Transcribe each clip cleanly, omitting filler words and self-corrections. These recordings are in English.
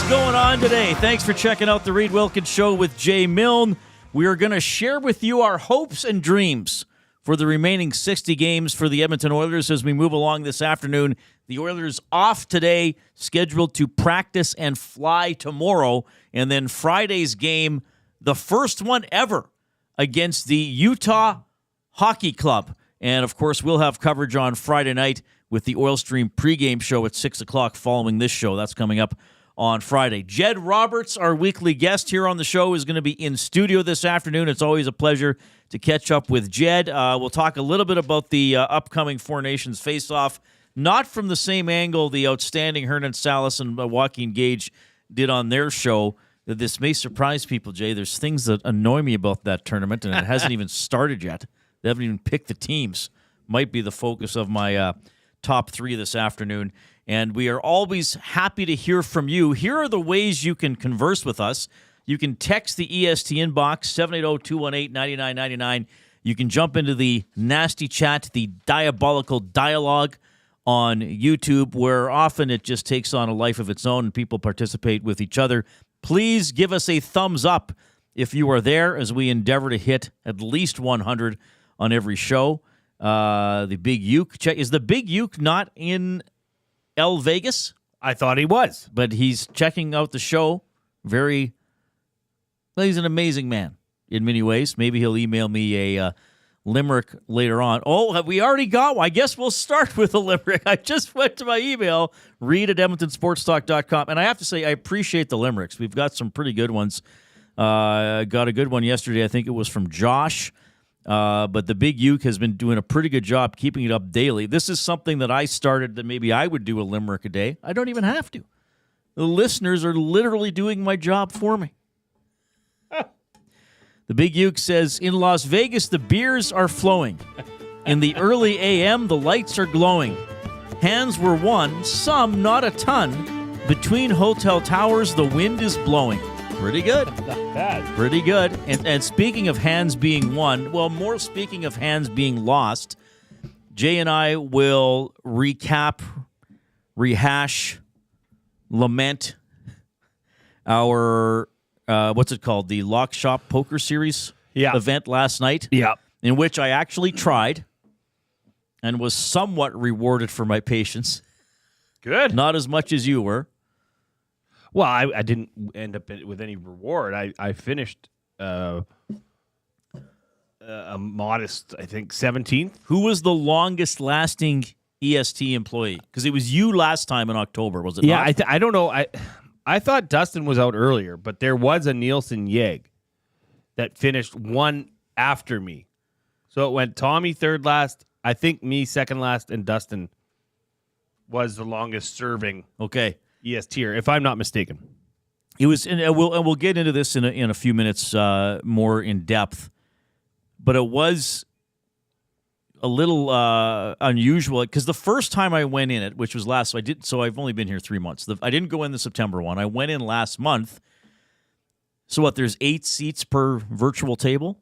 going on today? Thanks for checking out the Reid Wilkins Show with Jay Milne. We are going to share with you our hopes and dreams for the remaining 60 games for the Edmonton Oilers as we move along this afternoon. The Oilers off today, scheduled to practice and fly tomorrow. And then Friday's game, the first one ever against the Utah Hockey Club. And, of course, we'll have coverage on Friday night with the Oil Stream pregame show at 6 o'clock following this show. That's coming up on Friday. Jed Roberts, our weekly guest here on the show, is going to be in studio this afternoon. It's always a pleasure to catch up with Jed. We'll talk a little bit about the upcoming Four Nations face-off, not from the same angle the outstanding Hernan Salas and Joaquin Gage did on their show. This may surprise people, Jay. There's things that annoy me about that tournament, and it hasn't even started yet. They haven't even picked the teams. Might be the focus of my top three this afternoon. And we are always happy to hear from you. Here are the ways you can converse with us. You can text the EST inbox, 780-218-9999. You can jump into the nasty chat, the diabolical dialogue on YouTube, where often it just takes on a life of its own and people participate with each other. Please give us a thumbs up if you are there as we endeavor to hit at least 100 on every show. The Big Uke. Is the Big Uke not in El Vegas? I thought he was. But he's checking out the show. He's an amazing man in many ways. Maybe he'll email me a limerick later on. Oh, have we already got one? I guess we'll start with a limerick. I just went to my email, reid@edmontonsportstalk.com, and I have to say I appreciate the limericks. We've got some pretty good ones. Got a good one yesterday. I think it was from Josh. But the Big Uke has been doing a pretty good job keeping it up daily. This is something that I started that maybe I would do a limerick a day. I don't even have to. The listeners are literally doing my job for me. The Big Uke says, in Las Vegas, the beers are flowing. In the early a.m., the lights are glowing. Hands were won, some not a ton. Between hotel towers, the wind is blowing. Pretty good. Not bad. Pretty good. And speaking of hands being won, well, more speaking of hands being lost, Jay and I will recap, rehash, lament our, what's it called? The Lock Shop Poker Series event last night. Yeah. In which I actually tried and was somewhat rewarded for my patience. Good. Not as much as you were. Well, I didn't end up with any reward. I finished a modest, I think, 17th. Who was the longest-lasting EST employee? Because it was you last time in October, was it not? Yeah, I don't know. I thought Dustin was out earlier, but there was a Nielsen Yeg that finished one after me. So it went Tommy third last, I think me second last, and Dustin was the longest serving. Okay. ESTer, if I'm not mistaken. It was, and we'll get into this in a few minutes more in depth, but it was a little unusual because the first time I went in it, which was so I've only been here 3 months. I didn't go in the September one. I went in last month. So there's 8 seats per virtual table,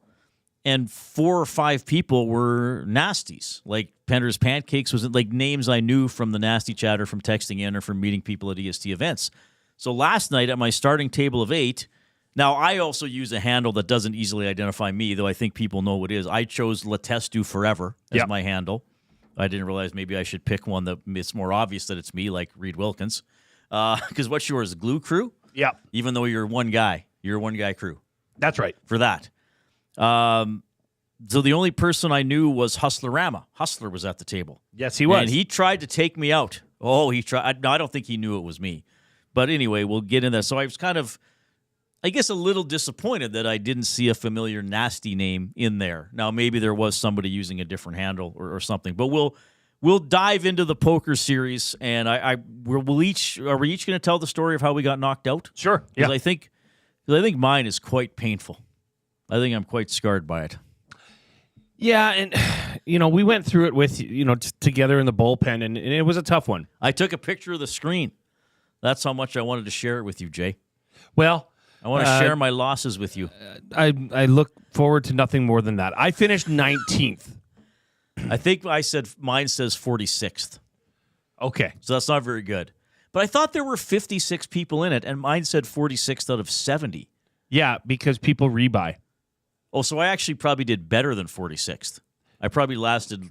and 4 or 5 people were nasties. Like Pender's Pancakes was like names I knew from the nasty chatter, from texting in, or from meeting people at EST events. So last night at my starting table of 8, now I also use a handle that doesn't easily identify me, though I think people know what it is. I chose Letestu Forever as my handle. I didn't realize maybe I should pick one that it's more obvious that it's me, like Reid Wilkins. Because what's yours, Glue Crew? Yeah. Even though you're one guy. You're a one-guy crew. That's right. For that. So the only person I knew was Hustler-Rama. Hustler was at the table. Yes, he was. And he tried to take me out. Oh, he tried. No, I don't think he knew it was me. But anyway, we'll get in there. So I was kind of, I guess, a little disappointed that I didn't see a familiar nasty name in there. Now, maybe there was somebody using a different handle or something. But we'll dive into the poker series, and are we each going to tell the story of how we got knocked out? Sure. Because I think mine is quite painful. I think I'm quite scarred by it. Yeah, and, we went through it with, together in the bullpen, and it was a tough one. I took a picture of the screen. That's how much I wanted to share it with you, Jay. Well, I want to share my losses with you. I look forward to nothing more than that. I finished 19th. I think mine says 46th. Okay. So that's not very good. But I thought there were 56 people in it, and mine said 46th out of 70. Yeah, because people rebuy. Oh, so I actually probably did better than 46th. I probably lasted.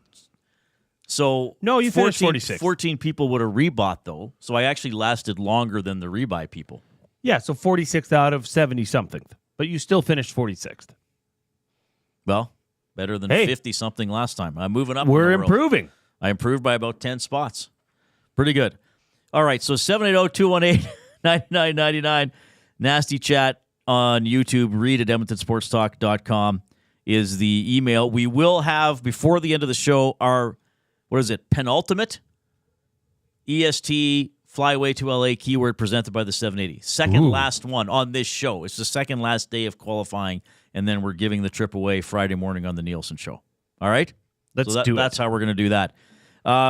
So No, you finished 46th. 14 people would have rebought, though. So I actually lasted longer than the rebuy people. Yeah, so 46th out of 70-something. But you still finished 46th. Well, better than 50-something last time. I'm moving up. We're improving. I improved by about 10 spots. Pretty good. All right, so 780-218-9999. Nasty chat on YouTube. Reid at EdmontonSportsTalk.com is the email. We will have, before the end of the show, our, penultimate EST Flyway to LA keyword presented by the 780. Second last one on this show. It's the second last day of qualifying, and then we're giving the trip away Friday morning on the Nielsen Show. All right? Let's do it. That's how we're going to do that.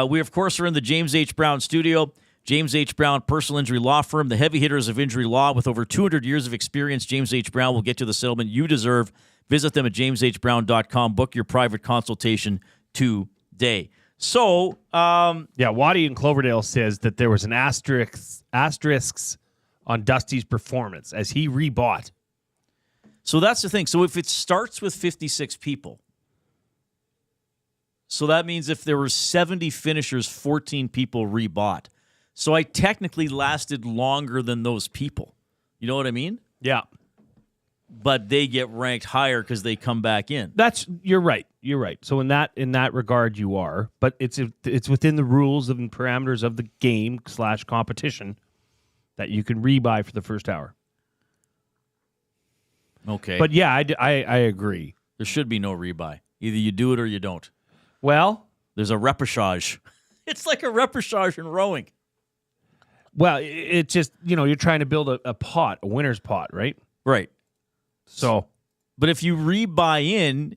We, of course, are in the James H. Brown studio. James H. Brown Personal Injury Law Firm, the heavy hitters of injury law. With over 200 years of experience, James H. Brown will get you the settlement you deserve. Visit them at jameshbrown.com. Book your private consultation today. So, Waddy in Cloverdale says that there was an asterisks on Dusty's performance as he rebought. So that's the thing. So if it starts with 56 people, so that means if there were 70 finishers, 14 people rebought. So I technically lasted longer than those people. You know what I mean? Yeah. But they get ranked higher because they come back in. You're right. You're right. So in that regard, you are. But it's within the rules and parameters of the game / competition that you can rebuy for the first hour. Okay. But yeah, I agree. There should be no rebuy. Either you do it or you don't. Well, there's a repechage. It's like a repechage in rowing. Well, it's just, you're trying to build a pot, a winner's pot, right? Right. So, but if you rebuy in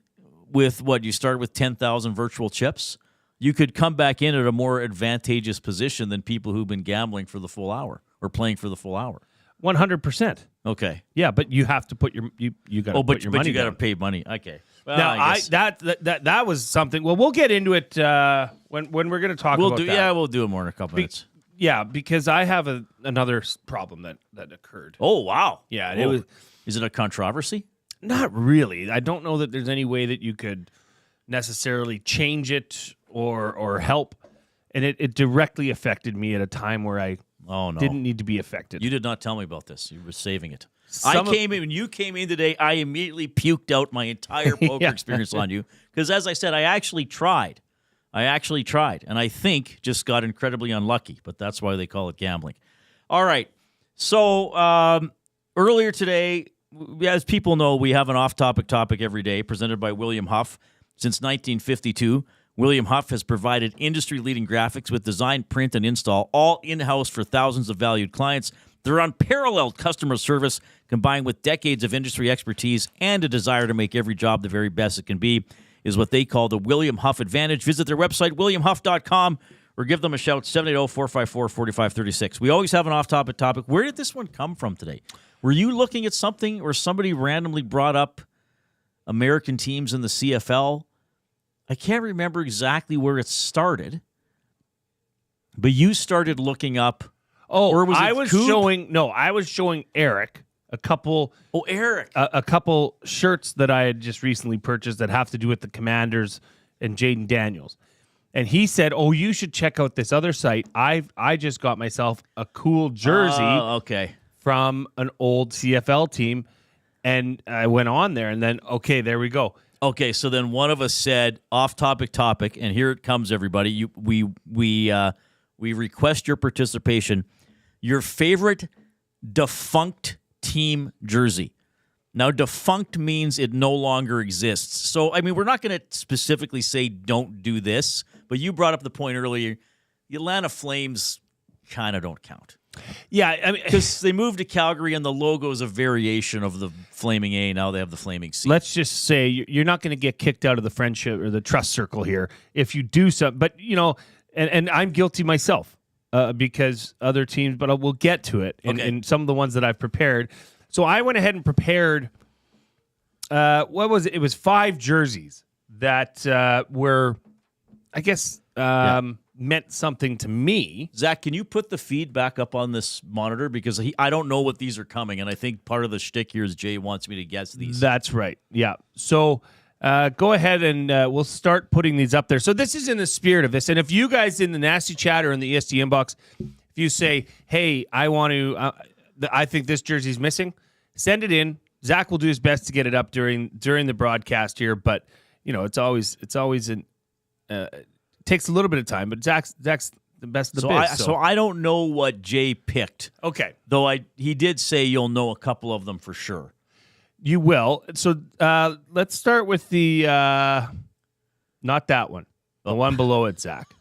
with you start with 10,000 virtual chips, you could come back in at a more advantageous position than people who've been gambling for the full hour or playing for the full hour. 100%. Okay. Yeah, but you have to put your you got to put your money. But you got to down. pay money. Okay. Well, now that was something. Well, we'll get into it when we're going to talk about that. Yeah, we'll do it more in a couple minutes. Yeah, because I have another problem that occurred. Oh, wow. Yeah, it was. Is it a controversy? Not really. I don't know that there's any way that you could necessarily change it or help. And it directly affected me at a time where I didn't need to be affected. You did not tell me about this. You were saving it. When you came in today, I immediately puked out my entire poker experience on you. Because as I said, I actually tried. And I think just got incredibly unlucky. But that's why they call it gambling. All right. So earlier today, as people know, we have an off-topic topic every day presented by William Huff. Since 1952, William Huff has provided industry-leading graphics with design, print, and install, all in-house for thousands of valued clients. Their unparalleled customer service, combined with decades of industry expertise and a desire to make every job the very best it can be, is what they call the William Huff Advantage. Visit their website, williamhuff.com, or give them a shout, 780-454-4536. We always have an off-topic topic. Where did this one come from today? Were you looking at something or somebody randomly brought up American teams in the CFL? I can't remember exactly where it started, but you started looking up. Oh, or was it I was showing Eric a couple. Oh, Eric. A couple shirts that I had just recently purchased that have to do with the Commanders and Jaden Daniels. And he said, "Oh, you should check out this other site. I just got myself a cool jersey from an old CFL team." And I went on there, and then, there we go. Okay, so then one of us said, off-topic topic, and here it comes, everybody. We request your participation. Your favorite defunct team jersey. Now, defunct means it no longer exists. So, I mean, we're not going to specifically say don't do this, but you brought up the point earlier. The Atlanta Flames kind of don't count. Yeah, I mean, because they moved to Calgary and the logo is a variation of the Flaming A. Now they have the Flaming C. Let's just say you're not going to get kicked out of the friendship or the trust circle here if you do something. But, and I'm guilty myself because other teams, but we'll get to it in some of the ones that I've prepared. So I went ahead and prepared, what was it? It was 5 jerseys that were, I guess, meant something to me. Zach, can you put the feed back up on this monitor? Because I don't know what these are coming, and I think part of the shtick here is Jay wants me to guess these. That's right. Yeah. So go ahead and we'll start putting these up there. So this is in the spirit of this. And if you guys in the Nasty Chat or in the ESD inbox, if you say, hey, I want to, I think this jersey's missing, send it in. Zach will do his best to get it up during the broadcast here. But, it's always takes a little bit of time. But Zach's the best of the biz. So I don't know what Jay picked. Okay. Though he did say you'll know a couple of them for sure. You will. So let's start with the not that one, the one below it, Zach.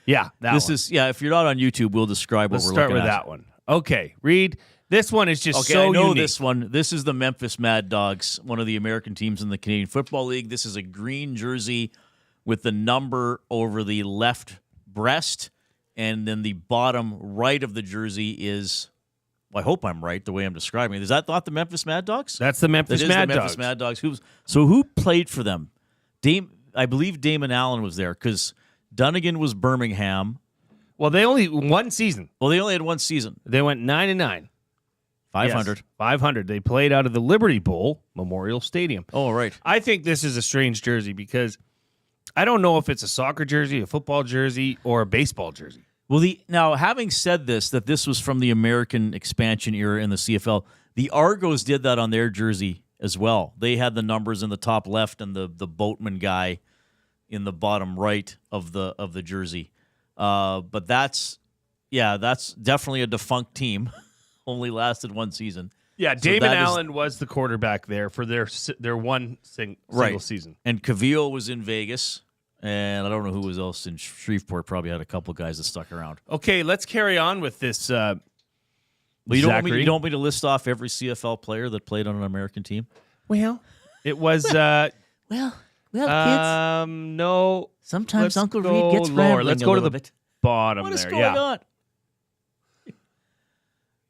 Yeah, this is if you're not on YouTube, we'll describe what we're looking at. Let's start with that one. Okay, Reid. This one is just okay. So I know unique. this one. This is the Memphis Mad Dogs, one of the American teams in the Canadian Football League. This is a green jersey with the number over the left breast, and then the bottom right of the jersey is. Well, I hope I'm right the way I'm describing it. Is that not the Memphis Mad Dogs? That's the Memphis Mad Dogs. Memphis Mad Dogs. Who played for them? I believe Damon Allen was there because Dunnigan was Birmingham. Well, they only one season. Well, they only had one season. They went 9-9. 500. Yes, 500. They played out of the Liberty Bowl Memorial Stadium. Oh, right. I think this is a strange jersey because I don't know if it's a soccer jersey, a football jersey, or a baseball jersey. Well, now having said that this was from the American expansion era in the CFL, the Argos did that on their jersey as well. They had the numbers in the top left and the boatman guy in the bottom right of the jersey. But that's definitely a defunct team. Only lasted one season. Yeah, Damon Allen was the quarterback there for their one single season. And Cavillo was in Vegas. And I don't know who was else in Shreveport. Probably had a couple guys that stuck around. Okay, let's carry on with this. Well, you don't want me to list off every CFL player that played on an American team? Well, it was. Well, kids. No. Sometimes Uncle Reid gets rambling. Let's go to the bit. bottom. What is there. going on?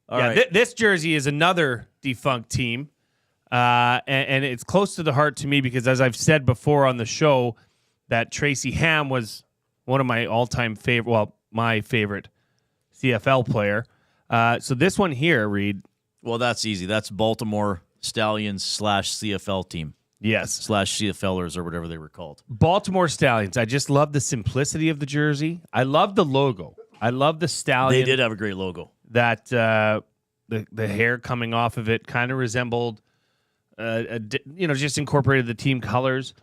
All right. This jersey is another defunct team, and it's close to the heart to me because, as I've said before on the show, that Tracy Ham was one of my all-time favorite, well, my favorite CFL player. So this one here, Reid. Well, that's easy. That's Baltimore Stallions / CFL team. Yes. / CFLers or whatever they were called. Baltimore Stallions. I just love the simplicity of the jersey. I love the logo. I love the stallion. They did have a great logo. That the hair coming off of it kind of resembled, just incorporated the team colors.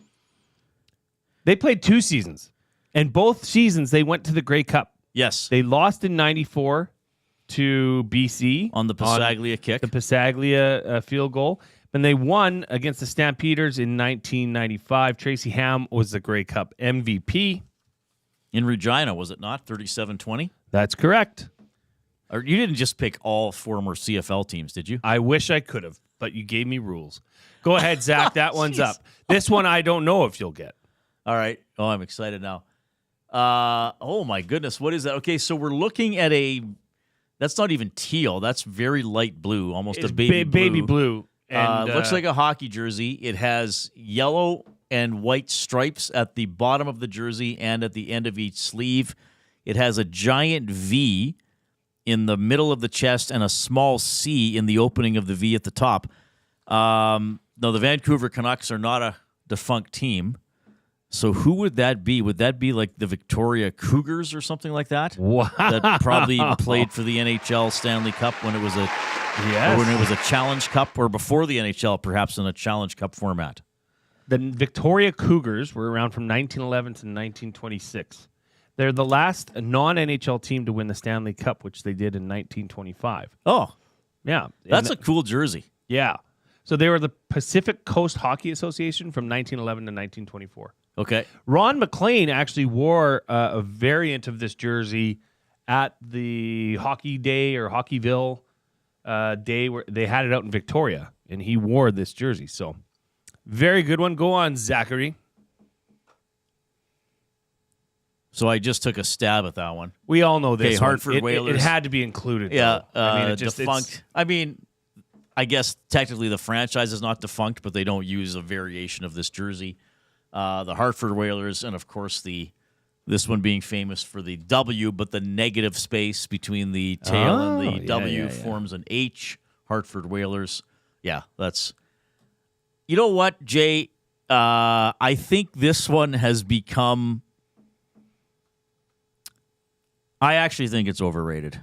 They played 2 seasons, and both seasons they went to the Grey Cup. Yes. They lost in 94 to BC. On the Passaglia kick. The Passaglia field goal. And they won against the Stampeders in 1995. Tracy Ham was the Grey Cup MVP. In Regina, was it not? 37-20? That's correct. Or you didn't just pick all former CFL teams, did you? I wish I could have, but you gave me rules. Go ahead, Zach. That one's up. This one I don't know if you'll get. All right. Oh, I'm excited now. Oh, my goodness. What is that? Okay, so we're looking at that's not even teal. That's very light blue, almost a baby blue. Baby blue. And, looks like a hockey jersey. It has yellow and white stripes at the bottom of the jersey and at the end of each sleeve. It has a giant V in the middle of the chest and a small C in the opening of the V at the top. No, the Vancouver Canucks are not a defunct team. So who would that be? Would that be like the Victoria Cougars or something like that? Wow. That probably played for the NHL Stanley Cup when it was a Challenge Cup, or before the NHL, perhaps in a Challenge Cup format. The Victoria Cougars were around from 1911 to 1926. They're the last non-NHL team to win the Stanley Cup, which they did in 1925. Oh, yeah. That's a cool jersey. Yeah. So they were the Pacific Coast Hockey Association from 1911 to 1924. Okay. Ron McLean actually wore a variant of this jersey at the Hockey Day or Hockeyville day where they had it out in Victoria, and he wore this jersey. So very good one. Go on, Zachary. So I just took a stab at that one. We all know this. Okay, Hartford Whalers. It had to be included. Yeah. Defunct. I guess technically the franchise is not defunct, but they don't use a variation of this jersey. The Hartford Whalers and, of course, the This one being famous for the W, but the negative space between the tail and the W forms an H. Hartford Whalers. Yeah, that's... You know what, Jay? I think this one has become... I actually think it's overrated.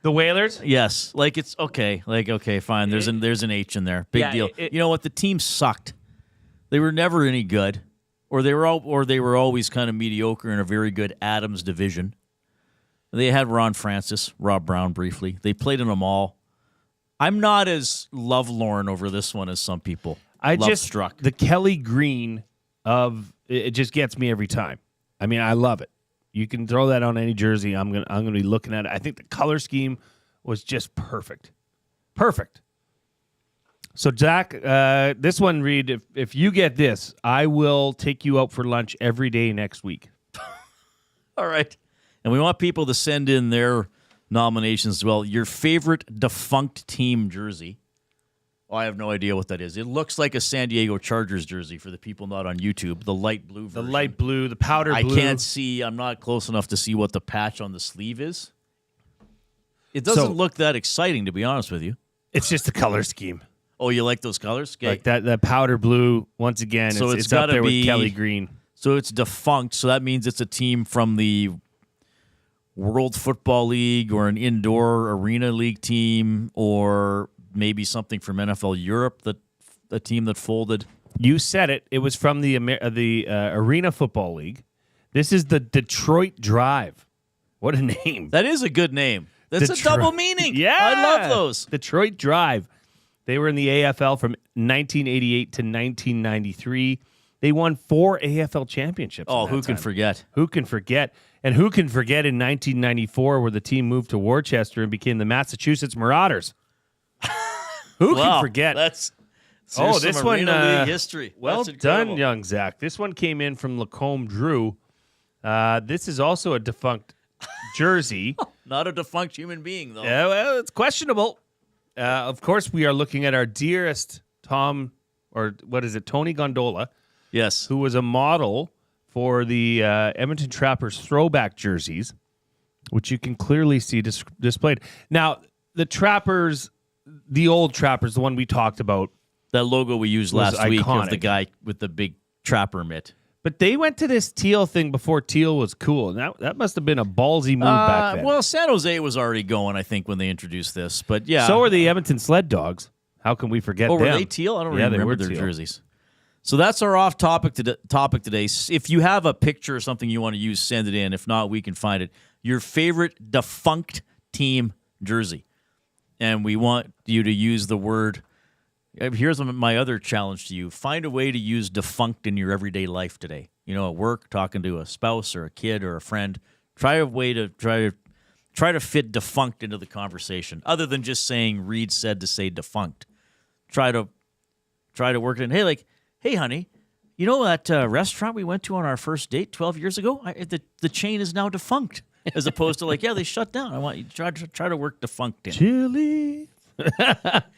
The Whalers? Yes. Like, it's okay. Like, okay, fine. There's an H in there. Big deal. You know what? The team sucked. They were never any good. Or they were always kind of mediocre in a very good Adams division. They had Ron Francis, Rob Brown briefly. They played in them all. I'm not as lovelorn over this one as some people. Struck. The Kelly Green of it just gets me every time. I mean, I love it. You can throw that on any jersey. I'm gonna be looking at it. I think the color scheme was just perfect. Perfect. So, Zach, this one, Reid, if you get this, I will take you out for lunch every day next week. All right. And we want people to send in their nominations as well. Your favorite defunct team jersey. Oh, I have no idea what that is. It looks like a San Diego Chargers jersey for the people not on YouTube. The light blue version. The light blue, the powder blue. I can't see. I'm not close enough to see what the patch on the sleeve is. It doesn't look that exciting, to be honest with you. It's just the color scheme. Oh, you like those colors? Okay. Like that powder blue, once again, so it's up there with Kelly Green. So it's defunct, so that means it's a team from the World Football League or an indoor arena league team or maybe something from NFL Europe, a team that folded. You said it. It was from the Arena Football League. This is the Detroit Drive. What a name. That is a good name. That's a double meaning. Yeah. I love those. Detroit Drive. They were in the AFL from 1988 to 1993. They won 4 AFL championships. Oh, who can forget? Who can forget? And who can forget in 1994 where the team moved to Worcester and became the Massachusetts Marauders? Who can forget? This one league history. Well done, young Zach. This one came in from Lacombe Drew. This is also a defunct jersey. Not a defunct human being, though. Yeah, well, it's questionable. Of course, we are looking at our dearest Tony Gondola. Yes. Who was a model for the Edmonton Trappers throwback jerseys, which you can clearly see displayed. Now, the Trappers, the old Trappers, the one we talked about. That logo we used last week iconic. of the guy with the big trapper mitt. But they went to this teal thing before teal was cool. That must have been a ballsy move back then. Well, San Jose was already going, I think, when they introduced this. But yeah. So are the Edmonton Sled Dogs. How can we forget them? Were they teal? I don't remember their jerseys. So that's our off-topic today. If you have a picture or something you want to use, send it in. If not, we can find it. Your favorite defunct team jersey. And we want you to use the word... Here's my other challenge to you. Find a way to use defunct in your everyday life today. You know, at work, talking to a spouse or a kid or a friend. Try a way to try to fit defunct into the conversation, other than just saying Reid said to say defunct. Try to work it in. Hey, honey, you know that restaurant we went to on our first date 12 years ago? The chain is now defunct, as opposed to they shut down. I want you to try to work defunct in. Chili.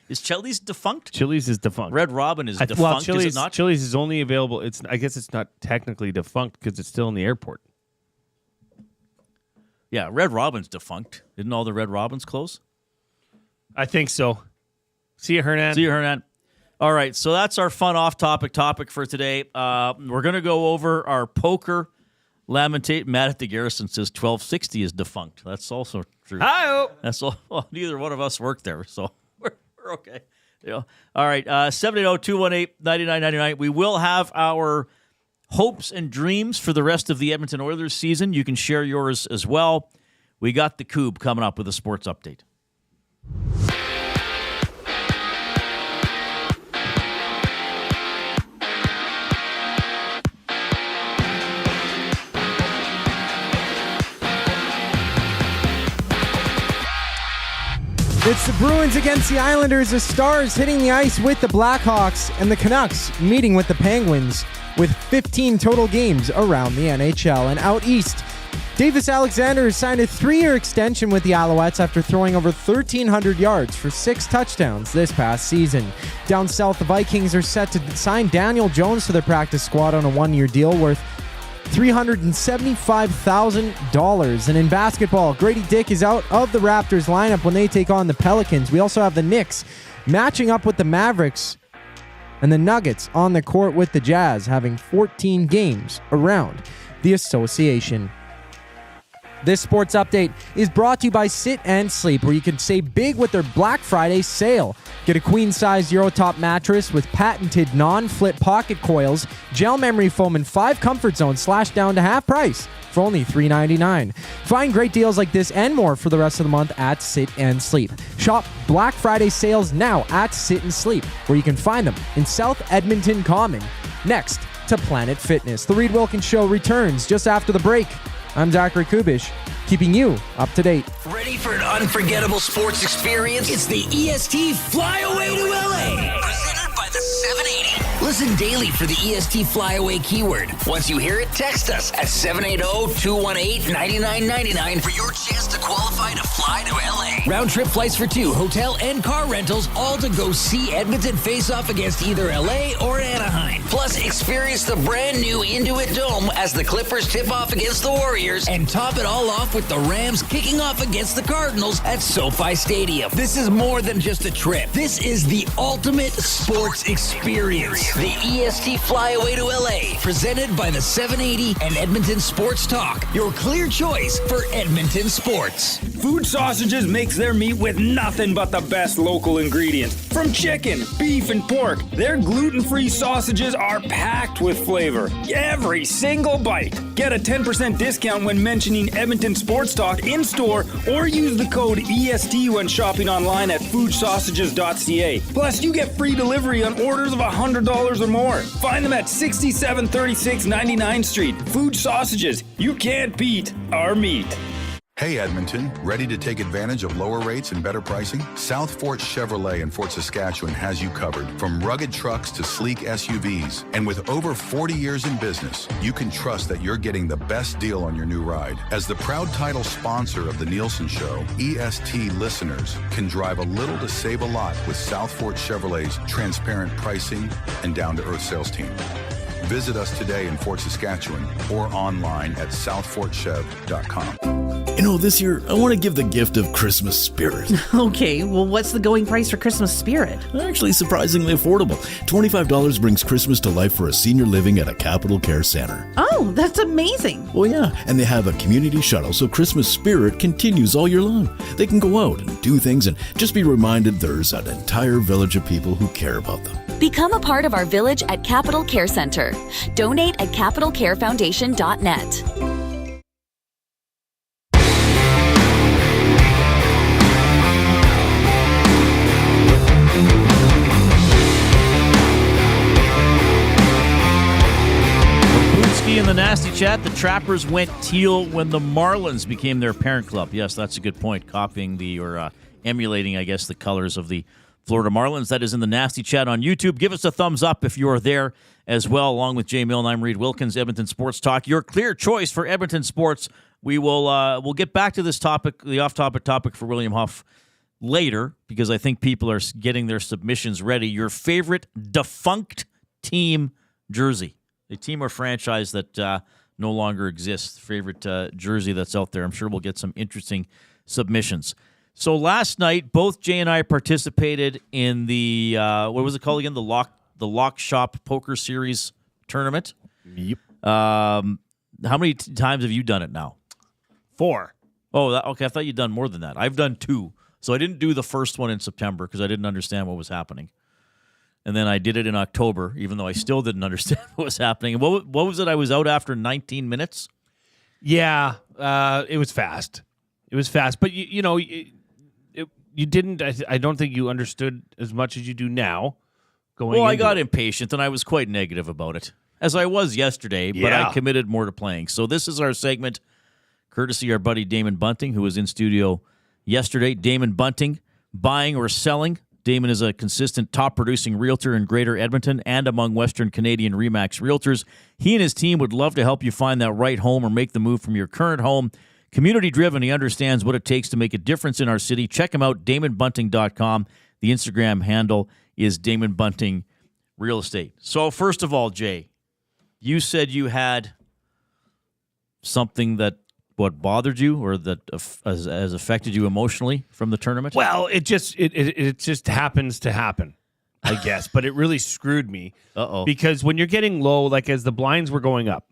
Is Chili's defunct? Chili's is defunct. Red Robin is defunct. Chili's, is it not? Chili's is only available. I guess it's not technically defunct because it's still in the airport. Yeah, Red Robin's defunct. Didn't all the Red Robins close? I think so. See you, Hernan. All right, so that's our fun off-topic topic for today. We're going to go over our poker lamentation. Matt at the Garrison says 1260 is defunct. That's also true. Hi-oh. That's all. Well, neither one of us work there, so we're okay. Yeah. All right, 780-218-9999. We will have our hopes and dreams for the rest of the Edmonton Oilers season. You can share yours as well. We got the Coob coming up with a sports update. It's the Bruins against the Islanders, the Stars hitting the ice with the Blackhawks, and the Canucks meeting with the Penguins with 15 total games around the NHL. And out east, Davis Alexander has signed a 3-year extension with the Alouettes after throwing over 1,300 yards for 6 touchdowns this past season. Down south, the Vikings are set to sign Daniel Jones to their practice squad on a 1-year deal worth $375,000. And in basketball, Grady Dick is out of the Raptors lineup when they take on the Pelicans. We also have the Knicks matching up with the Mavericks and the Nuggets on the court with the Jazz, having 14 games around the association. This sports update is brought to you by Sit and Sleep, where you can save big with their Black Friday sale. Get a queen-size Eurotop mattress with patented non-flip pocket coils, gel memory foam, and 5 comfort zones slashed down to half price for only $399. Find great deals like this and more for the rest of the month at Sit and Sleep. Shop Black Friday sales now at Sit and Sleep, where you can find them in South Edmonton Common, next to Planet Fitness. The Reid Wilkins Show returns just after the break. I'm Zachary Kubish, keeping you up to date. Ready for an unforgettable sports experience? It's the EST Flyaway to LA. Presented by the 780. Listen daily for the EST Flyaway keyword. Once you hear it, text us at 780-218-9999 for your chance to qualify to fly to LA. Round trip flights for 2, hotel and car rentals, all to go see Edmonton face off against either LA or Anaheim. Plus, experience the brand new Intuit Dome as the Clippers tip off against the Warriors, and top it all off with the Rams kicking off against the Cardinals at SoFi Stadium. This is more than just a trip. This is the ultimate sports experience. The EST Flyaway to LA, presented by the 780 and Edmonton Sports Talk. Your clear choice for Edmonton sports. Food Sausages makes their meat with nothing but the best local ingredients. From chicken, beef, and pork, their gluten-free sausages are packed with flavor. Every single bite. Get a 10% discount when mentioning Edmonton Sports Talk in-store, or use the code EST when shopping online at foodsausages.ca. Plus, you get free delivery on orders of $100 or more. Find them at 6736 99th Street. Food Sausages. You can't beat our meat. Hey Edmonton, ready to take advantage of lower rates and better pricing? South Fort Chevrolet in Fort Saskatchewan has you covered. From rugged trucks to sleek SUVs. And with over 40 years in business, you can trust that you're getting the best deal on your new ride. As the proud title sponsor of the Nielsen Show, EST listeners can drive a little to save a lot with South Fort Chevrolet's transparent pricing and down-to-earth sales team. Visit us today in Fort Saskatchewan or online at southfortchev.com. You know, this year, I want to give the gift of Christmas spirit. Okay, well, what's the going price for Christmas spirit? Actually, surprisingly affordable. $25 brings Christmas to life for a senior living at a Capital Care Center. Oh, that's amazing. Well, yeah, and they have a community shuttle, so Christmas spirit continues all year long. They can go out and do things and just be reminded there's an entire village of people who care about them. Become a part of our village at Capital Care Center. Donate at capitalcarefoundation.net. In the Nasty Chat, the Trappers went teal when the Marlins became their parent club. Yes, that's a good point. Copying or emulating, I guess, the colors of the Florida Marlins. That is in the Nasty Chat on YouTube. Give us a thumbs up if you are there as well. Along with Jay Milne, I'm Reid Wilkins, Edmonton Sports Talk. Your clear choice for Edmonton sports. We'll get back to this topic, the off-topic topic for William Huff later, because I think people are getting their submissions ready. Your favorite defunct team jersey. A team or franchise that no longer exists. Favorite jersey that's out there. I'm sure we'll get some interesting submissions. So last night, both Jay and I participated in the what was it called again? The Lock Shop Poker Series tournament. Yep. How many times have you done it now? 4. Oh, okay. I thought you'd done more than that. I've done 2. So I didn't do the first one in September because I didn't understand what was happening. And then I did it in October, even though I still didn't understand what was happening. And what was it? I was out after 19 minutes? Yeah, it was fast. It was fast. But, you didn't, I don't think you understood as much as you do now. I got impatient, and I was quite negative about it, as I was yesterday, but I committed more to playing. So this is our segment, courtesy our buddy Damon Bunting, who was in studio yesterday. Damon Bunting, buying or selling. Damon is a consistent top-producing realtor in Greater Edmonton and among Western Canadian RE/MAX realtors. He and his team would love to help you find that right home or make the move from your current home. Community-driven, he understands what it takes to make a difference in our city. Check him out, DamonBunting.com. The Instagram handle is Damon Bunting Real Estate. So first of all, Jay, you said you had something that bothered you or that has affected you emotionally from the tournament? Well, it just happens to happen, I guess. But it really screwed me. Because when you're getting low, like as the blinds were going up,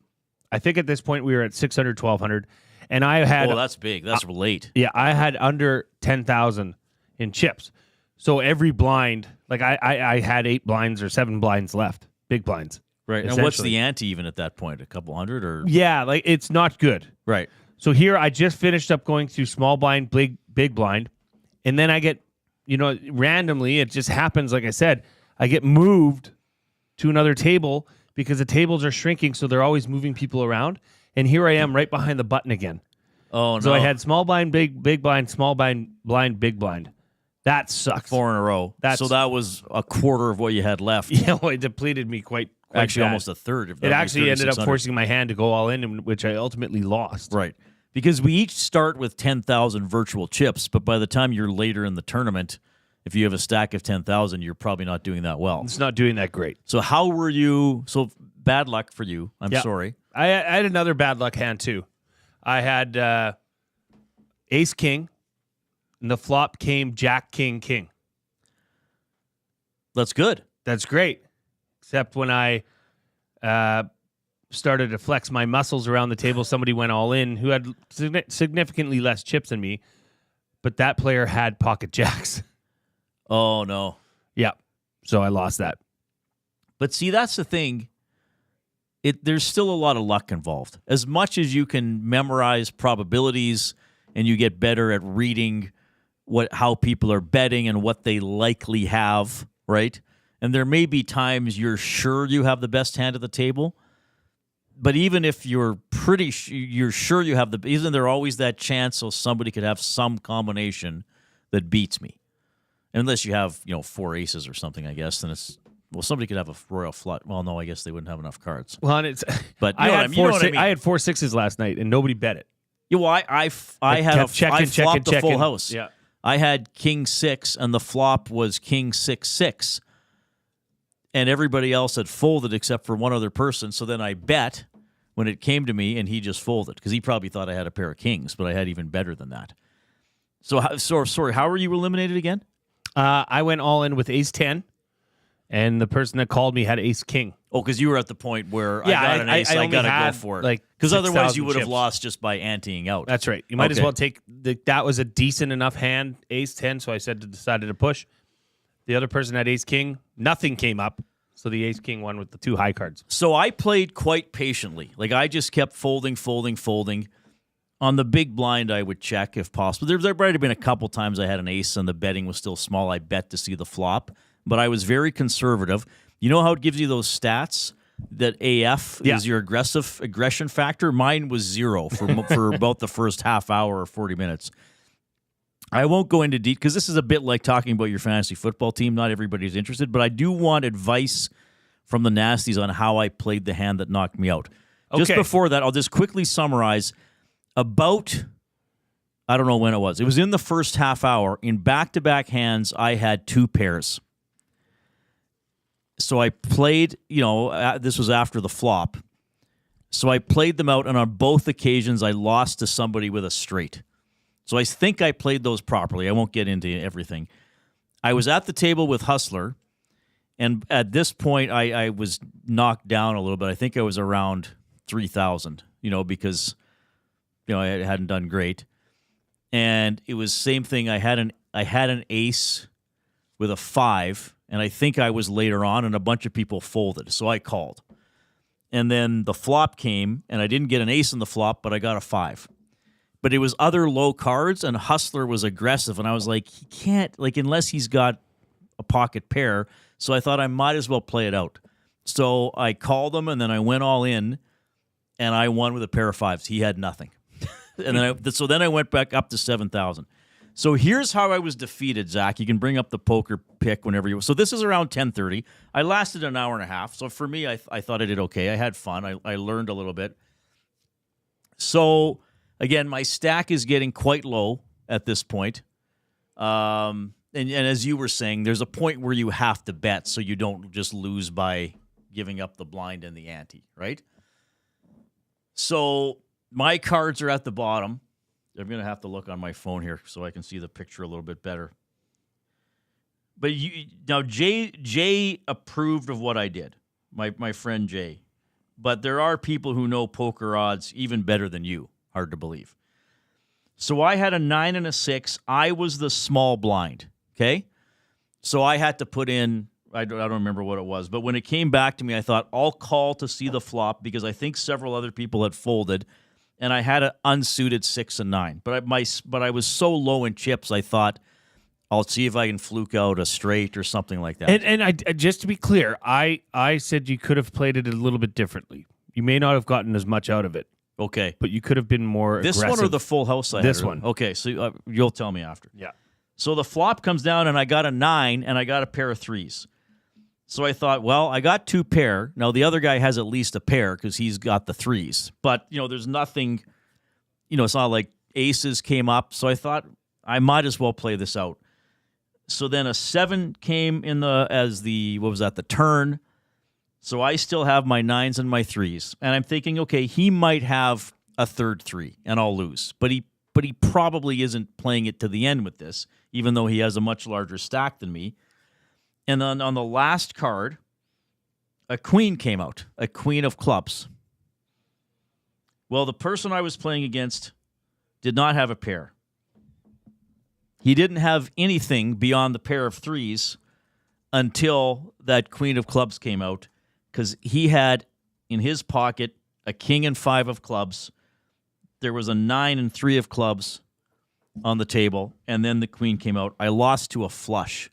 I think at this point we were at 600, 1,200, and I had. Oh, that's big. That's late. Yeah, I had under 10,000 in chips. So every blind, like I had 8 blinds or 7 blinds left, big blinds. Right. And what's the ante even at that point? A couple hundred or? Yeah, like it's not good. Right. So here I just finished up going through small blind, big blind, and then I get, randomly, it just happens, like I said, I get moved to another table because the tables are shrinking, so they're always moving people around. And here I am right behind the button again. Oh, no. So I had small blind, big blind, small blind, big blind. That sucks. 4 in a row. So that was a quarter of what you had left. Yeah, well, it depleted me quite actually bad. Almost a third. It actually ended up forcing my hand to go all in, which I ultimately lost. Right. Because we each start with 10,000 virtual chips, but by the time you're later in the tournament, if you have a stack of 10,000, you're probably not doing that well. It's not doing that great. So how were you? So bad luck for you. I'm sorry. I had another bad luck hand too. I had ace king, and the flop came jack king king. That's good. That's great. Except when I started to flex my muscles around the table, somebody went all in who had significantly less chips than me, but that player had pocket jacks. Oh, no. Yeah. So I lost that. But see, that's the thing. There's still a lot of luck involved. As much as you can memorize probabilities and you get better at reading how people are betting and what they likely have, right? And there may be times you're sure you have the best hand at the table, but even if you're you're sure you have isn't there always that chance so somebody could have some combination that beats me? Unless you have, 4 aces or something, I guess, then somebody could have a royal flush. Well, no, I guess they wouldn't have enough cards. Well, and but I had 4 6s last night, and nobody bet it. Yeah, well, I flopped a full house. Yeah, I had king 6, and the flop was king 6-6, and everybody else had folded except for one other person. So then I bet when it came to me, and he just folded because he probably thought I had a pair of kings, but I had even better than that. So sorry, how were you eliminated again? I went all in with ace 10, and the person that called me had ace king. Oh, because you were at the point where I got an ace, I got to go for it. Because otherwise you would have lost just by anteing out. That's right. You might as well take that was a decent enough hand, ace 10, so I decided to push. The other person had ace king. Nothing came up, so the ace king won with the 2 high cards. So I played quite patiently. Like I just kept folding. On the big blind, I would check if possible. There might have been a couple times I had an ace and the betting was still small. I bet to see the flop, but I was very conservative. You know how it gives you those stats that AF is your aggression factor? Mine was 0 for about the first half hour or 40 minutes. I won't go into deep because this is a bit like talking about your fantasy football team. Not everybody's interested, but I do want advice from the nasties on how I played the hand that knocked me out. Okay. Just before that, I'll just quickly summarize. About, I don't know when it was. It was in the first half hour. In back-to-back hands, I had 2 pairs. So I played, this was after the flop. So I played them out, and on both occasions, I lost to somebody with a straight. So I think I played those properly. I won't get into everything. I was at the table with Hustler, and at this point, I was knocked down a little bit. I think I was around 3,000, because... I hadn't done great, and it was same thing. I had an ace with a 5, and I think I was later on, and a bunch of people folded, so I called. And then the flop came, and I didn't get an ace in the flop, but I got a 5. But it was other low cards, and Hustler was aggressive, and I was like, he can't, unless he's got a pocket pair. So I thought I might as well play it out. So I called him, and then I went all in, and I won with a pair of 5s. He had nothing. And then I went back up to 7,000. So here's how I was defeated, Zach. You can bring up the poker pick whenever you want. So this is around 10:30. I lasted an hour and a half. So for me, I thought I did okay. I had fun. I learned a little bit. So again, my stack is getting quite low at this point. And as you were saying, there's a point where you have to bet so you don't just lose by giving up the blind and the ante, right? So my cards are at the bottom. I'm going to have to look on my phone here so I can see the picture a little bit better. But now Jay approved of what I did, my friend Jay. But there are people who know poker odds even better than you. Hard to believe. So I had a 9 and a 6. I was the small blind, okay? So I had to put in, I don't remember what it was, but when it came back to me, I thought, I'll call to see the flop because I think several other people had folded, and I had an unsuited 6 and 9. But I was so low in chips, I thought, I'll see if I can fluke out a straight or something like that. And I just to be clear, I said you could have played it a little bit differently. You may not have gotten as much out of it. Okay. But you could have been more this aggressive. One or the full house I had? This one. Okay, so you'll tell me after. Yeah. So the flop comes down, and I got a 9, and I got a pair of 3s. So I thought, well, I got 2 pair. Now, the other guy has at least a pair because he's got the 3s. But, there's nothing, it's not like aces came up. So I thought I might as well play this out. So then a 7 came in the turn. So I still have my 9s and my 3s. And I'm thinking, okay, he might have a third 3 and I'll lose. But he probably isn't playing it to the end with this, even though he has a much larger stack than me. And then on the last card, a queen came out, a queen of clubs. Well, the person I was playing against did not have a pair. He didn't have anything beyond the pair of 3s until that queen of clubs came out, because he had in his pocket a king and 5 of clubs. There was a 9 and 3 of clubs on the table, and then the queen came out. I lost to a flush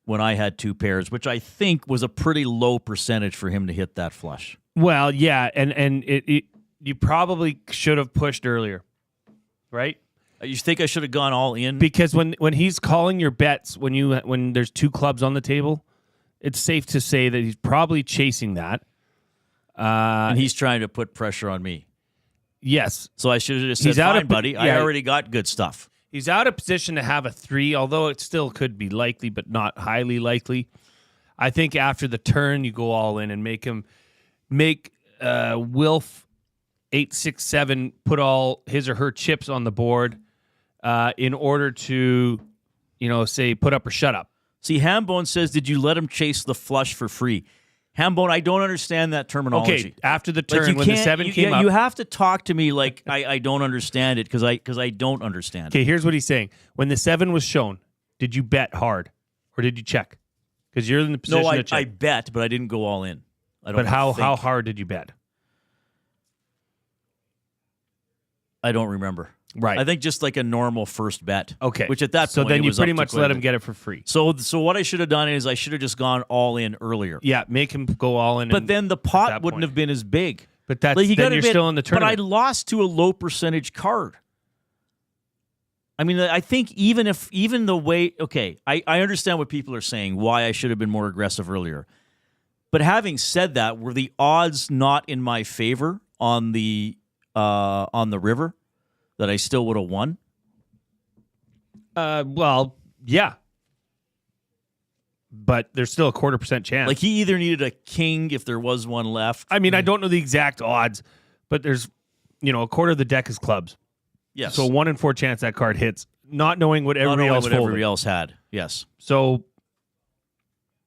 when I had 2 pairs, which I think was a pretty low percentage for him to hit that flush. Well, yeah, and you probably should have pushed earlier, right? You think I should have gone all in? Because when he's calling your bets, when there's 2 clubs on the table, it's safe to say that he's probably chasing that. And he's trying to put pressure on me. Yes. So I should have just said, fine, buddy. Yeah, I already got good stuff. He's out of position to have a 3, although it still could be likely, but not highly likely. I think after the turn, you go all in and make Wilf 8-6-7 put all his or her chips on the board in order to, say, put up or shut up. See, Hambone says, did you let him chase the flush for free? Hambone, I don't understand that terminology. Okay, after the turn, when the 7 came up. You have to talk to me like I don't understand it because I don't understand it. Okay, here's what he's saying. When the 7 was shown, did you bet hard or did you check? Because you're in the position to check. I bet, but I didn't go all in. But how hard did you bet? I don't remember. Right. I think just like a normal first bet. Okay. Which at that point, so then you pretty much let him it. get it for free. So what I should have done is I should have just gone all in earlier. Yeah, make him go all in. But then the pot wouldn't have been as big. But then you're still in the tournament. But I lost to a low percentage card. I mean, I think even the way, okay, I understand what people are saying, why I should have been more aggressive earlier. But having said that, were the odds not in my favor on the river that I still would have won? Well, yeah. But there's still a 0.25% chance. Like he either needed a king if there was one left. I mean, I don't know the exact odds, but there's, a quarter of the deck is clubs. Yes. So 1 in 4 chance that card hits, not knowing what everybody else had. Yes. So,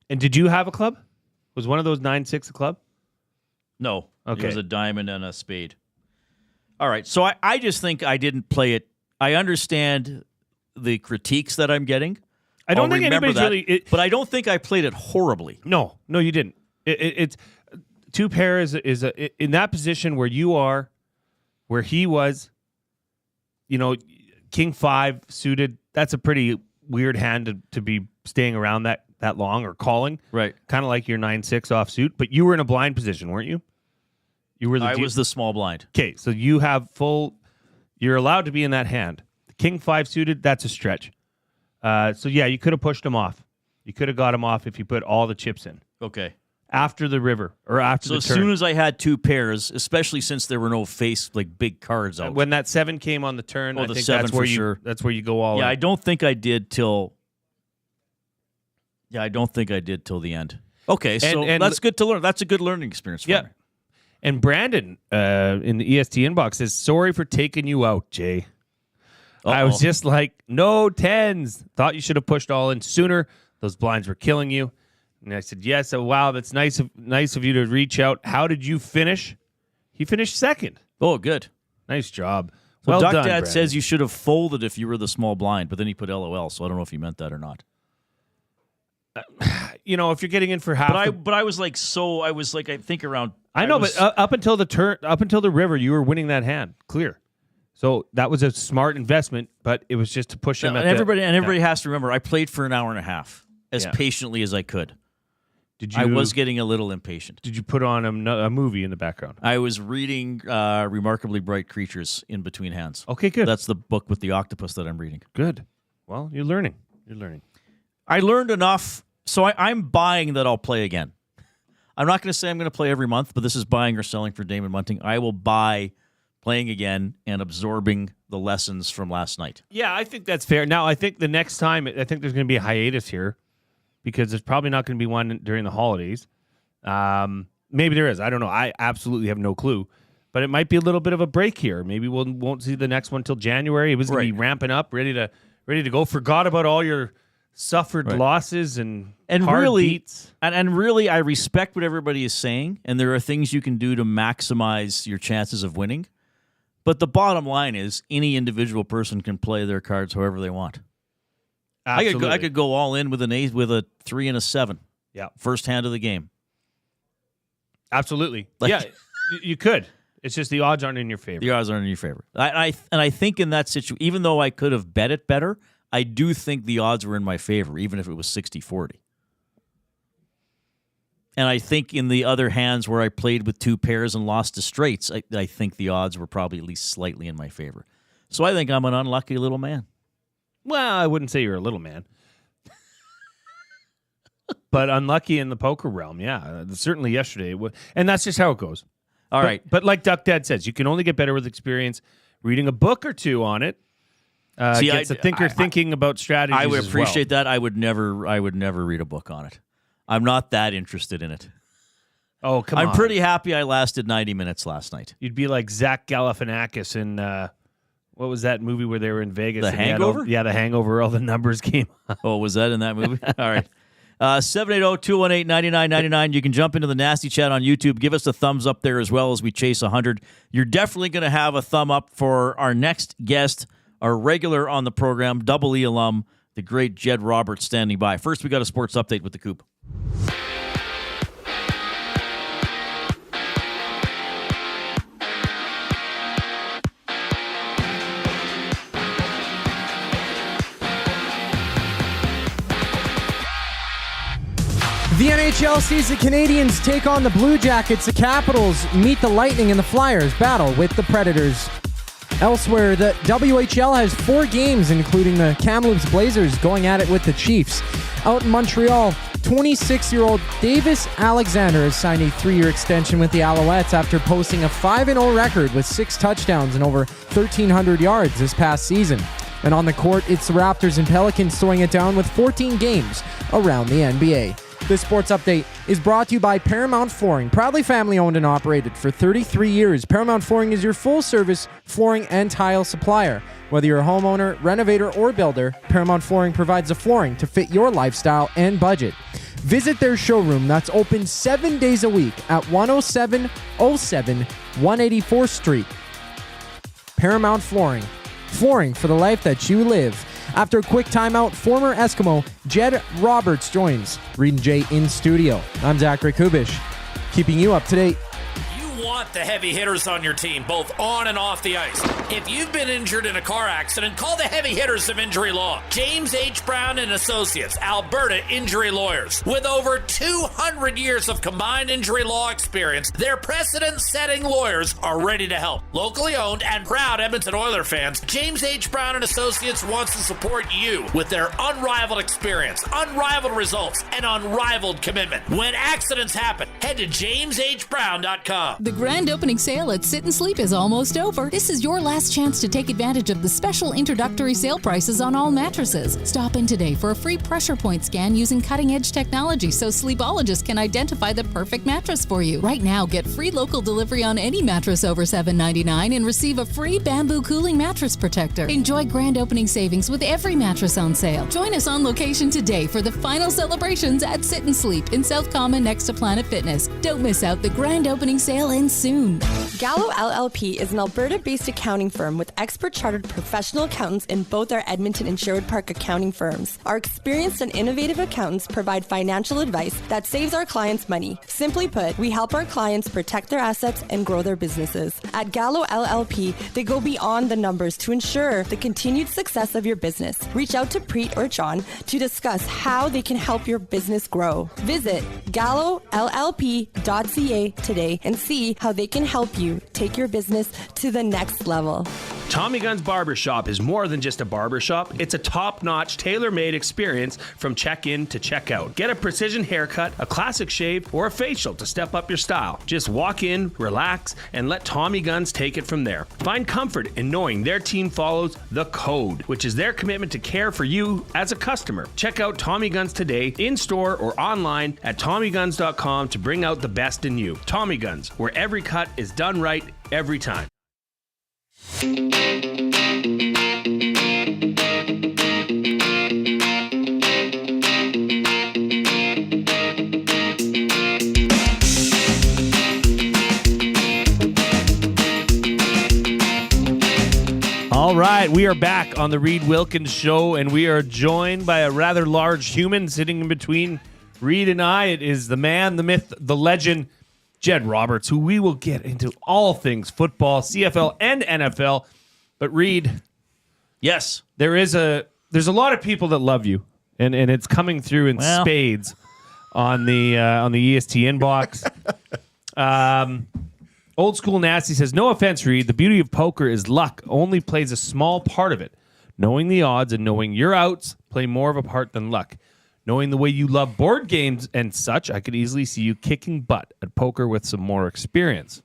and did you have a club? Was one of those 9-6 a club? No. Okay. It was a diamond and a spade. All right. So I just think I didn't play it. I understand the critiques that I'm getting. I don't think anybody's really... but I don't think I played it horribly. No, you didn't. It's 2 pair is in that position where you are, where he was, king 5 suited. That's a pretty weird hand to be staying around that long or calling. Right. Kind of like your 9-6 offsuit, but you were in a blind position, weren't you? I was the small blind. Okay, so you have you're allowed to be in that hand. King 5 suited, that's a stretch. So yeah, you could have pushed him off. You could have got him off if you put all the chips in. Okay. After the river or after the turn. So as soon as I had 2 pairs, especially since there were no big cards out. When that 7 came on the turn, I think that's where that's where you go all in. Yeah, I don't think I did till the end. Okay, so and that's good to learn. That's a good learning experience for me. And Brandon in the EST inbox says, sorry for taking you out, Jay. I was just like, no 10s. Thought you should have pushed all in sooner. Those blinds were killing you. And I said, yes. Oh, wow, that's nice of you to reach out. How did you finish? He finished second. Oh, good. Nice job. So well Duck done, Dad Brandon. says you should have folded if you were the small blind, but then he put LOL, so I don't know if he meant that or not. You know, if you're getting in for half, But I was like, I think around. I know, but up until the river, you were winning that hand clear. So that was a smart investment, but it was just to push him. Everybody has to remember, I played for an hour and a half as patiently as I could. I was getting a little impatient. Did you put on a movie in the background? I was reading Remarkably Bright Creatures in between hands. Okay, good. That's the book with the octopus that I'm reading. Good. Well, you're learning. I learned enough, so I'm buying that I'll play again. I'm not going to say I'm going to play every month, but this is buying or selling for Damon Bunting. I will buy playing again and absorbing the lessons from last night. Yeah, I think that's fair. Now, I think the next time, I think there's going to be a hiatus here because there's probably not going to be one during the holidays. Maybe there is. I don't know. I absolutely have no clue. But it might be a little bit of a break here. Maybe we won't see the next one until January. It was going to be ramping up, ready to go. Forgot about all your suffered losses and hard beats. And really, I respect what everybody is saying, and there are things you can do to maximize your chances of winning. But the bottom line is any individual person can play their cards however they want. Absolutely. I could go all in with an 8 with a 3 and a 7. Yeah. First hand of the game. Absolutely. You could. It's just the odds aren't in your favor. The odds aren't in your favor. I think in that situation, even though I could have bet it better, I do think the odds were in my favor, even if it was 60-40. And I think in the other hands where I played with 2 pairs and lost to straights, I think the odds were probably at least slightly in my favor. So I think I'm an unlucky little man. Well, I wouldn't say you're a little man. But unlucky in the poker realm, yeah. Certainly yesterday. And that's just how it goes. All right. But like Duck Dad says, you can only get better with experience. Reading a book or two on it gets a thinker thinking about strategies. I would appreciate that. I would never read a book on it. I'm not that interested in it. Oh, come on. I'm pretty happy I lasted 90 minutes last night. You'd be like Zach Galifianakis in, what was that movie where they were in Vegas? The Hangover? The Hangover. All the numbers came up. Oh, was that in that movie? All right. 780-218-9999. You can jump into the Nasty Chat on YouTube. Give us a thumbs up there as well as we chase 100. You're definitely going to have a thumb up for our next guest, our regular on the program, Double E alum, the great Jed Roberts, standing by. First, we got a sports update with the Coop. The NHL sees the Canadiens take on the Blue Jackets. The Capitals meet the Lightning, and the Flyers battle with the Predators. Elsewhere, the WHL has 4 games, including the Kamloops Blazers going at it with the Chiefs. Out in Montreal, 26-year-old Davis Alexander has signed a 3-year extension with the Alouettes after posting a 5-0 record with 6 touchdowns and over 1,300 yards this past season. And on the court, it's the Raptors and Pelicans throwing it down with 14 games around the NBA. This sports update is brought to you by Paramount Flooring, proudly family-owned and operated for 33 years. Paramount Flooring is your full-service flooring and tile supplier. Whether you're a homeowner, renovator, or builder, Paramount Flooring provides the flooring to fit your lifestyle and budget. Visit their showroom that's open 7 days a week at 10707 184th Street. Paramount Flooring. Flooring for the life that you live. After a quick timeout, former Eskimo Jed Roberts joins Reid and Jay in studio. I'm Zachary Kubish, keeping you up to date. You want the heavy hitters on your team, both on and off the ice. If you've been injured in a car accident, call the heavy hitters of injury law. James H. Brown and Associates, Alberta Injury Lawyers. With over 200 years of combined injury law experience, their precedent-setting lawyers are ready to help. Locally owned and proud Edmonton Oilers fans, James H. Brown and Associates wants to support you with their unrivaled experience, unrivaled results, and unrivaled commitment. When accidents happen, head to jameshbrown.com. The grand opening sale at Sit and Sleep is almost over. This is your last chance to take advantage of the special introductory sale prices on all mattresses. Stop in today for a free pressure point scan using cutting-edge technology so sleepologists can identify the perfect mattress for you. Right now, get free local delivery on any mattress over $7.99 and receive a free bamboo cooling mattress protector. Enjoy grand opening savings with every mattress on sale. Join us on location today for the final celebrations at Sit and Sleep in South Common next to Planet Fitness. Don't miss out. The grand opening sale ends soon. Gallo LLP is an Alberta-based accounting firm with expert chartered professional accountants in both our Edmonton and Sherwood Park accounting firms. Our experienced and innovative accountants provide financial advice that saves our clients money. Simply put, we help our clients protect their assets and grow their businesses. At Gallo LLP, they go beyond the numbers to ensure the continued success of your business. Reach out to Preet or John to discuss how they can help your business grow. Visit GalloLLP.ca today and see how they can help you take your business to the next level. Tommy Gunn's Barbershop is more than just a barbershop. It's a top-notch, tailor-made experience from check-in to check-out. Get a precision haircut, a classic shave, or a facial to step up your style. Just walk in, relax, and let Tommy Guns take it from there. Find comfort in knowing their team follows the code, which is their commitment to care for you as a customer. Check out Tommy Guns today, in-store or online at TommyGuns.com to bring out the best in you. Tommy Guns, where every cut is done right every time. All right, we are back on the Reid Wilkins Show, and we are joined by a rather large human sitting in between Reid and I. It is the man, the myth, the legend, Jed Roberts, who we will get into all things football, CFL, and NFL. But Reid, yes, there's a lot of people that love you, and it's coming through in spades on the EST inbox. Old School Nasty says, no offense, Reid. The beauty of poker is luck only plays a small part of it. Knowing the odds and knowing your outs play more of a part than luck. Knowing the way you love board games and such, I could easily see you kicking butt at poker with some more experience.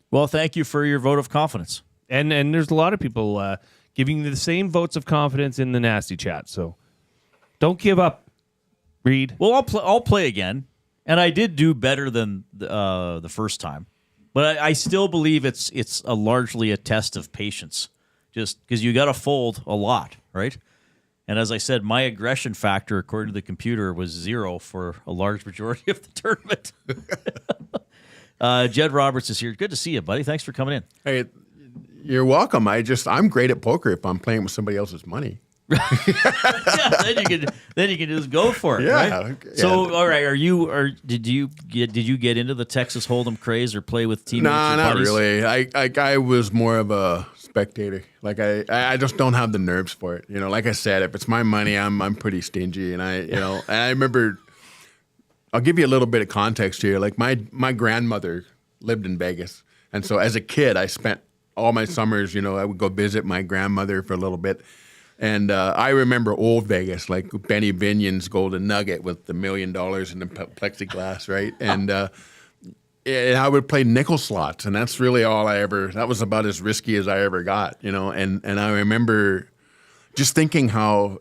Well, thank you for your vote of confidence. And there's a lot of people giving you the same votes of confidence in the Nasty Chat. So don't give up, Reid. Well, I'll play again. And I did do better than the first time. But I still believe it's largely a test of patience. Just because you got to fold a lot, right? And as I said, my aggression factor, according to the computer, was 0 for a large majority of the tournament. Jed Roberts is here. Good to see you, buddy. Thanks for coming in. Hey, you're welcome. I'm great at poker if I'm playing with somebody else's money. then you can just go for it, right? Okay, so, all right, did you get into the Texas Hold'em craze or play with teammates? No, not buddies? really. I was more of a spectator. Like I just don't have the nerves for it. You know, like I said, if it's my money, I'm pretty stingy, and and I remember. I'll give you a little bit of context here. Like my grandmother lived in Vegas, and so as a kid, I spent all my summers. I would go visit my grandmother for a little bit. And I remember old Vegas, like Benny Binion's Golden Nugget with the $1 million in the plexiglass, right? And I would play nickel slots, and that's really all that was about as risky as I ever got, And I remember just thinking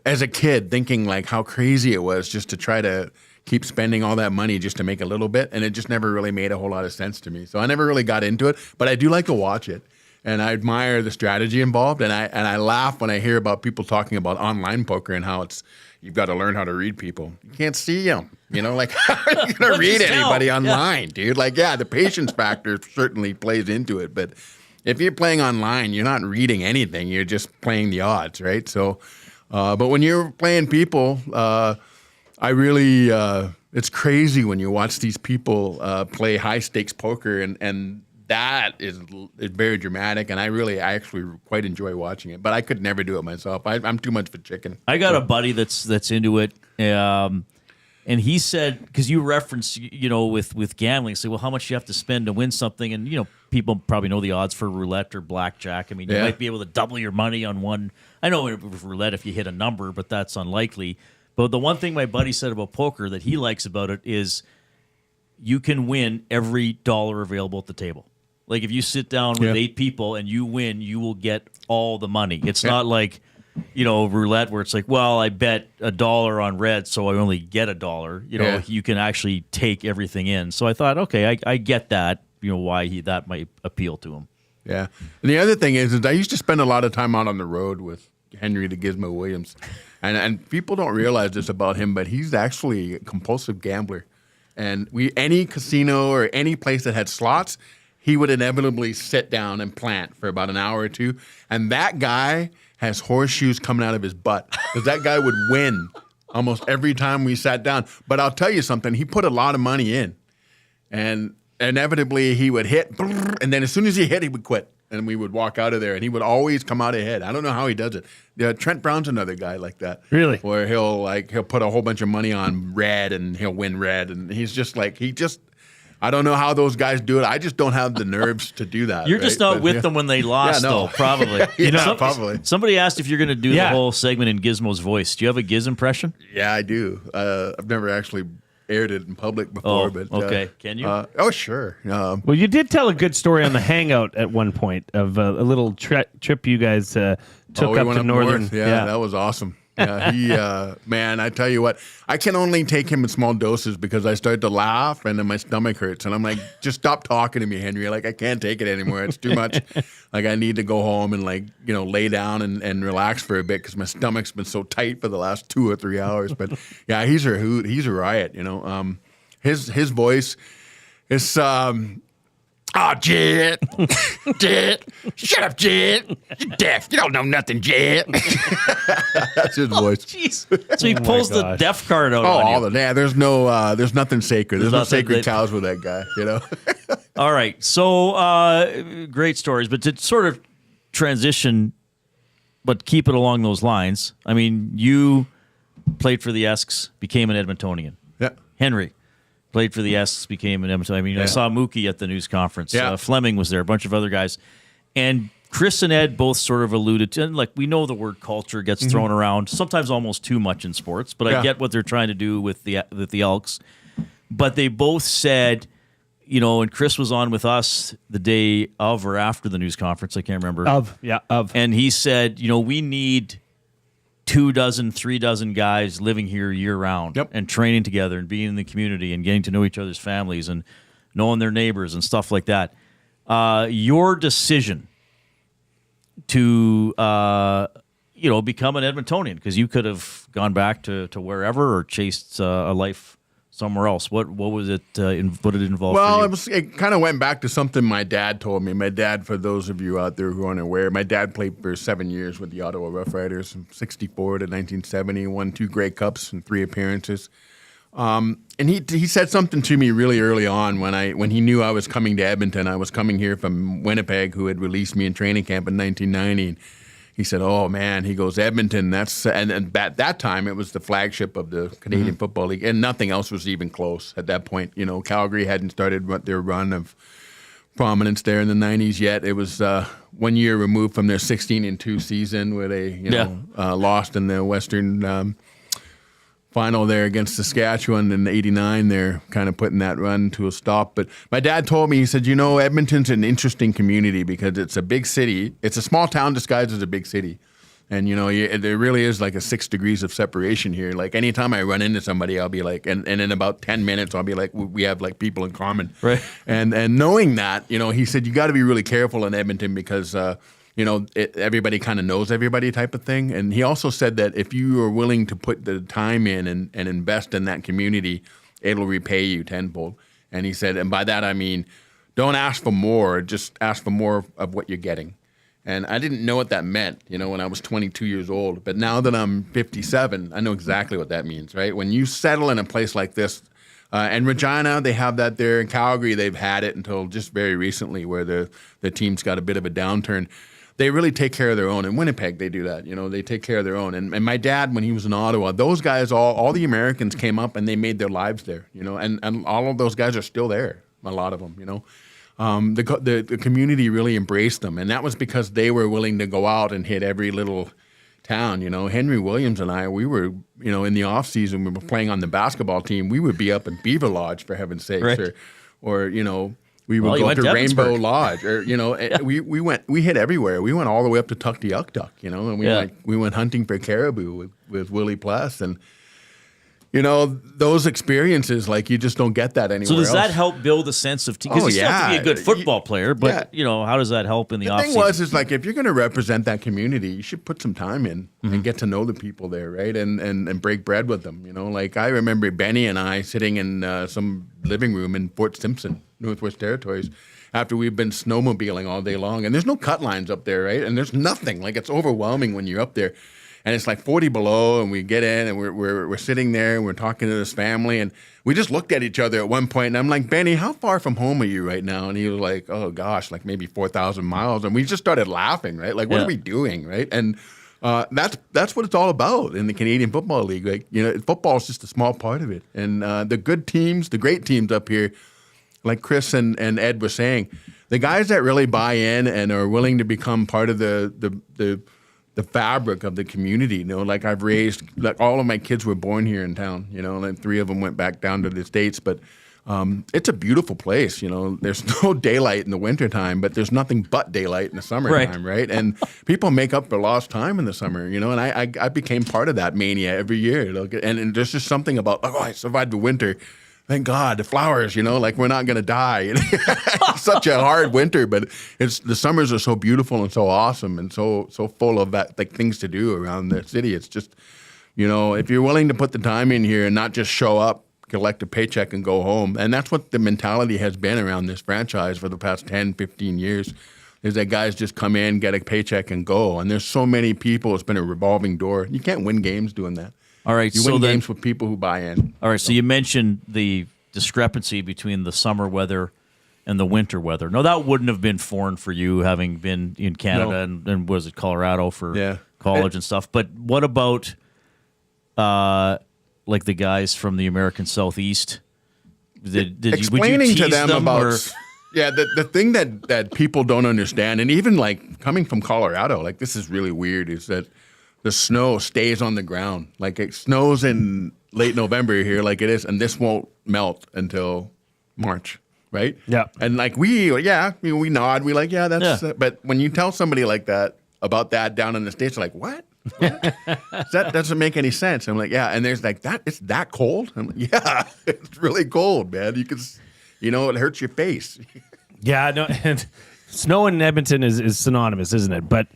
as a kid, like how crazy it was just to try to keep spending all that money just to make a little bit, and it just never really made a whole lot of sense to me. So I never really got into it, but I do like to watch it. And I admire the strategy involved, and I laugh when I hear about people talking about online poker and how you've got to learn how to read people. You can't see them, like how are you going to read anybody online, dude? Like, the patience factor certainly plays into it, but if you're playing online, you're not reading anything. You're just playing the odds, right? So, but when you're playing people, I really it's crazy when you watch these people play high stakes poker and that is very dramatic, and I actually quite enjoy watching it. But I could never do it myself. I'm too much of a chicken. I got a buddy that's into it, and he said, because you referenced, with gambling, say, well, how much you have to spend to win something, and people probably know the odds for roulette or blackjack. I mean, you might be able to double your money on one. I know with roulette if you hit a number, but that's unlikely. But the one thing my buddy said about poker that he likes about it is you can win every dollar available at the table. Like if you sit down with 8 people and you win, you will get all the money. It's not like, roulette where it's like, well, I bet $1 on red, so I only get $1. You can actually take everything in. So I thought, okay, I get that, why that might appeal to him. Yeah. And the other thing is I used to spend a lot of time out on the road with Henry the Gizmo Williams. And people don't realize this about him, but he's actually a compulsive gambler. And any casino or any place that had slots, he would inevitably sit down and plant for about an hour or two. And that guy has horseshoes coming out of his butt because that guy would win almost every time we sat down. But I'll tell you something, he put a lot of money in. And inevitably he would hit, and then as soon as he hit, he would quit. And we would walk out of there, and he would always come out ahead. I don't know how he does it. Trent Brown's another guy like that. Really? Where he'll put a whole bunch of money on red, and he'll win red, and he's just like I don't know how those guys do it. I just don't have the nerves to do that. You're just not with them when they lost, though, probably. Probably. Somebody asked if you're going to do the whole segment in Gizmo's voice. Do you have a Giz impression? Yeah, I do. I've never actually aired it in public before. But okay. Can you? Oh, sure. Well, you did tell a good story on the Hangout at one point of a little trip you guys took up to Northern. North. Yeah, that was awesome. Yeah, man, I tell you what, I can only take him in small doses because I start to laugh and then my stomach hurts. And I'm like, just stop talking to me, Henry. Like, I can't take it anymore. It's too much. Like, I need to go home and, lay down and relax for a bit because my stomach's been so tight for the last 2 or 3 hours. But, yeah, he's a hoot. He's a riot, His voice is... Jed. Jed. Shut up, Jed. You're deaf. You don't know nothing, Jed. That's his voice. Jeez. So he pulls the deaf card out on you. There's nothing sacred. There's no sacred cows with that guy, All right. So great stories, but to sort of transition, but keep it along those lines. I mean, you played for the Esks, became an Edmontonian. Yeah. Henry played for the Esks, became an Edmonton. I mean, I saw Mookie at the news conference. Yeah. Fleming was there, a bunch of other guys. And Chris and Ed both sort of alluded to, and we know the word culture gets thrown around, sometimes almost too much in sports, but I get what they're trying to do with the Elks. But they both said, and Chris was on with us the day of or after the news conference, I can't remember. Of. And he said, we need 24, 3 guys living here year round and training together and being in the community and getting to know each other's families and knowing their neighbors and stuff like that. Your decision to, become an Edmontonian, because you could have gone back to wherever or chased a life somewhere else. What was it? What did it involve? Well, it kind of went back to something my dad told me. My dad, for those of you out there who aren't aware, my dad played for 7 years with the Ottawa Rough Riders from 1964 to 1970, won 2 Grey Cups and 3 appearances. And he said something to me really early on when he knew I was coming to Edmonton. I was coming here from Winnipeg, who had released me in training camp in 1990. And he said, "Oh man," he goes, "Edmonton. And at that time it was the flagship of the Canadian Football League, and nothing else was even close at that point. Calgary hadn't started their run of prominence there in the 90s yet. It was 1 year removed from their 16-2 season where they lost in the Western final there against Saskatchewan in '89. They're kind of putting that run to a stop. But my dad told me, he said, Edmonton's an interesting community because it's a big city. It's a small town disguised as a big city. And, there really is like a 6 degrees of separation here. Like anytime I run into somebody, I'll be like, and in about 10 minutes, I'll be like, we have like people in common. Right. And knowing that, he said, you got to be really careful in Edmonton because, everybody kind of knows everybody type of thing. And he also said that if you are willing to put the time in and invest in that community, it'll repay you tenfold. And he said, and by that I mean, don't ask for more, just ask for more of what you're getting. And I didn't know what that meant, when I was 22 years old. But now that I'm 57, I know exactly what that means, right? When you settle in a place like this, and Regina, they have that there. In Calgary, they've had it until just very recently where the team's got a bit of a downturn. They really take care of their own. In Winnipeg, they do that. They take care of their own. And my dad, when he was in Ottawa, those guys, all the Americans came up and they made their lives there, and all of those guys are still there, a lot of them, The community really embraced them, and that was because they were willing to go out and hit every little town. Henry Williams and I, we were, in the off season, we were playing on the basketball team. We would be up in Beaver Lodge, for heaven's sakes, right. or We would Well, you go went to to Rainbow Evansburg. Lodge, or we hit everywhere. We went all the way up to Tuktoyaktuk, and we went hunting for caribou with Willie Pless, and those experiences, like, you just don't get that anywhere. So does else. that help build a sense of team? Because you still have to be a good football player, but how does that help in the offseason? The thing is like, if you're going to represent that community, you should put some time in and get to know the people there, right? And break bread with them. Like, I remember Benny and I sitting in some living room in Fort Simpson, Northwest Territories, after we've been snowmobiling all day long, and there's no cut lines up there, right? And there's nothing. Like, it's overwhelming when you're up there. And it's like 40 below, and we get in, and we're sitting there, and we're talking to this family, and we just looked at each other at one point, and I'm like, Benny, how far from home are you right now? And he was like, oh gosh, like maybe 4,000 miles. And we just started laughing, right? Like, what are we doing, right? And that's what it's all about in the Canadian Football League. Like, football is just a small part of it. And the good teams, the great teams up here, like Chris and Ed were saying, the guys that really buy in and are willing to become part of the fabric of the community, like I've raised, like all of my kids were born here in town, and 3 of them went back down to the States, but it's a beautiful place, there's no daylight in the wintertime, but there's nothing but daylight in the summertime, right? And people make up for lost time in the summer, and I became part of that mania every year, and there's just something about, I survived the winter. Thank God, the flowers, like we're not going to die. It's such a hard winter, but the summers are so beautiful and so awesome and so full of that, like, things to do around the city. It's just, if you're willing to put the time in here and not just show up, collect a paycheck and go home. And that's what the mentality has been around this franchise for the past 10, 15 years, is that guys just come in, get a paycheck and go. And there's so many people, it's been a revolving door. You can't win games doing that. All right, you win games with people who buy in. All right, so you mentioned the discrepancy between the summer weather and the winter weather. No, that wouldn't have been foreign for you, having been in Canada and was it Colorado for college and stuff. But what about like the guys from the American Southeast? Explaining to them about the thing that people don't understand, and even like coming from Colorado, like, this is really weird, is that the snow stays on the ground. Like, it snows in late November here, like it is, and this won't melt until March, right? Yeah. And like we nod, we like, that's. But when you tell somebody like that about that down in the States, they're like, what? That doesn't make any sense. I'm like, and there's like that. It's that cold. I'm like, it's really cold, man. You can, it hurts your face. Yeah, no, and snow in Edmonton is synonymous, isn't it? But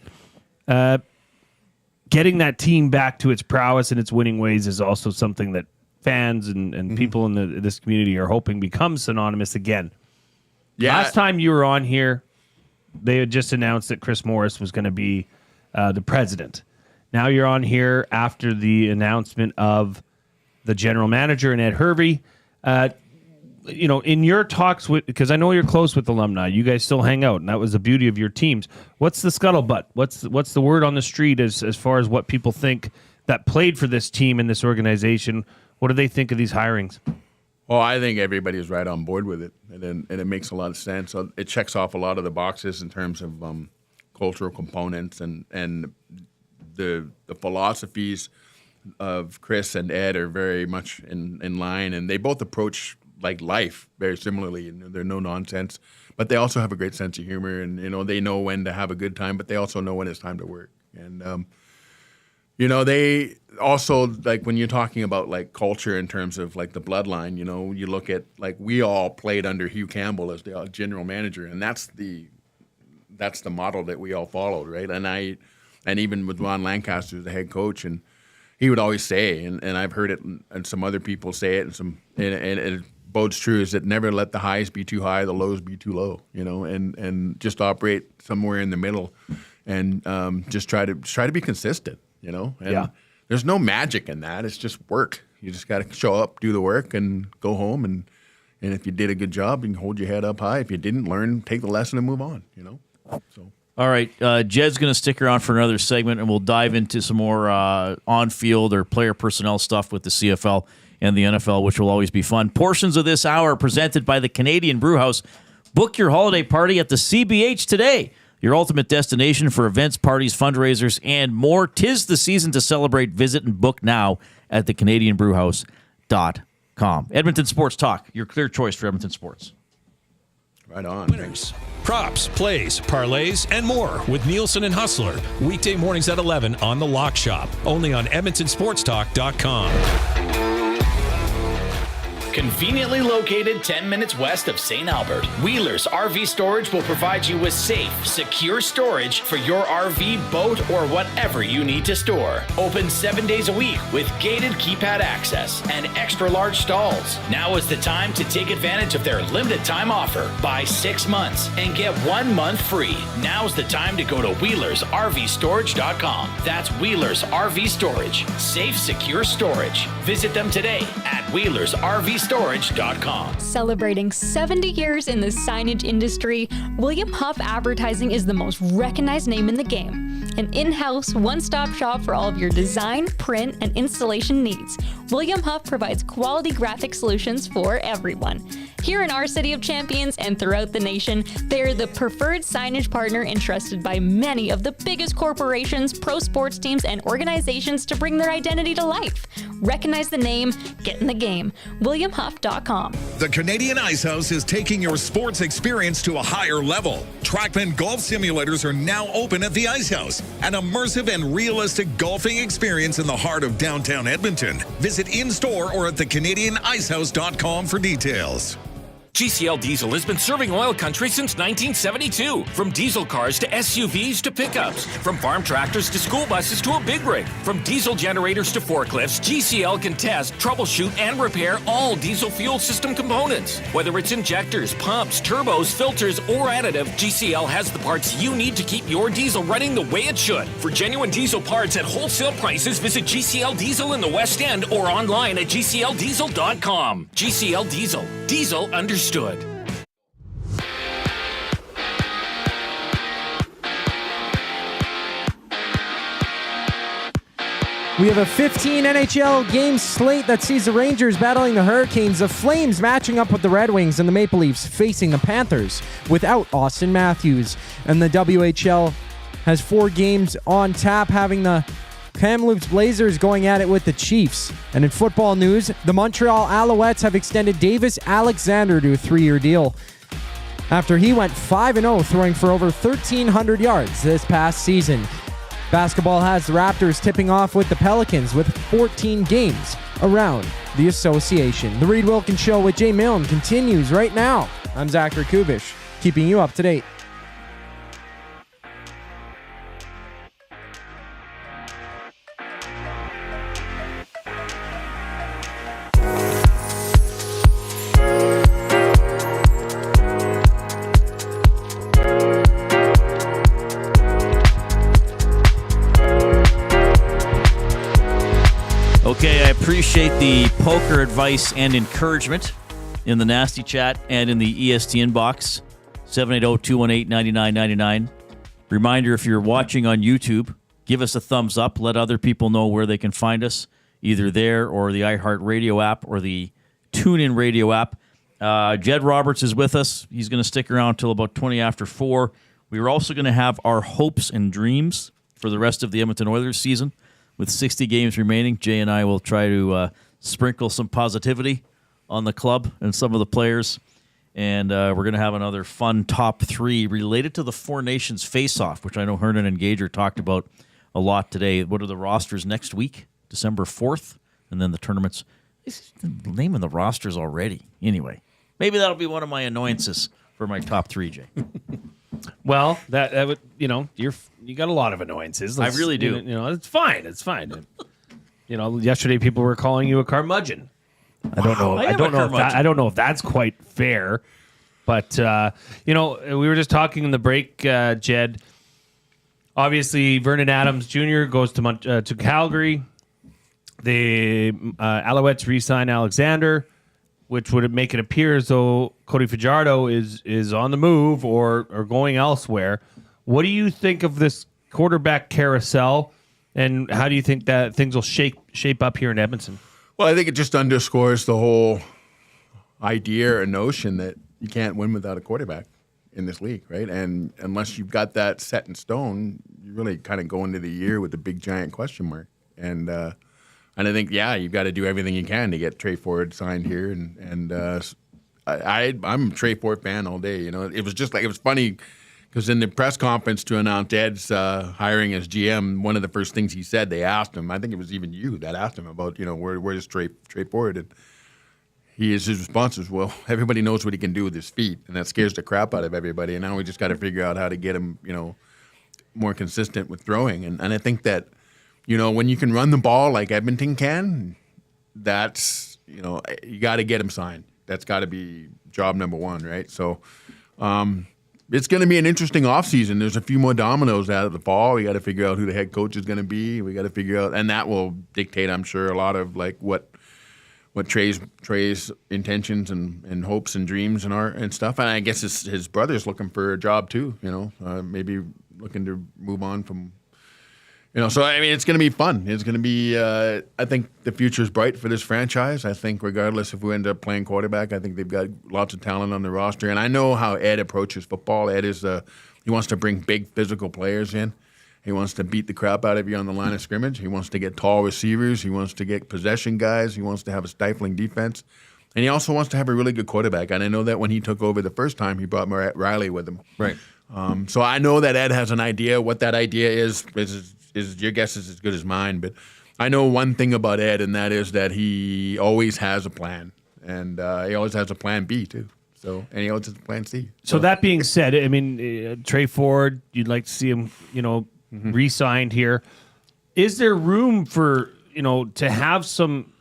getting that team back to its prowess and its winning ways is also something that fans and people in this community are hoping becomes synonymous again. Yeah. Last time you were on here, they had just announced that Chris Morris was going to be the president. Now you're on here after the announcement of the general manager and Ed Hervey. In your talks with, because I know you're close with alumni, you guys still hang out, and that was the beauty of your teams. What's the scuttlebutt? What's the word on the street as far as what people think that played for this team and this organization? What do they think of these hirings? Well, I think everybody's right on board with it, and it makes a lot of sense. So it checks off a lot of the boxes in terms of cultural components, and the philosophies of Chris and Ed are very much in line, and they both approach like life very similarly, and they're no nonsense, but they also have a great sense of humor, and they know when to have a good time, but they also know when it's time to work. And they also, like, when you're talking about like culture in terms of like the bloodline, you look at, like, we all played under Hugh Campbell as the general manager, and that's the model that we all followed, right? And even with Ron Lancaster as the head coach, and he would always say, and I've heard it, and some other people say it, and it bodes true, is that never let the highs be too high, the lows be too low, and just operate somewhere in the middle, and just try to be consistent, And there's no magic in that. It's just work. You just got to show up, do the work, and go home. And if you did a good job, you can hold your head up high. If you didn't, learn, take the lesson, and move on. So. All right, Jed's going to stick around for another segment, and we'll dive into some more on-field or player personnel stuff with the CFL and the NFL, which will always be fun. Portions of this hour are presented by the Canadian Brewhouse. Book your holiday party at the CBH today. Your ultimate destination for events, parties, fundraisers, and more. 'Tis the season to celebrate. Visit and book now at thecanadianbrewhouse.com. Edmonton Sports Talk, your clear choice for Edmonton sports. Right on. Winners, props, plays, parlays, and more with Nielsen and Hustler. Weekday mornings at 11 on The Lock Shop. Only on EdmontonSportsTalk.com. Conveniently located 10 minutes west of St. Albert, Wheeler's RV Storage will provide you with safe, secure storage for your RV, boat, or whatever you need to store. Open 7 days a week with gated keypad access and extra large stalls. Now is the time to take advantage of their limited time offer. Buy 6 months and get 1 month free. Now's the time to go to WheelersRVStorage.com. That's Wheeler's RV Storage. Safe, secure storage. Visit them today at WheelersRVStorage.com. Celebrating 70 years in the signage industry, William Huff Advertising is the most recognized name in the game. An in-house, one-stop shop for all of your design, print, and installation needs. William Huff provides quality graphic solutions for everyone. Here in our City of Champions and throughout the nation, they are the preferred signage partner entrusted by many of the biggest corporations, pro sports teams, and organizations to bring their identity to life. Recognize the name, get in the game. WilliamHuff.com. The Canadian Ice House is taking your sports experience to a higher level. Trackman golf simulators are now open at the Ice House, an immersive and realistic golfing experience in the heart of downtown Edmonton. Visit in-store or at thecanadianicehouse.com for details. GCL Diesel has been serving oil country since 1972. From diesel cars to SUVs to pickups. From farm tractors to school buses to a big rig. From diesel generators to forklifts, GCL can test, troubleshoot, and repair all diesel fuel system components. Whether it's injectors, pumps, turbos, filters, or additive, GCL has the parts you need to keep your diesel running the way it should. For genuine diesel parts at wholesale prices, visit GCL Diesel in the West End or online at GCLDiesel.com. GCL Diesel. Diesel understood. We have a 15 NHL game slate that sees the Rangers battling the Hurricanes, the Flames matching up with the Red Wings, and the Maple Leafs facing the Panthers without Austin Matthews. And the WHL has 4 games on tap, having the Kamloops Blazers going at it with the Chiefs. And in football news, the Montreal Alouettes have extended Davis Alexander to a 3-year deal after he went 5-0, throwing for over 1,300 yards this past season. Basketball has the Raptors tipping off with the Pelicans with 14 games around the association. The Reid Wilkins Show with Jay Milne continues right now. I'm Zachary Kubish, keeping you up to date. Okay, I appreciate the poker advice and encouragement in the Nasty Chat and in the EST inbox, 780-218-9999. Reminder, if you're watching on YouTube, give us a thumbs up. Let other people know where they can find us, either there or the iHeartRadio app or the TuneIn Radio app. Jed Roberts is with us. He's going to stick around till about 20 after 4. We are also going to have our hopes and dreams for the rest of the Edmonton Oilers season. With 60 games remaining, Jay and I will try to sprinkle some positivity on the club and some of the players. And we're going to have another fun top 3 related to the Four Nations face-off, which I know Hernan and Gager talked about a lot today. What are the rosters next week? December 4th? And then the tournaments. Naming the rosters already. Anyway, maybe that'll be one of my annoyances for my top 3, Jay. Well, that would, you got a lot of annoyances. I really do. It's fine. It's fine. Yesterday people were calling you a curmudgeon. I don't know. I don't know if that's quite fair, but we were just talking in the break, Jed. Obviously, Vernon Adams Jr. goes to Calgary. The Alouettes re-sign Alexander, which would make it appear as though Cody Fajardo is on the move or going elsewhere. What do you think of this quarterback carousel, and how do you think that things will shape up here in Edmonton? Well, I think it just underscores the whole idea or notion that you can't win without a quarterback in this league, right? And unless you've got that set in stone, you really kind of go into the year with a big, giant question mark. And I think, you've got to do everything you can to get Trey Ford signed here and I'm a Trey Ford fan all day. You know, it was just like, it was funny because in the press conference to announce Ed's hiring as GM, one of the first things he said, they asked him, I think it was even you that asked him about, you know, where is Trey Ford? And his response was, well, everybody knows what he can do with his feet, and that scares the crap out of everybody. And now we just got to figure out how to get him, you know, more consistent with throwing. And I think that, you know, when you can run the ball like Edmonton can, that's, you know, you got to get him signed. That's got to be job number one, right? So it's going to be an interesting offseason. There's a few more dominoes out of the fall. We got to figure out who the head coach is going to be. We got to figure out, and that will dictate, I'm sure, a lot of like what Trey's intentions and hopes and dreams and stuff. And I guess his brother's looking for a job too. You know, maybe looking to move on from. You know, so I mean, it's going to be fun. It's going to be. I think the future is bright for this franchise. I think regardless if we end up playing quarterback, I think they've got lots of talent on the roster. And I know how Ed approaches football. Ed is he wants to bring big physical players in. He wants to beat the crap out of you on the line of scrimmage. He wants to get tall receivers. He wants to get possession guys. He wants to have a stifling defense. And he also wants to have a really good quarterback. And I know that when he took over the first time, he brought Riley with him. Right. So I know that Ed has an idea. What that idea is your guess is as good as mine. But I know one thing about Ed, and that is that he always has a plan. And he always has a plan B, too. So, and he always has a plan C. So that being said, I mean, Trey Ford, you'd like to see him, you know, re-signed here. Is there room for, you know, to have some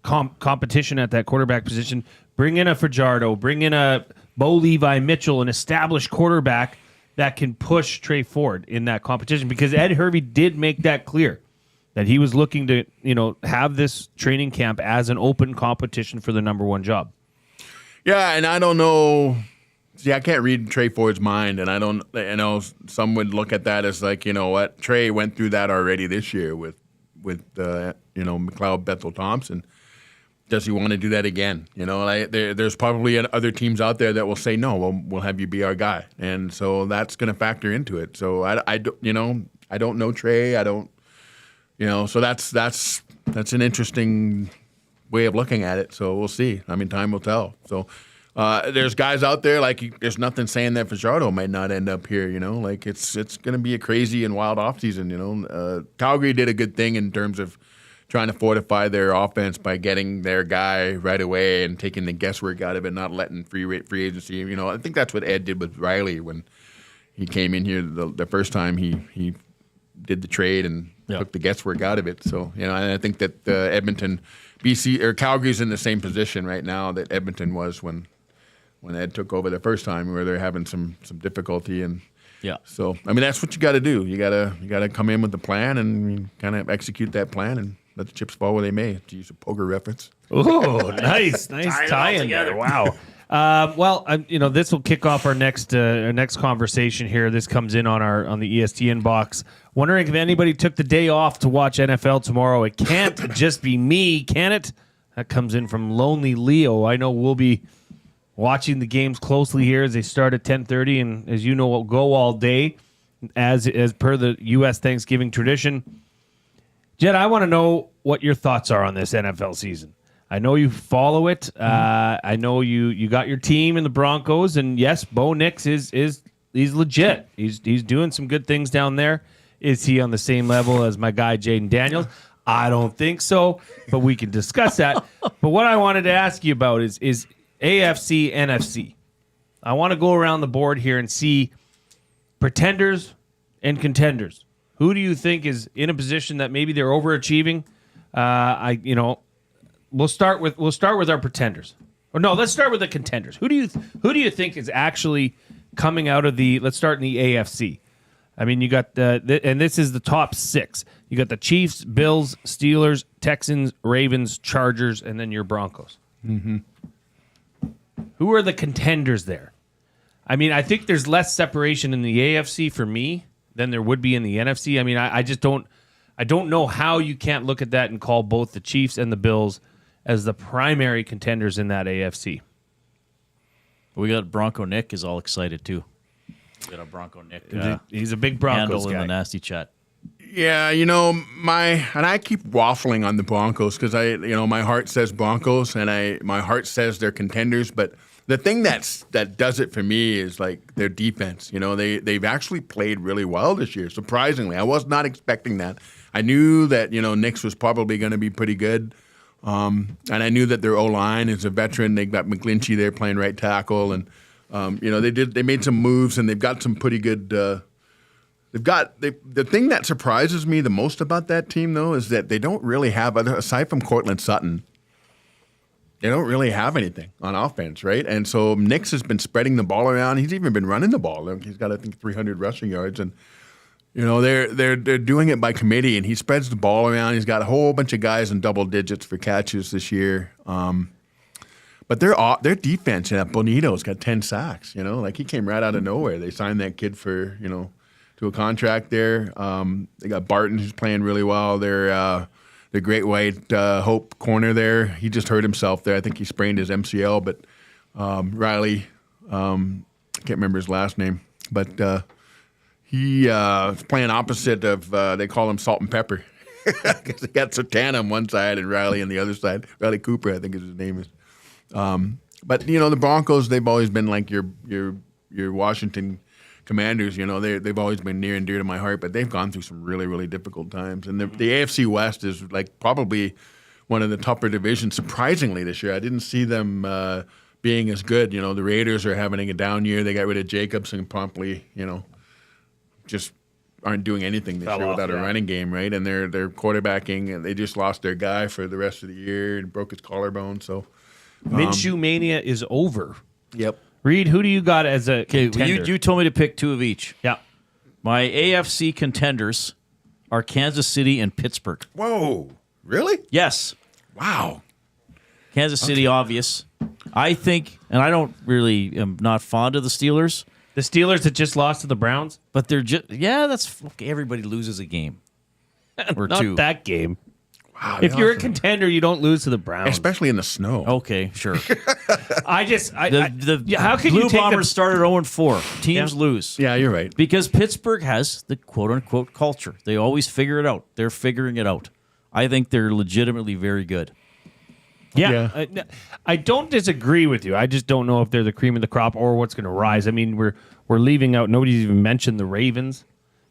competition at that quarterback position? Bring in a Fajardo, bring in a Bo Levi Mitchell, an established quarterback that can push Trey Ford in that competition, because Ed Hervey did make that clear that he was looking to, you know, have this training camp as an open competition for the number one job. Yeah, and I don't know. See, I can't read Trey Ford's mind, and I don't. You know, some would look at that as like, you know what, Trey went through that already this year with you know, McLeod Bethel Thompson. Does he want to do that again? You know, there's probably other teams out there that will say no. We'll have you be our guy, and so that's going to factor into it. So I don't know Trey. I don't, you know. So that's an interesting way of looking at it. So we'll see. I mean, time will tell. So there's guys out there like there's nothing saying that Fajardo might not end up here. You know, like it's going to be a crazy and wild offseason. You know, Calgary did a good thing in terms of trying to fortify their offense by getting their guy right away and taking the guesswork out of it, not letting free agency. You know, I think that's what Ed did with Riley when he came in here the first time. He did the trade and took the guesswork out of it. So, you know, and I think that Edmonton, BC, or Calgary's in the same position right now that Edmonton was when Ed took over the first time, where they're having some difficulty. And so I mean, that's what you got to do. You got to come in with the plan and kind of execute that plan and let the chips fall where they may, to use a poker reference. Oh, nice tie-in there. Wow. Well, you know, this will kick off our next conversation here. This comes in on the EST inbox. Wondering if anybody took the day off to watch NFL tomorrow. It can't just be me, can it? That comes in from Lonely Leo. I know we'll be watching the games closely here as they start at 10:30, and as you know, we'll go all day as per the U.S. Thanksgiving tradition. Jed, I want to know what your thoughts are on this NFL season. I know you follow it. I know you got your team in the Broncos, and yes, Bo Nix he's legit. He's doing some good things down there. Is he on the same level as my guy Jaden Daniels? I don't think so, but we can discuss that. But what I wanted to ask you about is AFC, NFC. I want to go around the board here and see pretenders and contenders. Who do you think is in a position that maybe they're overachieving? We'll start with our pretenders. Or no, let's start with the contenders. Who do you think is actually coming out of the? Let's start in the AFC. I mean, you got and this is the top 6. You got the Chiefs, Bills, Steelers, Texans, Ravens, Chargers, and then your Broncos. Mm-hmm. Who are the contenders there? I mean, I think there's less separation in the AFC for me than there would be in the NFC. I mean, I just don't know how you can't look at that and call both the Chiefs and the Bills as the primary contenders in that AFC. We got Bronco Nick is all excited too. We got a Bronco Nick. He's a big Broncos handle guy. in the nasty chat. Yeah, and I keep waffling on the Broncos because my heart says Broncos and my heart says they're contenders. But the thing that does it for me is like their defense. They've actually played really well this year. Surprisingly, I was not expecting that. I knew that Nix was probably going to be pretty good, and I knew that their O-line is a veteran. They got McGlinchey there playing right tackle, and they made some moves and they've got some pretty good. The thing that surprises me the most about that team, though, is that they don't really have, aside from Cortland Sutton, they don't really have anything on offense, right? And so Nix has been spreading the ball around. He's even been running the ball. He's got, I think, 300 rushing yards, and they're doing it by committee. And he spreads the ball around. He's got a whole bunch of guys in double digits for catches this year. But their defense, Bonito's got 10 sacks. He came right out of nowhere. They signed that kid for to a contract there. They got Barton, who's playing really well. Their great white Hope corner there. He just hurt himself there. I think he sprained his MCL. But Riley, I can't remember his last name, but he is playing opposite of. They call him Salt and Pepper because they got Santana on one side and Riley on the other side. Riley Cooper, I think his name is. But the Broncos, they've always been like your Washington Commanders. They've always been near and dear to my heart, but they've gone through some really, really difficult times. And the AFC West is like probably one of the tougher divisions, surprisingly, this year. I didn't see them being as good. The Raiders are having a down year. They got rid of Jacobs and promptly, just aren't doing anything this year without a running game, right? And they're quarterbacking, and they just lost their guy for the rest of the year and broke his collarbone. So Minshew mania is over. Yep. Reid, who do you got as a contender? You told me to pick two of each. Yeah. My AFC contenders are Kansas City and Pittsburgh. Whoa. Really? Yes. Wow. Kansas City, obvious. I think, and I don't really am not fond of the Steelers. The Steelers that just lost to the Browns? But they're just, that's okay. Everybody loses a game. Or Not two. that game. Wow, if you're a contender, you don't lose to the Browns. Especially in the snow. Okay, sure. How can Blue you take Bombers started 0-4. Teams lose. Yeah, you're right. Because Pittsburgh has the quote-unquote culture. They always figure it out. They're figuring it out. I think they're legitimately very good. Yeah. I don't disagree with you. I just don't know if they're the cream of the crop or what's going to rise. I mean, we're leaving out. Nobody's even mentioned the Ravens.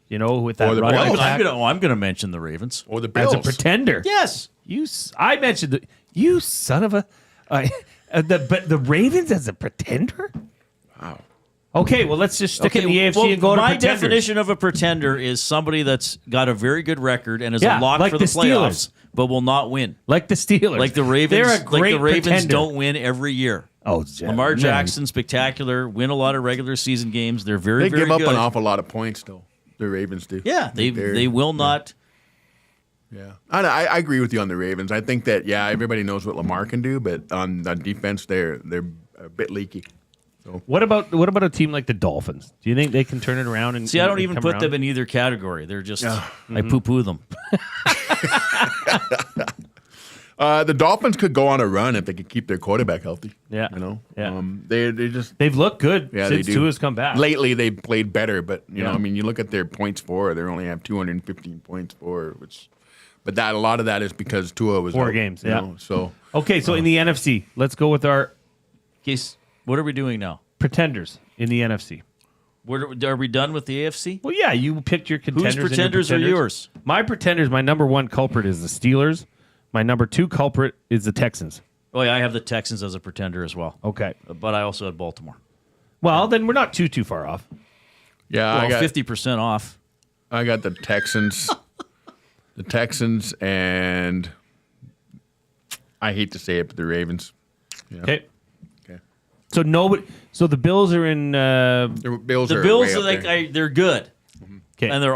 With that the running Bills. attack. I'm going to mention the Ravens. Or the Bills. As a pretender. Yes. I mentioned you son of a... but the Ravens as a pretender? Wow. Okay, well, let's just stick in the AFC and go to my pretenders. definition of a pretender is somebody that's got a very good record and is a Yeah, lock like for the the Steelers. playoffs, but will not win. Like the Steelers. Like the Ravens. They're a great the Ravens pretender. don't win every year. Oh, Lamar man. Jackson, spectacular, win a lot of regular season games. They're very, They very give up good. an awful lot of points, though. The Ravens do. Yeah, they will not. Yeah, I agree with you on the Ravens. I think that everybody knows what Lamar can do, but on defense, they're a bit leaky. So. What about a team like the Dolphins? Do you think they can turn it around and See, I don't and even come put around? them in either category. They're just I Mm-hmm. poo-poo them. The Dolphins could go on a run if they could keep their quarterback healthy. Yeah. Yeah. They've looked good they since do. Tua's come back. Lately, they've played better, but you Yeah. you look at their points for, they only have 215 points for, but a lot of that is because Tua was 4 out, games. you Yeah. know, so okay, so in the NFC, let's go with our case. What are we doing now? Pretenders in the NFC. Are we done with the AFC? Well, yeah, you picked your contenders. Whose pretenders are yours? My pretenders. My number one culprit is the Steelers. My number two culprit is the Texans. Oh yeah, I have the Texans as a pretender as well. Okay, but I also had Baltimore. Well, then we're not too far off. Yeah, well, I got 50% off. I got the Texans, and I hate to say it, but the Ravens. Yeah. Okay. So nobody. So the Bills are in. The Bills The are Bills way are up like there. they're good, Okay. and they're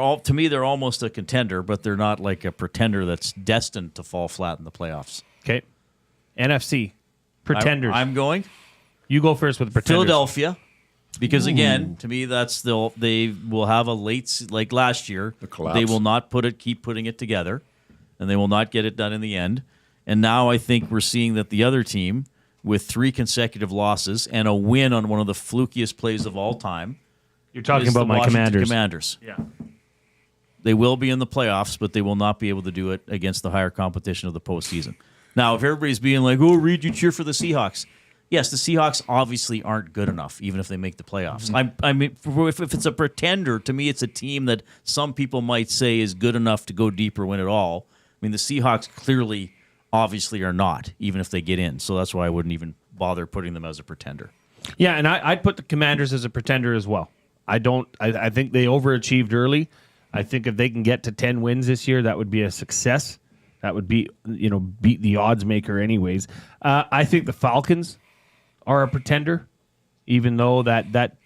almost a contender, but they're not like a pretender that's destined to fall flat in the playoffs. Okay. NFC pretenders. I'm going. You go first with pretenders. Philadelphia, because again, to me, they will have a late like last year. collapse. They will not keep putting it together, and they will not get it done in the end. And now I think we're seeing that the other team, with 3 consecutive losses and a win on one of the flukiest plays of all time, You're talking is about the my Washington Commanders. Commanders. Yeah. They will be in the playoffs, but they will not be able to do it against the higher competition of the postseason. Now, if everybody's being like, "Oh, Reid, you cheer for the Seahawks," yes, the Seahawks obviously aren't good enough, even if they make the playoffs. I mean, if it's a pretender, to me, it's a team that some people might say is good enough to go deep or win it all. I mean, the Seahawks clearly, obviously, are not, even if they get in. So that's why I wouldn't even bother putting them as a pretender. Yeah, and I'd put the Commanders as a pretender as well. I think they overachieved early. I think if they can get to 10 wins this year, that would be a success. That would be, beat the odds maker anyways. I think the Falcons are a pretender, even though that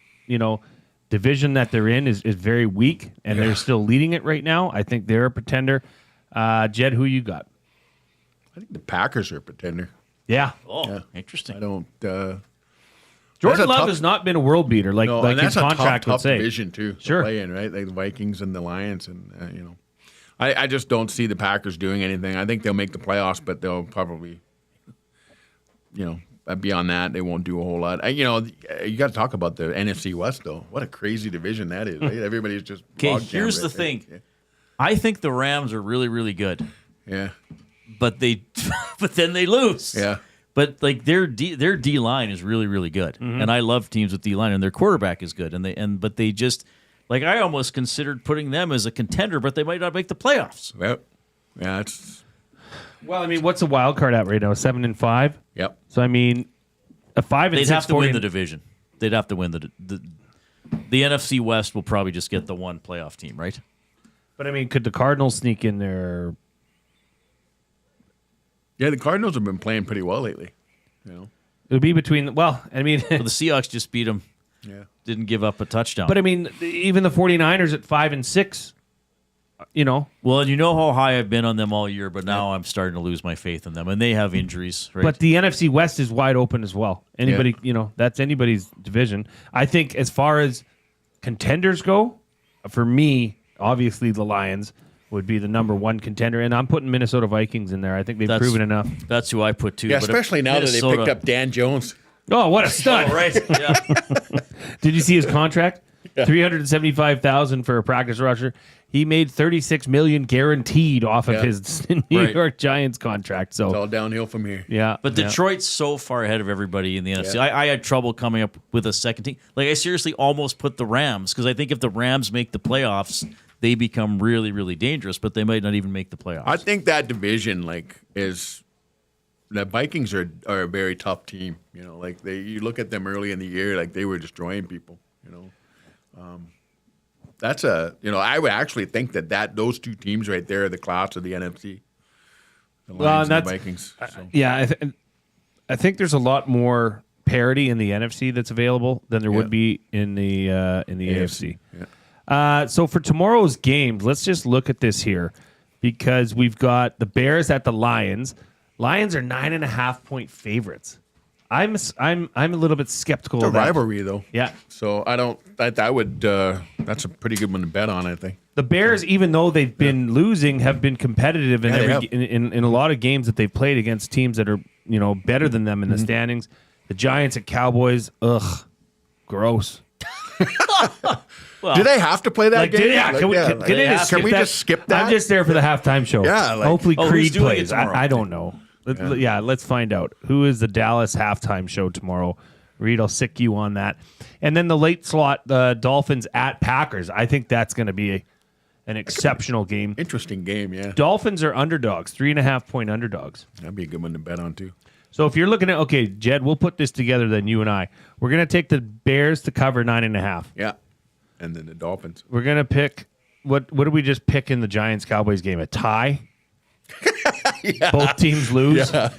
division that they're in is very weak, and they're still leading it right now. I think they're a pretender. Jed, who you got? I think the Packers are a pretender. Yeah. Oh, interesting. I don't... Jordan Love has not been a world beater like his contract would say. Division too. Sure. To play in, right? Like the Vikings and the Lions, and I just don't see the Packers doing anything. I think they'll make the playoffs, but they'll probably, beyond that, they won't do a whole lot. You got to talk about the NFC West though. What a crazy division that is. Right? Everybody's just okay. Here's the thing. Yeah. I think the Rams are really, really good. Yeah. But then they lose. Yeah. But like their D line is really, really good, and I love teams with D line, and their quarterback is good, but they just like I almost considered putting them as a contender, but they might not make the playoffs. Yep. Yeah, it's. Well, I mean, what's the wild card at right now? 7-5. Yep. So I mean, a 5 and 6. They'd have to win the division. They'd have to win the NFC West. Will probably just get the one playoff team, right? But I mean, could the Cardinals sneak in there? Yeah, the Cardinals have been playing pretty well lately. It would be between. Well, I mean, the Seahawks just beat them. Yeah, didn't give up a touchdown. But I mean, even the 49ers at 5 and 6. Well, and you know how high I've been on them all year, but now I'm starting to lose my faith in them, and they have injuries. Right? But the NFC West is wide open as well. Anybody, that's anybody's division. I think as far as contenders go, for me, obviously the Lions would be the number one contender, and I'm putting Minnesota Vikings in there. I think they've proven enough. That's who I put too. Yeah, especially now that they picked up Dan Jones. Oh, what a stud! Right? Yeah. Did you see his contract? Yeah. $375,000 for a practice rusher. He made $36 million guaranteed off of his New York Giants contract. So it's all downhill from here. Yeah, but Detroit's so far ahead of everybody in the NFC. I had trouble coming up with a second team. Like I seriously almost put the Rams because I think if the Rams make the playoffs, they become really, really dangerous, but they might not even make the playoffs. I think that division, is the Vikings are a very tough team. You look at them early in the year, they were destroying people. That's I would actually think that those two teams right there are the class of the NFC. The Lions and the Vikings. So. Yeah, I think there's a lot more parity in the NFC that's available than there would be in the AFC. Yeah. So for tomorrow's game, let's just look at this here because we've got the Bears at the Lions. Lions are 9.5-point favorites. I'm a little bit skeptical. It's a of that. rivalry, though. Yeah. So I don't. I would. That's a pretty good one to bet on. I think the Bears, even though they've been losing, have been competitive in a lot of games that they've played against teams that are better than them in the standings. The Giants and Cowboys, gross. Do they have to play that game? Yeah, can we just skip that? I'm just there for the halftime show. Yeah, hopefully Creed who's doing plays. it tomorrow? I don't know. Let's find out. Who is the Dallas halftime show tomorrow? Reid, I'll sick you on that. And then the late slot, the Dolphins at Packers. I think that's going to be an exceptional game. Interesting game, yeah. Dolphins are underdogs, 3.5-point underdogs. That'd be a good one to bet on, too. So if you're looking at, okay, Jed, we'll put this together then, you and I. We're going to take the Bears to cover 9.5. Yeah. And then the Dolphins. We're going to pick, what did we just pick in the Giants-Cowboys game? A tie? Yeah. Both teams lose? Yeah,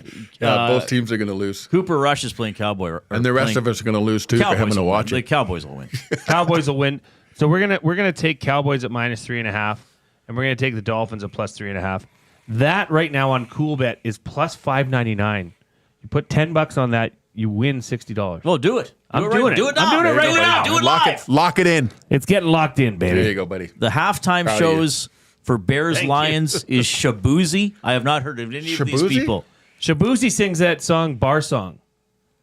both teams are going to lose. Cooper Rush is playing Cowboy. And the rest of us are going to lose, too, for having to watch it. The Cowboys will win. Cowboys will win. So we're gonna take Cowboys at -3.5, and we're going to take the Dolphins at +3.5. That right now on CoolBet is +599. You put $10 on that, you win $60. Well, do it. I'm doing it. Do it now. I'm doing it right now. Do it live. Lock it in. It's getting locked in, baby. There you go, buddy. The halftime shows for Bears Lions is Shabuzi. I have not heard of any of these people. Shabuzi sings that song, Bar Song.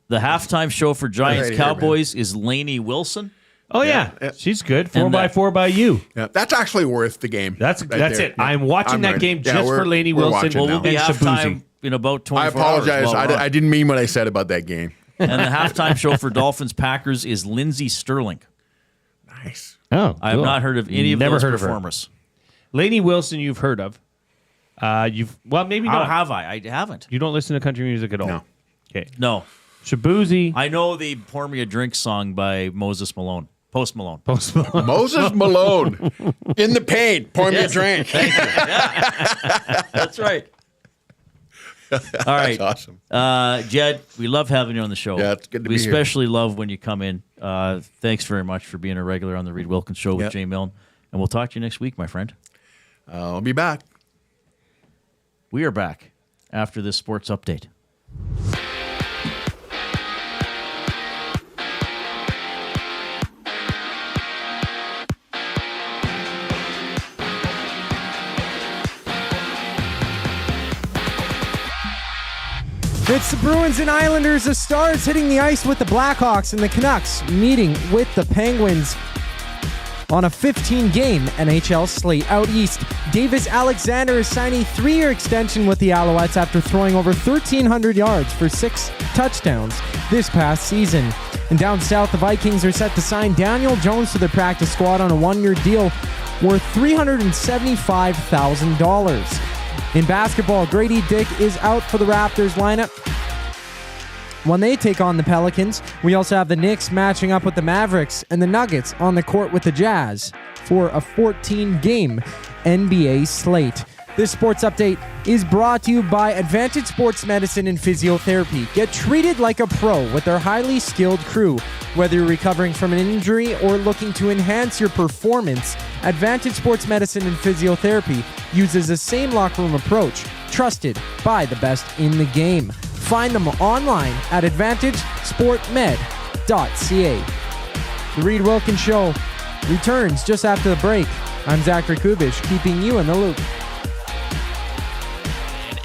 The halftime show for Giants Cowboys is Lainey Wilson. Oh, yeah. She's good. 4x4 by you. Yeah, that's actually worth the game. That's there. it. I'm watching that ready. game just for Lainey Wilson We'll be and halftime in about 24 I apologize. hours. I didn't mean what I said about that game. And the halftime show for Dolphins-Packers is Lindsey Sterling. Nice. Oh, I have not heard of any of Never those heard of her. performers. Lainey Wilson, you've heard of. Maybe How not. have I? I haven't. You don't listen to country music at all? No. Okay. No. Shabuzi. I know the Pour Me a Drink song by Post Malone. Moses Malone. In the paint. Pour me a drink. Thank you. Yeah. That's right. All right. That's awesome. Jed, we love having you on the show. Yeah, it's good to we be here. especially love when you come in. Thanks very much for being a regular on the Reid Wilkins Show with Jay Milne. And we'll talk to you next week, my friend. I'll be back. We are back after this sports update. It's the Bruins and Islanders. The Stars hitting the ice with the Blackhawks, and the Canucks meeting with the Penguins on a 15-game NHL slate. Out east, Davis Alexander is signing a 3-year extension with the Alouettes after throwing over 1,300 yards for 6 touchdowns this past season. And down south, the Vikings are set to sign Daniel Jones to their practice squad on a 1-year deal worth $375,000. In basketball, Grady Dick is out for the Raptors lineup when they take on the Pelicans. We also have the Knicks matching up with the Mavericks and the Nuggets on the court with the Jazz for a 14-game NBA slate. This sports update is brought to you by Advantage Sports Medicine and Physiotherapy. Get treated like a pro with their highly skilled crew. Whether you're recovering from an injury or looking to enhance your performance, Advantage Sports Medicine and Physiotherapy uses the same locker room approach, trusted by the best in the game. Find them online at AdvantageSportMed.ca. The Reid Wilkins Show returns just after the break. I'm Zachary Kubish, keeping you in the loop.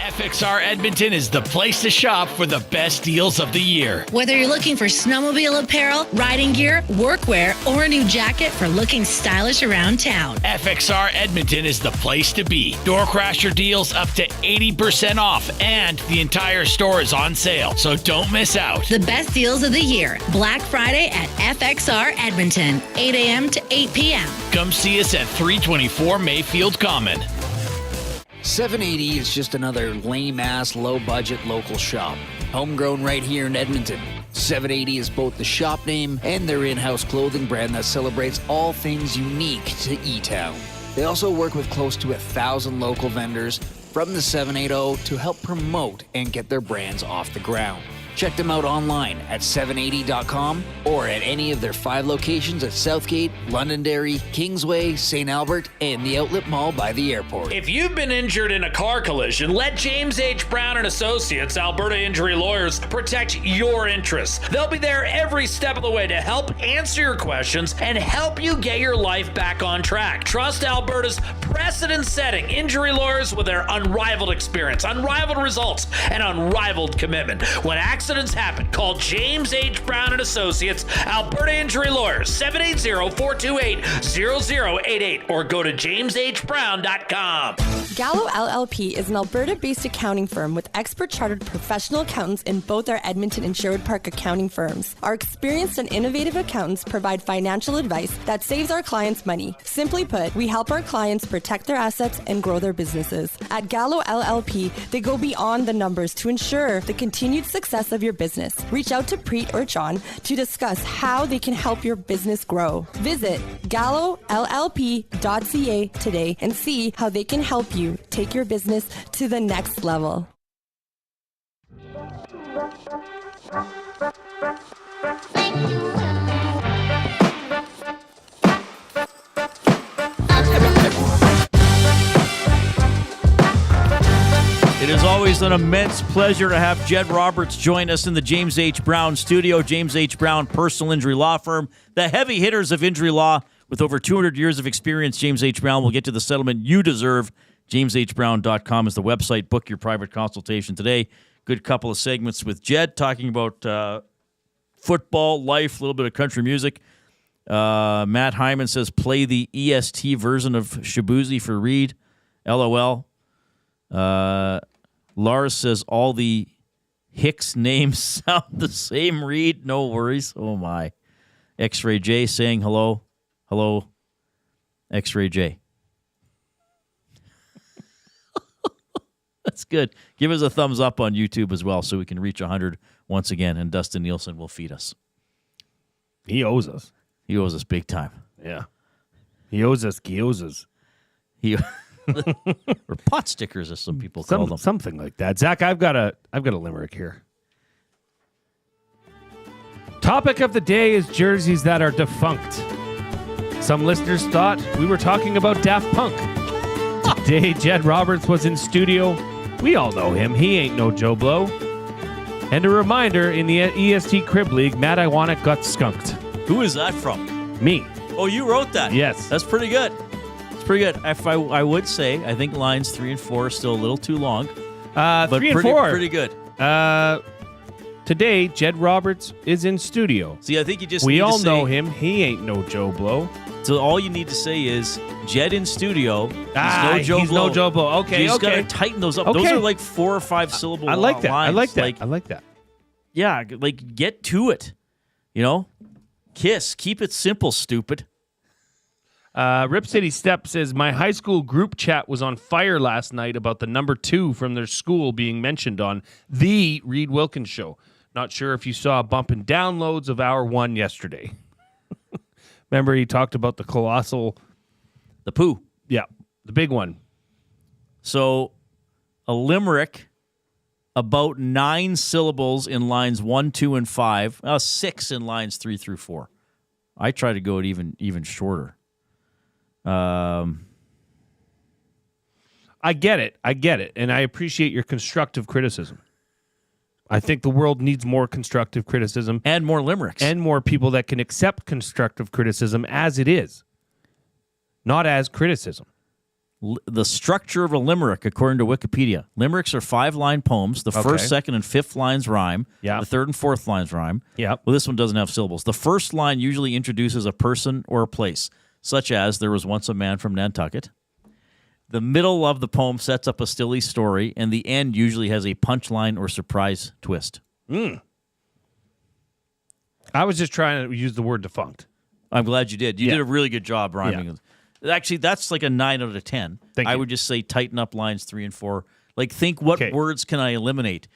FXR Edmonton is the place to shop for the best deals of the year. Whether you're looking for snowmobile apparel, riding gear, workwear, or a new jacket for looking stylish around town, FXR Edmonton is the place to be. Door crasher deals up to 80% off, and the entire store is on sale, so don't miss out. the best deals of the year. Black Friday at FXR Edmonton, 8 a.m. to 8 p.m. Come see us at 324 Mayfield Common. 780 is just another lame-ass, low-budget local shop. Homegrown right here in Edmonton. 780 is both the shop name and their in-house clothing brand that celebrates all things unique to E-Town. They also work with close to 1,000 local vendors from the 780 to help promote and get their brands off the ground. Check them out online at 780.com or at any of their 5 locations at Southgate, Londonderry, Kingsway, St. Albert, and the Outlet Mall by the airport. If you've been injured in a car collision, let James H. Brown and Associates, Alberta Injury Lawyers, protect your interests. They'll be there every step of the way to help answer your questions and help you get your life back on track. Trust Alberta's precedent-setting injury lawyers with their unrivaled experience, unrivaled results, and unrivaled commitment. When accidents happen, call James H. Brown and Associates, Alberta Injury Lawyers, 780-428-0088, or go to jameshbrown.com. Gallo LLP is an Alberta-based accounting firm with expert chartered professional accountants in both our Edmonton and Sherwood Park accounting firms. Our experienced and innovative accountants provide financial advice that saves our clients money. Simply put, we help our clients protect their assets and grow their businesses. At Gallo LLP, they go beyond the numbers to ensure the continued success of your business. Reach out to Preet or John to discuss how they can help your business grow. Visit gallollp.ca today and see how they can help you take your business to the next level. It is always an immense pleasure to have Jed Roberts join us in the James H. Brown studio. James H. Brown Personal Injury Law Firm, the heavy hitters of injury law. With over 200 years of experience, James H. Brown will get to the settlement you deserve. JamesHBrown.com is the website. Book your private consultation today. Good couple of segments with Jed talking about football, life, a little bit of country music. Matt Hyman says, play the EST version of Shabuzi for Reid. LOL. Lars says, all the Hicks names sound the same, Reid. No worries. Oh, my. X-Ray J saying hello. Hello, X-Ray J. That's good. Give us a thumbs up on YouTube as well so we can reach 100 once again, and Dustin Nielsen will feed us. He owes us. He owes us big time. Yeah. He owes us gyozas. Or pot stickers, as some people call them. Something like that. Zach, I've got a limerick here. Topic of the day is jerseys that are defunct. Some listeners thought we were talking about Daft Punk. Today, Jed Roberts was in studio. We all know him. He ain't no Joe Blow. And a reminder, in the EST Crib League, Matt Iwanek got skunked. Who is that from? Me. Oh, you wrote that? Yes. That's pretty good. It's pretty good. I would say, I think lines 3 and 4 are still a little too long. 3 and 4. Pretty good. Today, Jed Roberts is in studio. See, I think you just We need all to say, know him. He ain't no Joe Blow. So all you need to say is Jed in studio. He's He's no Joe Blow. Okay, You just okay. got to tighten those up. Okay. Those are like 4 or 5 syllable I like that. lines. I like that. I like that. Yeah, like get to it. You know? Kiss. Keep it simple, stupid. Rip City Step says, my high school group chat was on fire last night about the number 2 from their school being mentioned on the Reid Wilkins show. Not sure if you saw a bump in downloads of Hour 1 yesterday. Remember he talked about the colossal... The poo. Yeah, the big one. So a limerick about 9 syllables in lines 1, 2, and 5. 6 in lines 3 through 4. I try to go it even shorter. I get it. And I appreciate your constructive criticism. I think the world needs more constructive criticism. And more limericks. And more people that can accept constructive criticism as it is, not as criticism. The structure of a limerick, according to Wikipedia. Limericks are 5-line poems. The first, second, and fifth lines rhyme. Yeah. The third and fourth lines rhyme. Yeah. Well, this one doesn't have syllables. The first line usually introduces a person or a place, such as there was once a man from Nantucket. The middle of the poem sets up a stilly story, and the end usually has a punchline or surprise twist. I was just trying to use the word defunct. I'm glad you did. You did a really good job rhyming. Yeah. Actually, that's like a 9 out of 10. I would just say tighten up lines 3 and 4. Like, think what words can I eliminate?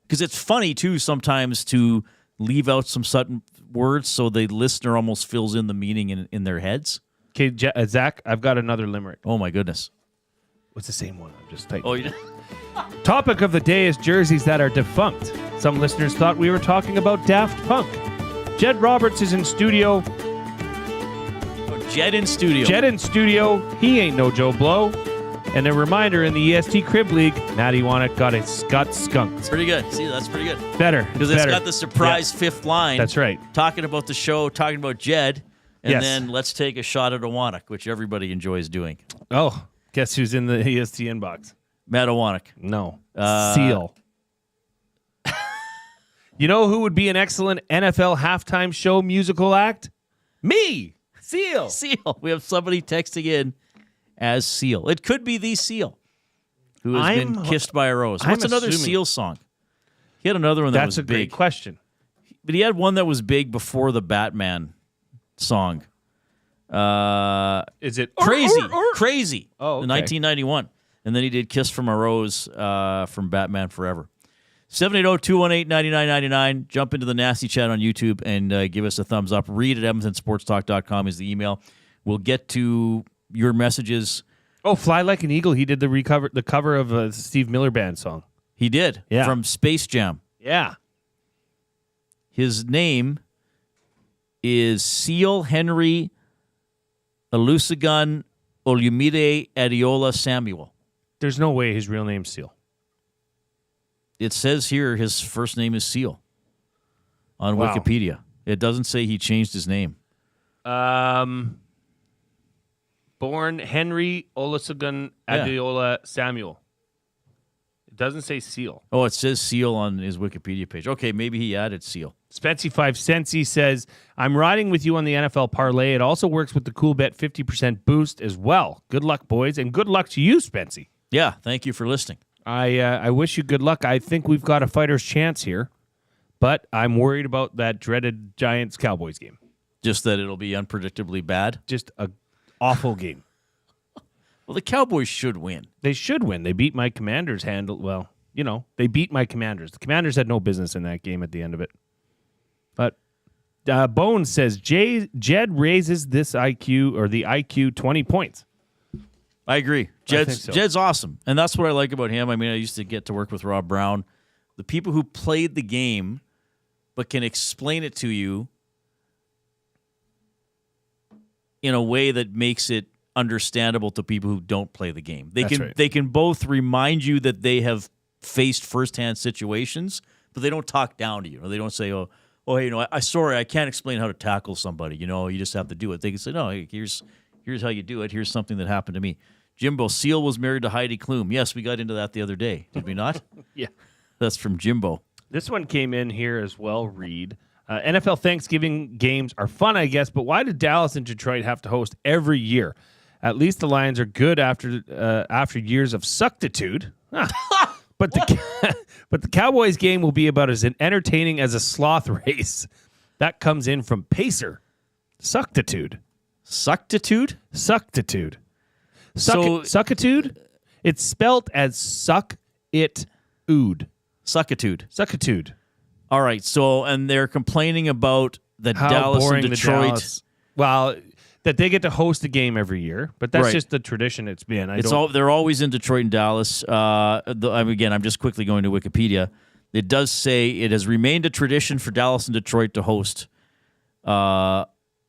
Because it's funny, too, sometimes to leave out some certain words so the listener almost fills in the meaning in their heads. Okay, Zach, I've got another limerick. Oh, my goodness. It's the same one. I'm just typing. Oh, you did? Topic of the day is jerseys that are defunct. Some listeners thought we were talking about Daft Punk. Jed Roberts is in studio. Jed in studio. Jed in studio. He ain't no Joe Blow. And a reminder, in the EST Crib League, Matt Iwanek got skunked. Pretty good. See, that's pretty good. Better. Because it's got the surprise fifth line. That's right. Talking about the show, talking about Jed, and Yes. then let's take a shot at Iwanek, which everybody enjoys doing. Oh, guess who's in the EST inbox? Matt Iwanek. No. Seal. You know who would be an excellent NFL halftime show musical act? Me. Seal. Seal. We have somebody texting in as Seal. It could be the Seal who has been kissed by a rose. What's another Seal song? He had another one that was big. That's a great question. But he had one that was big before the Batman song. Is it Crazy? Crazy. Oh, okay. In 1991. And then he did Kiss from a Rose from Batman Forever. 780-218-9999. Jump into the nasty chat on YouTube and give us a thumbs up. Reid at edmontonsportstalk.com is the email. We'll get to your messages. Oh, Fly Like an Eagle. He did the cover of a Steve Miller Band song. He did. Yeah. From Space Jam. Yeah. His name is Seal Henry Olusegun Olumide Adeola Samuel. There's no way his real name's Seal. It says here his first name is Seal on Wow. Wikipedia. It doesn't say he changed his name. Born Henry Olusegun Adeola Samuel. Doesn't say seal. Oh, it says seal on his Wikipedia page. Okay, maybe he added seal. Spency 5 Cents says, I'm riding with you on the NFL parlay. It also works with the Cool Bet 50% boost as well. Good luck, boys, and good luck to you, Spency. Yeah, thank you for listening. I wish you good luck. I think we've got a fighter's chance here, but I'm worried about that dreaded Giants-Cowboys game. Just that it'll be unpredictably bad? Just a awful game. Well, the Cowboys should win. They should win. They beat my Commanders they beat my Commanders. The Commanders had no business in that game at the end of it. But Bones says, Jed raises this IQ or the IQ 20 points. I agree. Jed's so. Jed's awesome. And that's what I like about him. I mean, I used to get to work with Rob Brown. The people who played the game but can explain it to you in a way that makes it understandable to people who don't play the game. They can both remind you that they have faced firsthand situations, but they don't talk down to you. Or they don't say, oh, hey, I can't explain how to tackle somebody. You just have to do it. They can say, no, here's how you do it. Here's something that happened to me. Jimbo Seal was married to Heidi Klum. Yes, we got into that the other day. Did we not? Yeah. That's from Jimbo. This one came in here as well, Reid. NFL Thanksgiving games are fun, I guess, but why did Dallas and Detroit have to host every year? At least the Lions are good after years of suctitude. But the Cowboys game will be about as entertaining as a sloth race. That comes in from Pacer. Suctitude. Suctitude? Suctitude. Suckitude? It's spelt as suck-it-ood. Suckitude. Suckitude. All right, and they're complaining about the How Dallas boring and the Detroit. Dallas. Well, that they get to host a game every year, but that's just the tradition it's been. They're always in Detroit and Dallas. Again, I'm just quickly going to Wikipedia. It does say it has remained a tradition for Dallas and Detroit to host. Now,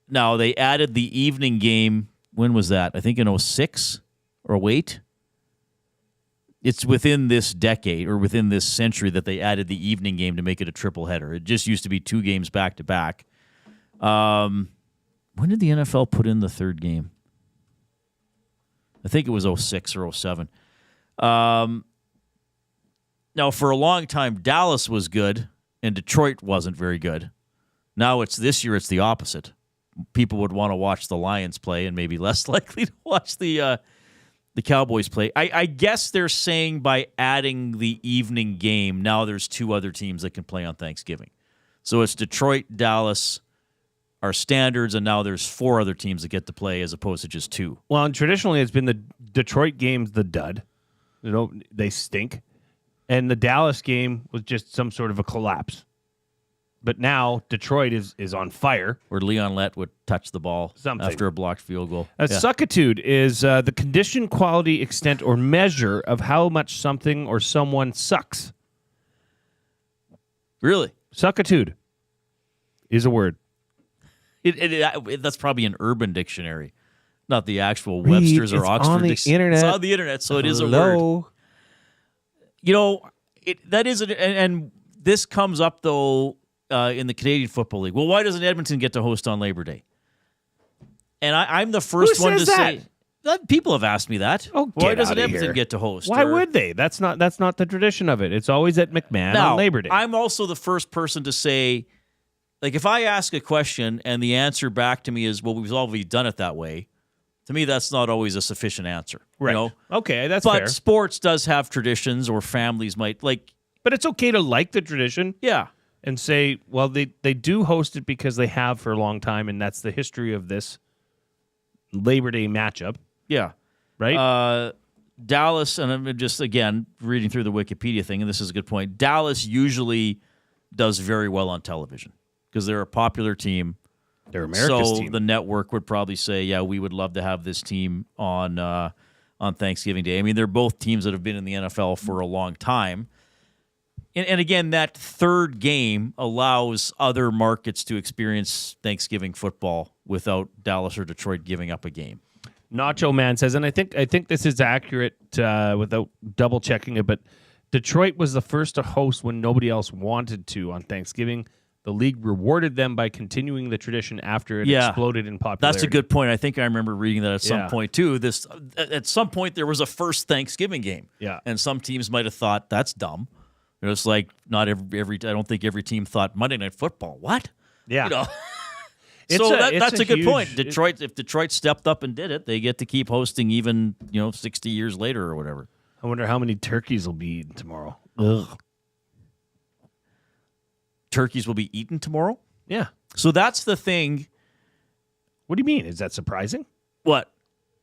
they added the evening game. When was that? I think in 2006 or 2008. It's within this decade or within this century that they added the evening game to make it a triple header. It just used to be 2 games back to back. When did the NFL put in the third game? I think it was 2006 or 2007. Now, for a long time, Dallas was good and Detroit wasn't very good. Now this year it's the opposite. People would want to watch the Lions play and maybe less likely to watch the Cowboys play. I guess they're saying by adding the evening game, now there's 2 other teams that can play on Thanksgiving. So it's Detroit, Dallas, our standards, and now there's 4 other teams that get to play as opposed to just 2. Well, and traditionally it's been the Detroit game's the dud. They stink. And the Dallas game was just some sort of a collapse. But now Detroit is on fire. Where Leon Lett would touch the ball after a blocked field goal. Suckitude is the condition, quality, extent, or measure of how much something or someone sucks. Really? Suckitude is a word. That's probably an Urban Dictionary, not the actual Webster's or Oxford. On the internet. It's on the internet, so it is a word. That is, and this comes up though in the Canadian Football League. Well, why doesn't Edmonton get to host on Labor Day? And I'm the first one to say that. People have asked me that. Oh, why doesn't Edmonton get to host? Why would they? That's not the tradition of it. It's always at McMahon on Labor Day. I'm also the first person to say, like, if I ask a question and the answer back to me is, well, we've always done it that way, to me, that's not always a sufficient answer. Right. Okay, that's fair. But sports does have traditions, or families might like. But it's okay to like the tradition. Yeah. And say, well, they do host it because they have for a long time, and that's the history of this Labor Day matchup. Yeah. Right? Dallas, and I'm just, again, reading through the Wikipedia thing, and this is a good point. Dallas usually does very well on television because they're a popular team. They're America's team. So the network would probably say, yeah, we would love to have this team on Thanksgiving Day. I mean, they're both teams that have been in the NFL for a long time. And again, that third game allows other markets to experience Thanksgiving football without Dallas or Detroit giving up a game. Nacho Man says, and I think this is accurate without double checking it, but Detroit was the first to host when nobody else wanted to on Thanksgiving. The league rewarded them by continuing the tradition after it exploded in popularity. That's a good point. I think I remember reading that at some point too. At some point there was a first Thanksgiving game. Yeah. And some teams might have thought that's dumb. It's like not every I don't think every team thought Monday Night Football. What? Yeah. You know. It's That's a good huge, point. If Detroit stepped up and did it, they get to keep hosting even 60 years later or whatever. I wonder how many turkeys will be eaten tomorrow. Ugh. Turkeys will be eaten tomorrow? Yeah. So that's the thing. What do you mean? Is that surprising? What?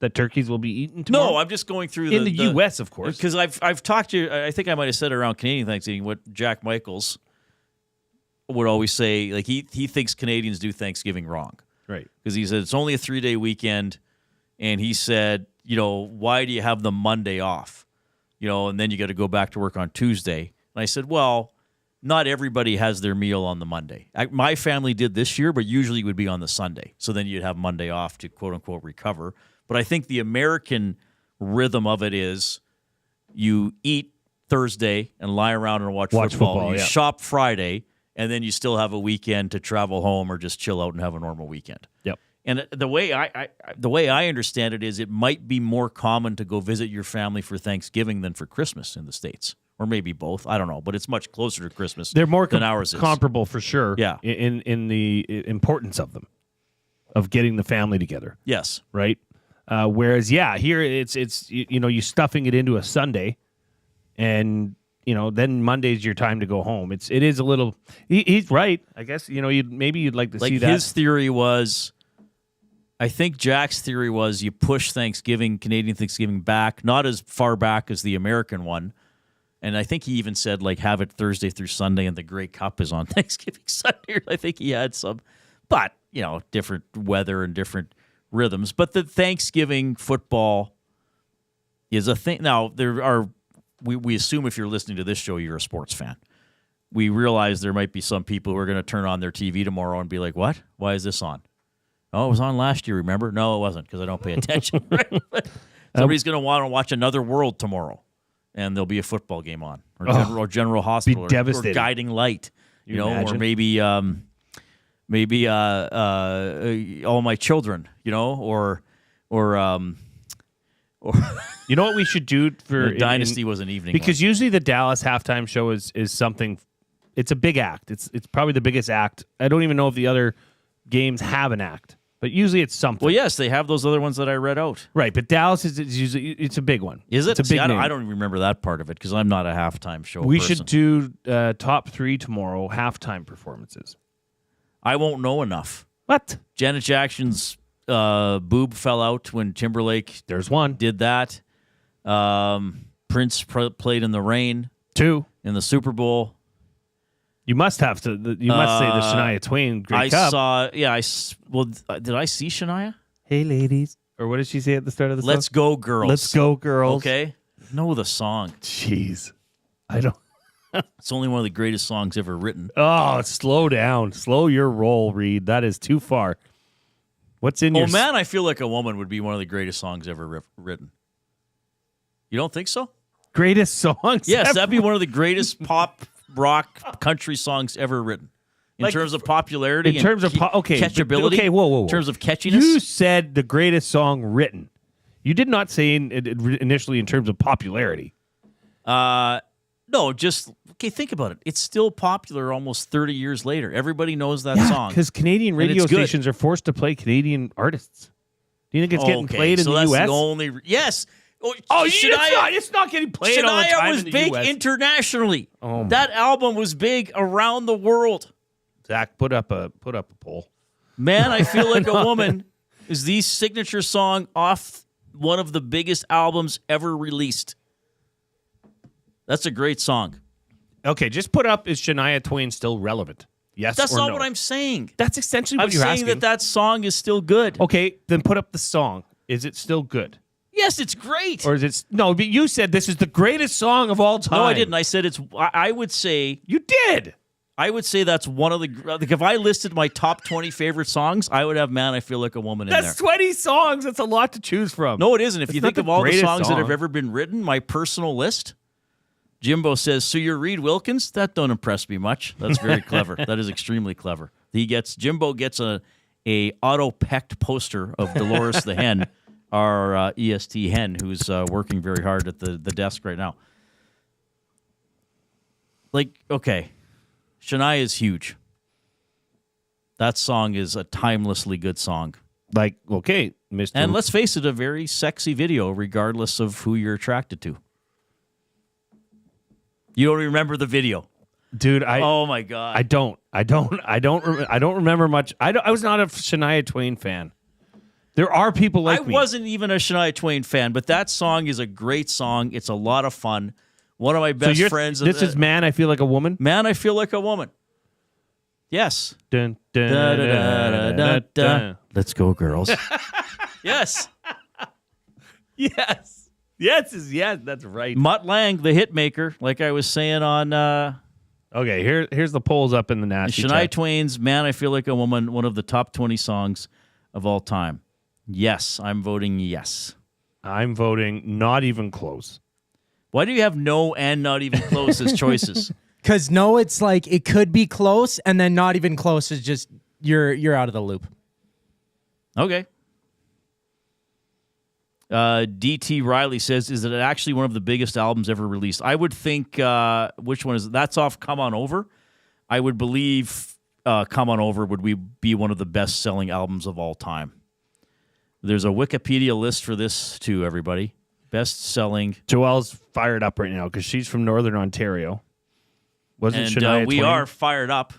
That turkeys will be eaten tomorrow? No, I'm just going through in the U.S., of course. Because I've talked to you, I think I might have said around Canadian Thanksgiving, what Jack Michaels would always say, like he thinks Canadians do Thanksgiving wrong. Right. Because he said it's only a 3-day weekend, and he said, why do you have the Monday off? And then you got to go back to work on Tuesday. And I said, well, not everybody has their meal on the Monday. My family did this year, but usually it would be on the Sunday. So then you'd have Monday off to quote-unquote recover. But I think the American rhythm of it is you eat Thursday and lie around and watch football. You shop Friday, and then you still have a weekend to travel home or just chill out and have a normal weekend. Yep. And the way I understand it is it might be more common to go visit your family for Thanksgiving than for Christmas in the States. Or maybe both. I don't know. But it's much closer to Christmas They're more than ours is. Comparable for sure. Yeah. In the importance of them, of getting the family together. Yes. Right? Whereas, here it's you stuffing it into a Sunday, and then Monday's your time to go home. It is a little. He's right. I guess you'd like to see that. His theory was, I think Jack's theory was you push Canadian Thanksgiving back, not as far back as the American one. And I think he even said, have it Thursday through Sunday, and the Grey Cup is on Thanksgiving Sunday. I think he had some, but different weather and different rhythms. But the Thanksgiving football is a thing. Now, we assume if you're listening to this show, you're a sports fan. We realize there might be some people who are going to turn on their TV tomorrow and be like, what? Why is this on? Oh, it was on last year, remember? No, it wasn't, because I don't pay attention. Right? Somebody's going to want to watch Another World tomorrow, and there'll be a football game on, or General Hospital, or Guiding Light, or maybe All My Children, or you know what we should do for Dynasty was an evening because usually the Dallas halftime show is something. It's a big act. It's probably the biggest act. I don't even know if the other games have an act, but usually it's something. Well, yes, they have those other ones that I read out. Right, but Dallas is usually it's a big one. Is it? It's a big name. I don't even remember that part of it because I'm not a halftime show. We person. should do top 3 tomorrow halftime performances. I won't know enough. What? Janet Jackson's boob fell out when Timberlake. There's one. Did that. Prince played in the rain. 2 in the Super Bowl. You must have to. You must say the Shania Twain Grey Cup. I saw. Yeah. Did I see Shania? Hey, ladies. Or what did she say at the start of the song? Let's go, girls. Let's go, girls. Okay. Know the song. Jeez. I don't. It's only one of the greatest songs ever written. Oh, slow down. Slow your roll, Reid. That is too far. What's in your... Oh, Man, I Feel Like a Woman would be one of the greatest songs ever written. You don't think so? Greatest songs Yes, ever? that'd be one of the greatest pop, rock, country songs ever written. In terms of popularity, in terms of catchability. Okay, whoa. In terms of catchiness. You said the greatest song written. You did not say initially in terms of popularity. No, just think about it. It's still popular almost 30 years later. Everybody knows that song. Because Canadian radio stations are forced to play Canadian artists. Do you think it's getting played in the U.S.? The only yes. It's not getting played all the time Shania was in the big US. internationally. Oh, that album was big around the world. Zach, put up a poll. Man, I Feel Like a Woman is the signature song off one of the biggest albums ever released. That's a great song. Okay, just put up, is Shania Twain still relevant? Yes That's or not no? what I'm saying. That's essentially what I'm you're saying asking. that song is still good. Okay, then put up the song. Is it still good? Yes, it's great. Or is it... No, but you said this is the greatest song of all time. No, I didn't. I said I would say... You did! I would say that's one of the... Like if I listed my top 20 favorite songs, I would have Man, I Feel Like a Woman in there. That's 20 songs. That's a lot to choose from. No, it isn't. If you think of all the songs that have song. ever been written, my personal list... Jimbo says, so you're Reid Wilkins? That don't impress me much. That's very clever. That is extremely clever. Jimbo gets a auto-pecked poster of Dolores the hen, our EST hen, who's working very hard at the desk right now. Like, okay, Shania is huge. That song is a timelessly good song. Like, okay, Mr. And let's face it, a very sexy video, regardless of who you're attracted to. You don't remember the video, dude? Oh my god, I don't remember much. I was not a Shania Twain fan. There are people like me. I wasn't even a Shania Twain fan, but that song is a great song. It's a lot of fun. One of my best friends. This is Man, I Feel Like a Woman. Man, I Feel Like a Woman. Yes. Dun, dun, da, da, da, da. Let's go, girls. Yes. Yes. Yes, that's right. Mutt Lang, the hit maker, like I was saying on... Okay, here's the polls up in the nasty Shania chat. Twain's Man, I Feel Like a Woman, one of the top 20 songs of all time. Yes, I'm voting yes. I'm voting not even close. Why do you have no and not even close as choices? Because no, it's like it could be close, and then not even close is just you're out of the loop. Okay. DT Riley says, is it actually one of the biggest albums ever released? I would think, which one is it? That's off Come On Over. I would believe Come On Over would be one of the best-selling albums of all time. There's a Wikipedia list for this, too, everybody. Best-selling. Joelle's fired up right now because she's from Northern Ontario. Wasn't and Shania we Twain? are fired up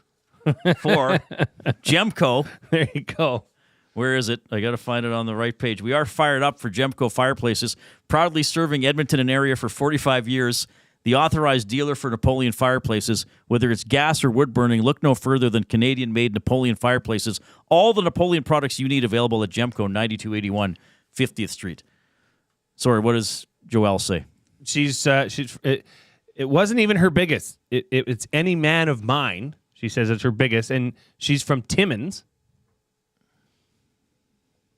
for Gemco. There you go. Where is it? I got to find it on the right page. We are fired up for Gemco Fireplaces, proudly serving Edmonton and area for 45 years. The authorized dealer for Napoleon Fireplaces. Whether it's gas or wood burning, look no further than Canadian-made Napoleon Fireplaces. All the Napoleon products you need available at Gemco, 9281 50th Street. Sorry, what does Joelle say? It wasn't even her biggest. It's Any Man of Mine. She says it's her biggest, and she's from Timmins.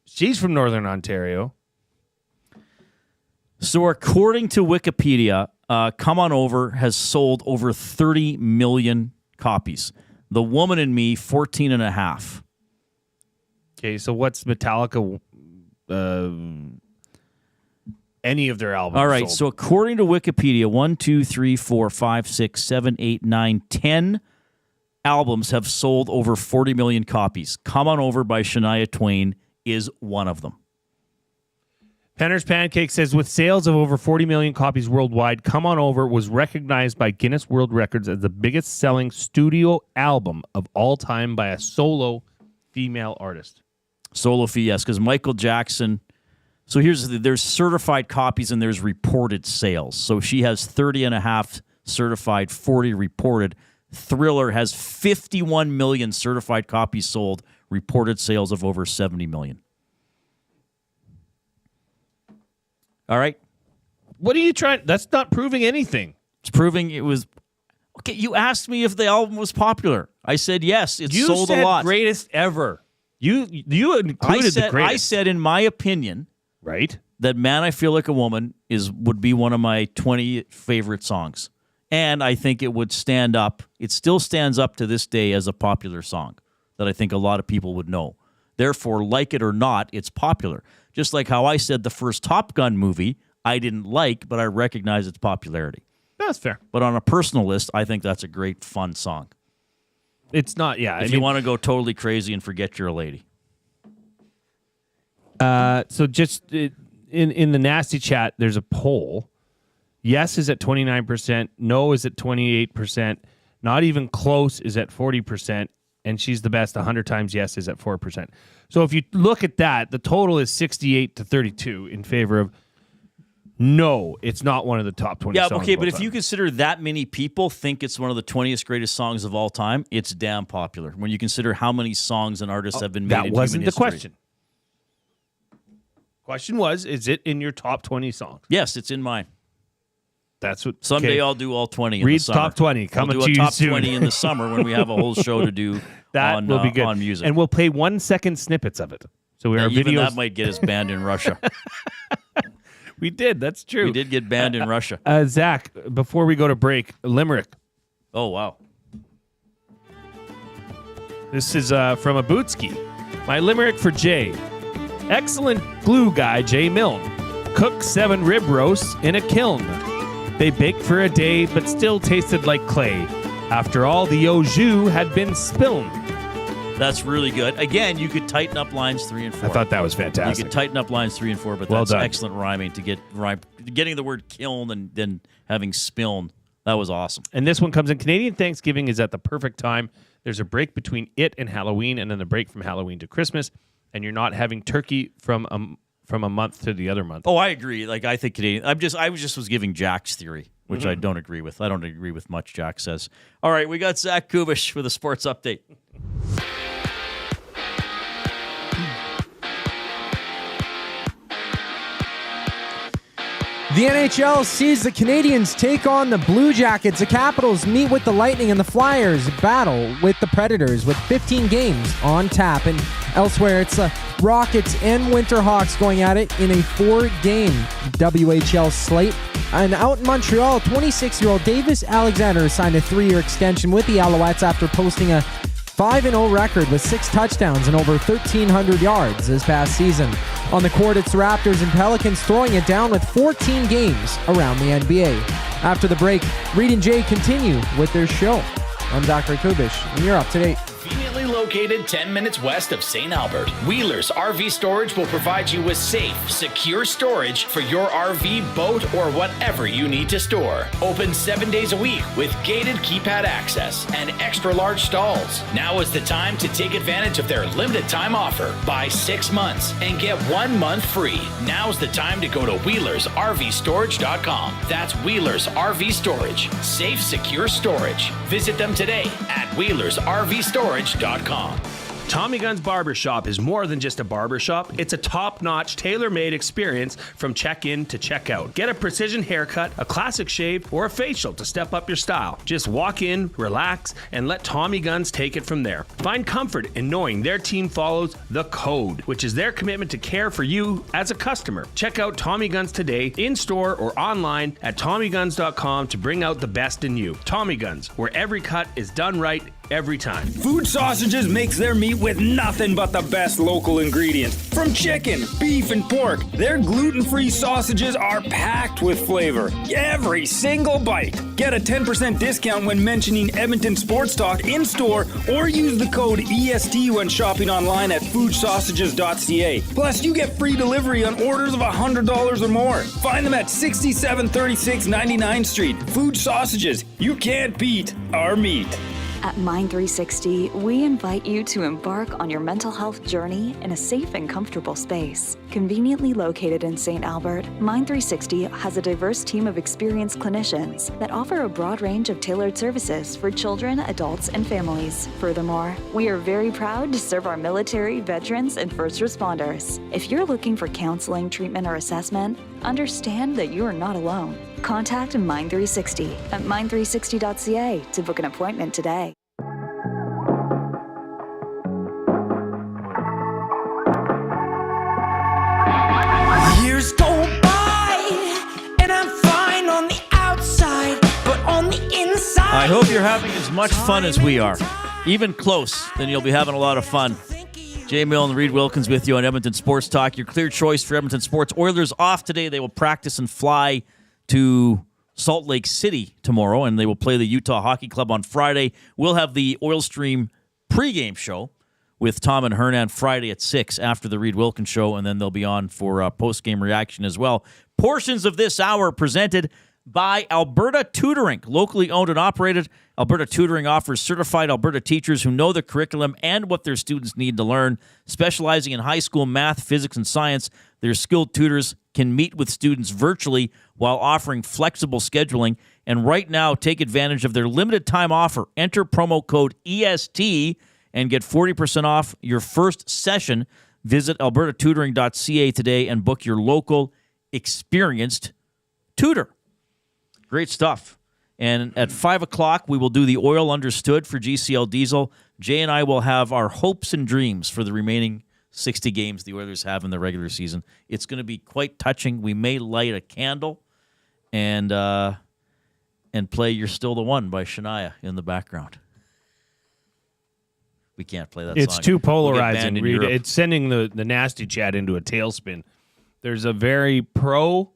She's from Northern Ontario. So according to Wikipedia, Come On Over has sold over 30 million copies. The Woman in Me, 14 and a half. Okay, so what's Metallica... any of their albums. All right, sold. so according to Wikipedia, 1, 2, 3, 4, 5, 6, 7, 8, 9, 10 albums have sold over 40 million copies. Come On Over by Shania Twain is one of them. Penner's Pancake says, with sales of over 40 million copies worldwide, Come On Over was recognized by Guinness World Records as the biggest selling studio album of all time by a solo female artist. Solo fee, yes, because Michael Jackson... So there's certified copies and there's reported sales. So she has 30 and a half certified, 40 reported. Thriller has 51 million certified copies sold, reported sales of over 70 million. All right. What are you trying? That's not proving anything. It's proving it was... Okay, you asked me if the album was popular. I said yes, it sold a lot. Greatest ever. You included the greatest. I said, in my opinion... Right. That Man, I Feel Like a Woman would be one of my 20 favorite songs. And I think it would stand up. It still stands up to this day as a popular song that I think a lot of people would know. Therefore, like it or not, it's popular. Just like how I said the first Top Gun movie I didn't like, but I recognize its popularity. That's fair. But on a personal list, I think that's a great, fun song. It's not, yeah. If you want to go totally crazy and forget you're a lady. So just in the nasty chat, there's a poll. Yes is at 29%. No is at 28%. Not even close is at 40%. And she's the best 100 times yes is at 4%. So if you look at that, the total is 68 to 32 in favor of no, it's not one of the top 20 songs. Yeah, okay, of all but if time. you consider that many people think it's one of the 20th greatest songs of all time, it's damn popular. When you consider how many songs and artists have been made in human history. That wasn't the question. Question was, is it in your top 20 songs? Yes, it's in mine. That's what. Someday I'll do all 20 in Read the summer. top 20 coming I'll do to a you top soon. 20 in the summer when we have a whole show to do that will be good. on music. And we'll play 1 second snippets of it. So even videos. that might get us banned in Russia. We did. That's true. We did get banned in Russia. Zach, before we go to break, Limerick. Oh, wow. This is from a Bootski. My Limerick for Jay. Excellent glue guy, Jay Milne. Cooked 7 rib roasts in a kiln. They baked for a day, but still tasted like clay. After all, the au jus had been spilled. That's really good. Again, you could tighten up lines 3 and 4. I thought that was fantastic. You could tighten up lines 3 and 4, but Well that's done. excellent rhyming to get getting the word kiln and then having spiln. That was awesome. And this one comes in. Canadian Thanksgiving is at the perfect time. There's a break between it and Halloween, and then the break from Halloween to Christmas, and you're not having turkey from a month to the other month. Oh, I agree. Like, I think Canadian. I was giving Jack's theory, which I don't agree with. I don't agree with much Jack says. All right, we got Zach Kubish with a sports update. The NHL sees the Canadiens take on the Blue Jackets. The Capitals meet with the Lightning, and the Flyers battle with the Predators with 15 games on tap. And elsewhere, it's the Rockets and Winterhawks going at it in a 4-game WHL slate. And out in Montreal, 26-year-old Davis Alexander signed a 3-year extension with the Alouettes after posting a 5-0 record with 6 touchdowns and over 1,300 yards this past season. On the court, it's the Raptors and Pelicans throwing it down with 14 games around the NBA. After the break, Reid and Jay continue with their show. I'm Dr. Kubish, and you're up to date. Conveniently located 10 minutes west of St. Albert, Wheeler's RV Storage will provide you with safe, secure storage for your RV, boat, or whatever you need to store. Open 7 days a week with gated keypad access and extra large stalls. Now is the time to take advantage of their limited time offer. Buy 6 months and get 1 month free. Now's the time to go to WheelersRVStorage.com. That's Wheeler's RV Storage. Safe, secure storage. Visit them today at WheelersRVStorage.com. Tommy Gunn's Barbershop is more than just a barbershop. It's a top-notch, tailor-made experience from check-in to check-out. Get a precision haircut, a classic shave, or a facial to step up your style. Just walk in, relax, and let Tommy Guns take it from there. Find comfort in knowing their team follows the code, which is their commitment to care for you as a customer. Check out Tommy Guns today, in-store or online at TommyGuns.com to bring out the best in you. Tommy Guns, where every cut is done right every time. Food Sausages makes their meat with nothing but the best local ingredients. From chicken, beef, and pork, their gluten-free sausages are packed with flavor. Every single bite. Get a 10% discount when mentioning Edmonton Sports Talk in-store or use the code EST when shopping online at foodsausages.ca. Plus, you get free delivery on orders of $100 or more. Find them at 6736 99th Street. Food Sausages. You can't beat our meat. At Mind 360, we invite you to embark on your mental health journey in a safe and comfortable space. Conveniently located in St. Albert, Mind 360 has a diverse team of experienced clinicians that offer a broad range of tailored services for children, adults, and families. Furthermore, we are very proud to serve our military, veterans, and first responders. If you're looking for counseling, treatment, or assessment, understand that you are not alone. Contact Mind 360 at mind360.ca to book an appointment today. Years go by, and I'm fine on the outside, but on the inside. I hope you're having as much fun as we are. Even close, then you'll be having a lot of fun. Jay Milne and Reid Wilkins with you on Edmonton Sports Talk. Your clear choice for Edmonton sports. Oilers off today. They will practice and fly to Salt Lake City tomorrow, and they will play the Utah Hockey Club on Friday. We'll have the Oil Stream pregame show with Tom and Hernan Friday at 6 after the Reid Wilkins show, and then they'll be on for postgame reaction as well. Portions of this hour presented by Alberta Tutoring, locally owned and operated. Alberta Tutoring offers certified Alberta teachers who know the curriculum and what their students need to learn. Specializing in high school math, physics, and science, their skilled tutors can meet with students virtually while offering flexible scheduling. And right now, take advantage of their limited time offer. Enter promo code EST and get 40% off your first session. Visit albertatutoring.ca today and book your local experienced tutor. Great stuff. And at 5 o'clock, we will do the Oil Understood for GCL Diesel. Jay and I will have our hopes and dreams for the remaining 60 games the Oilers have in the regular season. It's going to be quite touching. We may light a candle and play "You're Still the One" by Shania in the background. We can't play that song. It's too polarizing. We'll Reid. It's sending the nasty chat into a tailspin. There's a very pro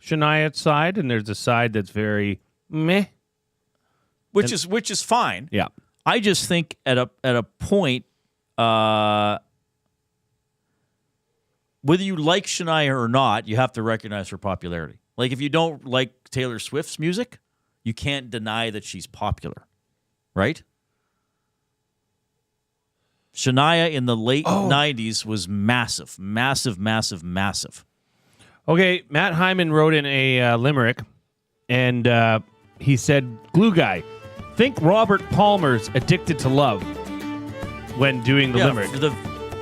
Shania side, and there's a side that's very meh. Which is fine. Yeah. I just think at a point, whether you like Shania or not, you have to recognize her popularity. Like if you don't like Taylor Swift's music, you can't deny that she's popular, right? Shania in the late 90s was massive. Okay, Matt Hyman wrote in a limerick, and he said, "Glue guy, think Robert Palmer's Addicted to Love when doing the limerick."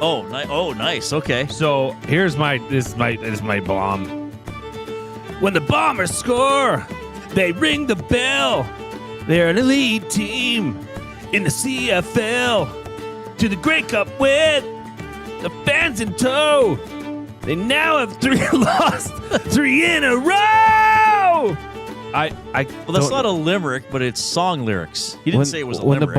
Nice. Okay. So here's this is my bomb. When the Bombers score, they ring the bell. They're an elite team in the CFL. To the Grey Cup with the fans in tow. They now have 3 lost, 3 in a row. Well, that's not a limerick, but it's song lyrics. He didn't say it was a when limerick. When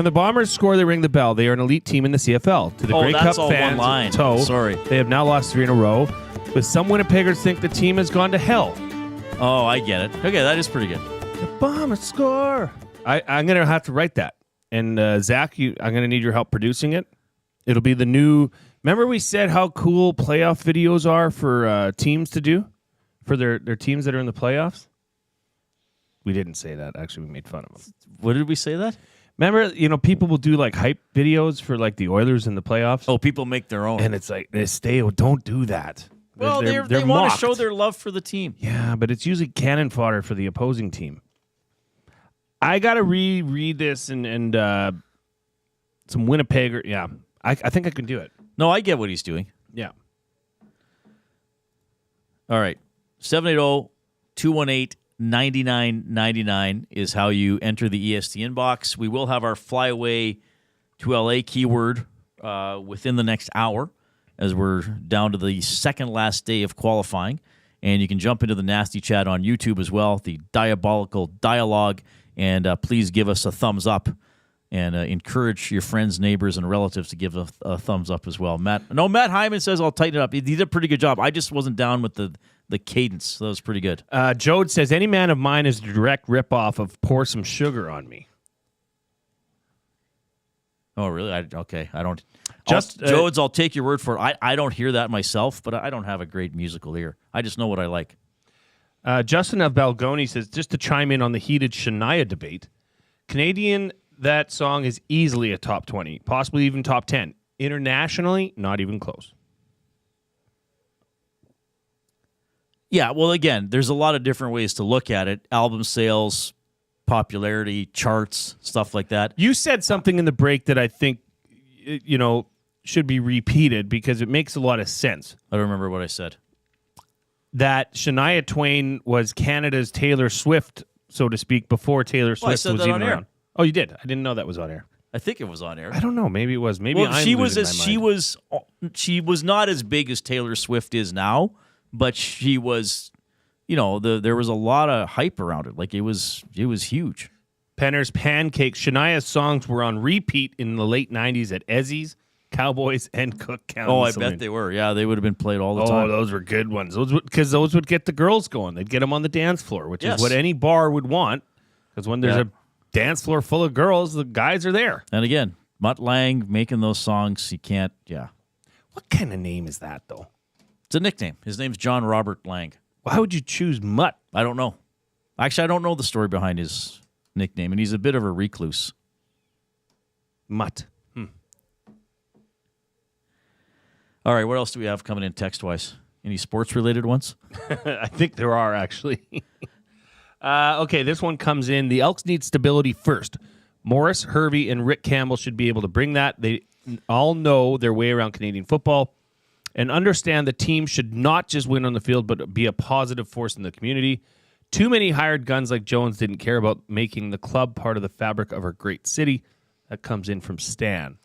the Bombers score, they ring the bell. They are an elite team in the CFL. To the Grey Cup all fans one line. in tow. Sorry. They have now lost 3 in a row. But some Winnipeggers think the team has gone to hell. Oh, I get it. Okay, that is pretty good. The Bombers score. I'm going to have to write that. And Zach, I'm going to need your help producing it. It'll be the new... Remember we said how cool playoff videos are for teams to do? For their teams that are in the playoffs? We didn't say that. Actually, we made fun of them. What did we say that? Remember, people will do like hype videos for like the Oilers in the playoffs? Oh, people make their own. And it's like, don't do that. Well, They're they want to mocked. show their love for the team. Yeah, but it's usually cannon fodder for the opposing team. I got to reread this and some Winnipegger. Yeah, I think I can do it. No, I get what he's doing. Yeah. All right. 780-218-9999 is how you enter the EST inbox. We will have our flyaway to LA keyword within the next hour as we're down to the second last day of qualifying. And you can jump into the nasty chat on YouTube as well, the diabolical dialogue. And please give us a thumbs up and encourage your friends, neighbors, and relatives to give a thumbs up as well. Matt Hyman says I'll tighten it up. He did a pretty good job. I just wasn't down with the cadence. So that was pretty good. Jode says, any man of mine is a direct ripoff of Pour Some Sugar on Me. Oh, really? Okay. I don't. Jodes, I'll take your word for it. I don't hear that myself, but I don't have a great musical ear. I just know what I like. Justin of Balgoni says, just to chime in on the heated Shania debate, Canadian, that song is easily a top 20, possibly even top 10. Internationally, not even close. Yeah, well, again, there's a lot of different ways to look at it. Album sales, popularity, charts, stuff like that. You said something in the break that I think, should be repeated because it makes a lot of sense. I don't remember what I said. That Shania Twain was Canada's Taylor Swift, so to speak, before Taylor Swift was even around. Air. Oh, you did? I didn't know that was on air. I think it was on air. I don't know. Maybe it was. Maybe well, I'm she losing my mind. she was not as big as Taylor Swift is now, but she was, there was a lot of hype around it. Like it was huge. Penner's Pancakes. Shania's songs were on repeat in the late 90s at Ezzy's, Cowboys, and Cook County. Oh, I Saloon. bet they were. Yeah, they would have been played all the time. Oh, those were good ones. Because those would get the girls going. They'd get them on the dance floor, which is what any bar would want. Because when there's a dance floor full of girls, the guys are there. And again, Mutt Lang making those songs, he can't, What kind of name is that, though? It's a nickname. His name's John Robert Lang. Why would you choose Mutt? I don't know. Actually, I don't know the story behind his nickname, and he's a bit of a recluse. Mutt. All right, what else do we have coming in text-wise? Any sports-related ones? I think there are, actually. Okay, this one comes in. The Elks need stability first. Morris, Hervey, and Rick Campbell should be able to bring that. They all know their way around Canadian football and understand the team should not just win on the field, but be a positive force in the community. Too many hired guns like Jones didn't care about making the club part of the fabric of our great city. That comes in from Stan.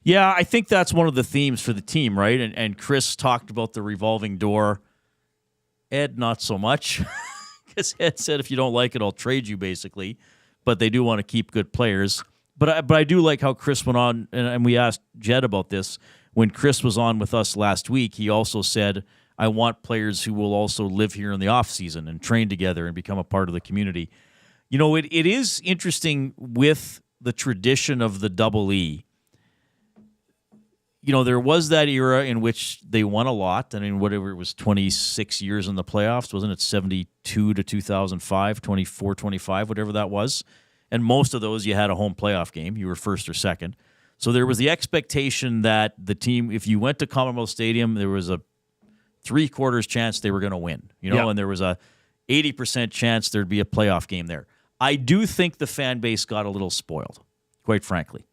Yeah, I think that's one of the themes for the team, right? And Chris talked about the revolving door. Ed, not so much. Because Ed said, if you don't like it, I'll trade you, basically. But they do want to keep good players. But I do like how Chris went on, and we asked Jed about this. When Chris was on with us last week, he also said, I want players who will also live here in the offseason and train together and become a part of the community. You know, it is interesting with the tradition of the Double E. You know, there was that era in which they won a lot. I mean, whatever, it was 26 years in the playoffs, wasn't it? 72 to 2005, 24, 25, whatever that was. And most of those, you had a home playoff game. You were first or second. So there was the expectation that the team, if you went to Commonwealth Stadium, there was a 3/4 chance they were going to win, and there was a 80% chance there'd be a playoff game there. I do think the fan base got a little spoiled, quite frankly.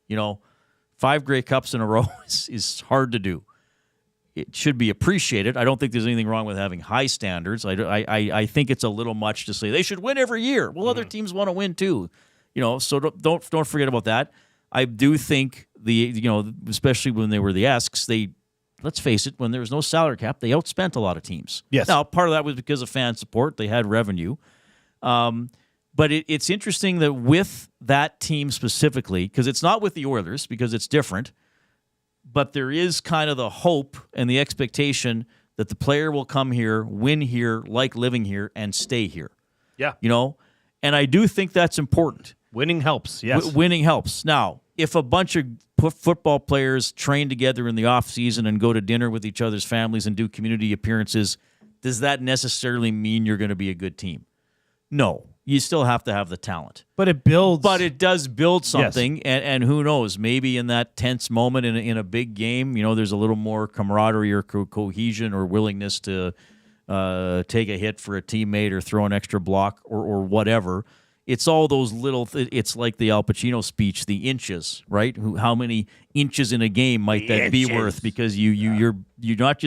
5 Grey Cups in a row is hard to do. It should be appreciated. I don't think there's anything wrong with having high standards. I think it's a little much to say they should win every year. Well, other teams want to win too, So don't forget about that. I do think especially when they were the Esks, let's face it, when there was no salary cap, they outspent a lot of teams. Yes. Now, part of that was because of fan support. They had revenue. But it's interesting that with that team specifically, because it's not with the Oilers, because it's different, but there is kind of the hope and the expectation that the player will come here, win here, like living here, and stay here. Yeah. And I do think that's important. Winning helps, yes. Winning helps. Now, if a bunch of football players train together in the offseason and go to dinner with each other's families and do community appearances, does that necessarily mean you're going to be a good team? No. You still have to have the talent. But it builds. But it does build something, yes. and who knows, maybe in that tense moment in a big game, there's a little more camaraderie or cohesion or willingness to take a hit for a teammate or throw an extra block or whatever. It's all those little. It's like the Al Pacino speech, the inches, right? How many inches in a game might that be worth? Because you don't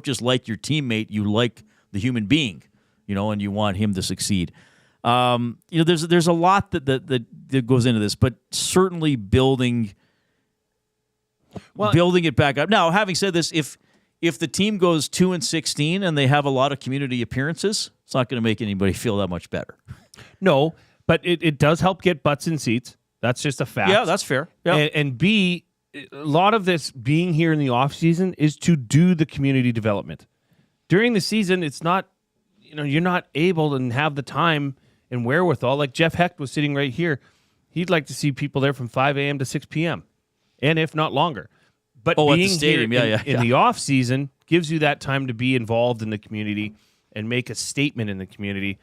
just like your teammate, you like the human being, and you want him to succeed. There's a lot that goes into this, but certainly building it back up. Now, having said this, if the team goes 2-16 and they have a lot of community appearances, it's not going to make anybody feel that much better. No, but it does help get butts in seats. That's just a fact. Yeah, that's fair. Yeah. And B, a lot of this being here in the off season is to do the community development. During the season, it's not, you're not able to have the time and wherewithal. Like Jeff Hecht was sitting right here. He'd like to see people there from 5 a.m. to 6 p.m. and if not longer. But being at the stadium, in the off season gives you that time to be involved in the community and make a statement in the community.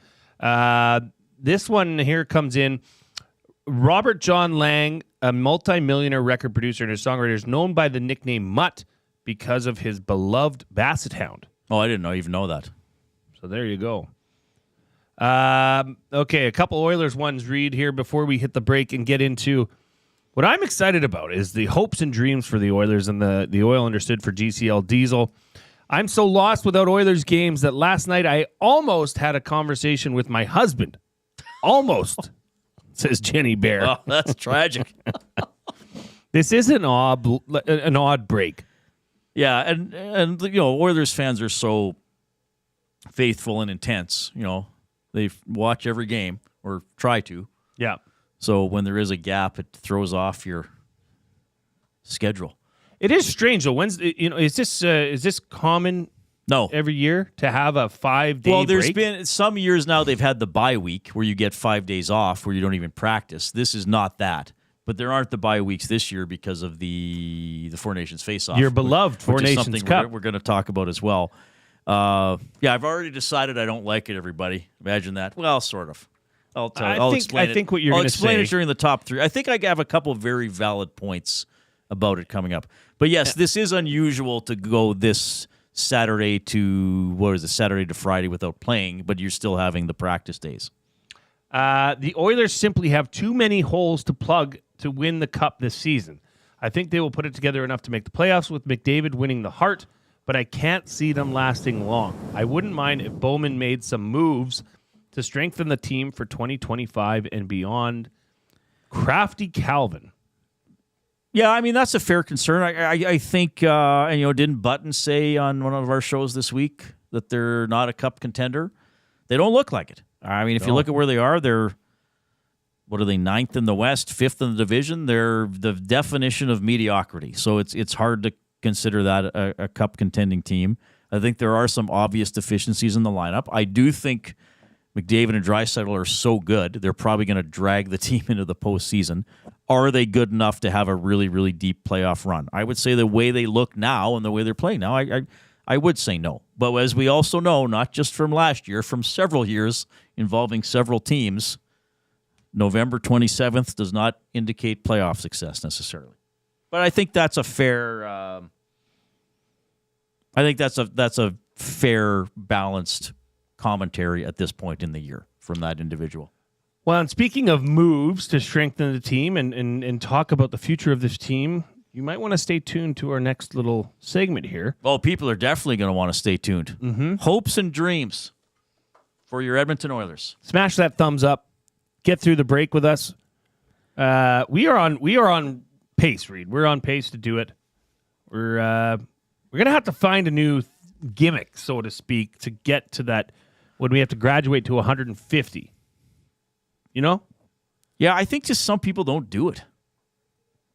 This one here comes in. Robert John Lang, a multi-millionaire record producer and a songwriter, is known by the nickname Mutt because of his beloved Basset Hound. Oh, I didn't even know that. So there you go. Okay, a couple Oilers ones, Reid, here before we hit the break and get into what I'm excited about is the hopes and dreams for the Oilers and the Oil Understood for GCL Diesel. I'm so lost without Oilers games that last night I almost had a conversation with my husband. Almost, says Jenny Bear. Oh, that's tragic. This is an odd break. Yeah, and Oilers fans are so faithful and intense. They watch every game or try to. Yeah. So when there is a gap, it throws off your schedule. It is strange though. Wednesday, is this common? No, every year to have a 5-day Well, there's break? been some years now they've had the bye week where you get 5 days off where you don't even practice. This is not that. But there aren't the bye weeks this year because of the Four Nations face-off. Your beloved Four which is Nations something Cup. We're going to talk about as well. I've already decided I don't like it, everybody. Imagine that. Well, sort of. I'll explain it. I think what you're going to say. I'll explain it during the top 3. I think I have a couple of very valid points about it coming up. But yes, this is unusual to go this Saturday to Saturday to Friday without playing, but you're still having the practice days. The Oilers simply have too many holes to plug to win the Cup this season. I think they will put it together enough to make the playoffs with McDavid winning the Hart, but I can't see them lasting long. I wouldn't mind if Bowman made some moves to strengthen the team for 2025 and beyond. Crafty Calvin. Yeah, I mean, that's a fair concern. I think, and didn't Bunting say on one of our shows this week that they're not a cup contender? They don't look like it. I mean, if you look at where they are, they're, what are they, 9th in the West, 5th in the division? They're the definition of mediocrity. So it's hard to consider that a cup contending team. I think there are some obvious deficiencies in the lineup. I do think McDavid and Draisaitl are so good, they're probably going to drag the team into the postseason. Are they good enough to have a really, really deep playoff run? I would say the way they look now and the way they're playing now, I would say no. But as we also know, not just from last year, from several years involving several teams, November 27th does not indicate playoff success necessarily. But I think that's a fair. That's a fair, balanced commentary at this point in the year from that individual. Well, and speaking of moves to strengthen the team and talk about the future of this team, you might want to stay tuned to our next little segment here. Well, people are definitely going to want to stay tuned. Mm-hmm. Hopes and dreams for your Edmonton Oilers. Smash that thumbs up. Get through the break with us. We are on pace, Reid. We're on pace to do it. We're gonna have to find a new gimmick, so to speak, to get to that when we have to graduate to 150. You know? Yeah, I think just some people don't do it.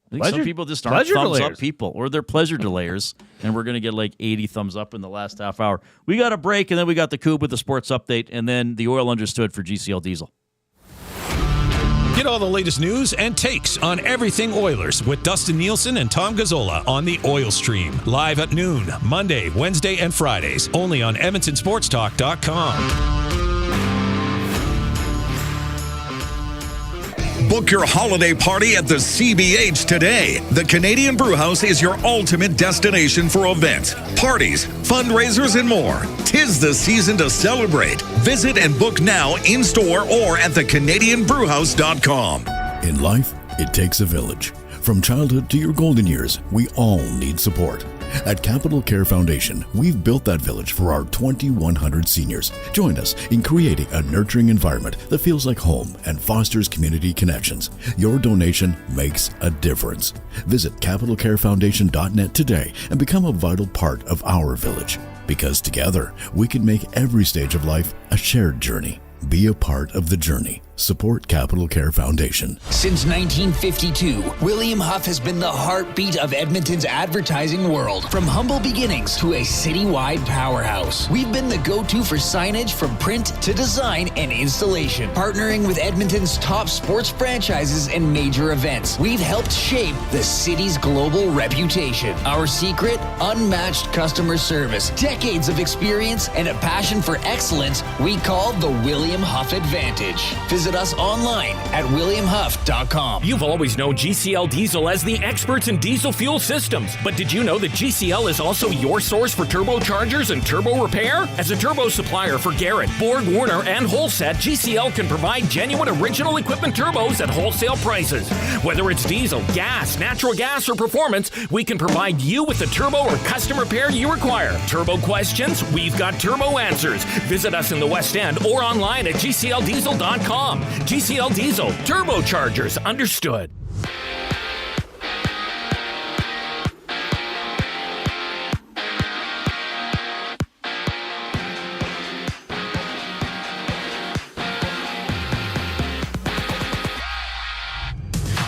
I think some people just aren't pleasure thumbs delayers. up people, or they're pleasure delayers, and we're going to get like 80 thumbs up in the last half hour. We got a break, and then we got the Coop with the sports update, and then the Oil Understood for GCL Diesel. Get all the latest news and takes on everything Oilers with Dustin Nielsen and Tom Gazzola on the Oil Stream. Live at noon, Monday, Wednesday, and Fridays. Only on EdmontonSportsTalk.com. Book your holiday party at the CBH today. The Canadian Brewhouse is your ultimate destination for events, parties, fundraisers, and more. 'Tis the season to celebrate. Visit and book now in-store or at thecanadianbrewhouse.com. In life, it takes a village. From childhood to your golden years, we all need support. At Capital Care Foundation, we've built that village for our 2,100 seniors. Join us in creating a nurturing environment that feels like home and fosters community connections. Your donation makes a difference. Visit capitalcarefoundation.net today and become a vital part of our village. Because together, we can make every stage of life a shared journey. Be a part of the journey. Support Capital Care Foundation. Since 1952, William Huff has been the heartbeat of Edmonton's advertising world. From humble beginnings to a citywide powerhouse, we've been the go-to for signage from print to design and installation. Partnering with Edmonton's top sports franchises and major events, we've helped shape the city's global reputation. Our secret? Unmatched customer service, decades of experience, and a passion for excellence we call the William Huff Advantage. Visit us online at williamhuff.com. You've always known GCL Diesel as the experts in diesel fuel systems. But did you know that GCL is also your source for turbochargers and turbo repair? As a turbo supplier for Garrett, Borg Warner, and Holset, GCL can provide genuine original equipment turbos at wholesale prices. Whether it's diesel, gas, natural gas, or performance, we can provide you with the turbo or custom repair you require. Turbo questions? We've got turbo answers. Visit us in the West End or online at GCLDiesel.com. GCL Diesel, turbochargers, understood.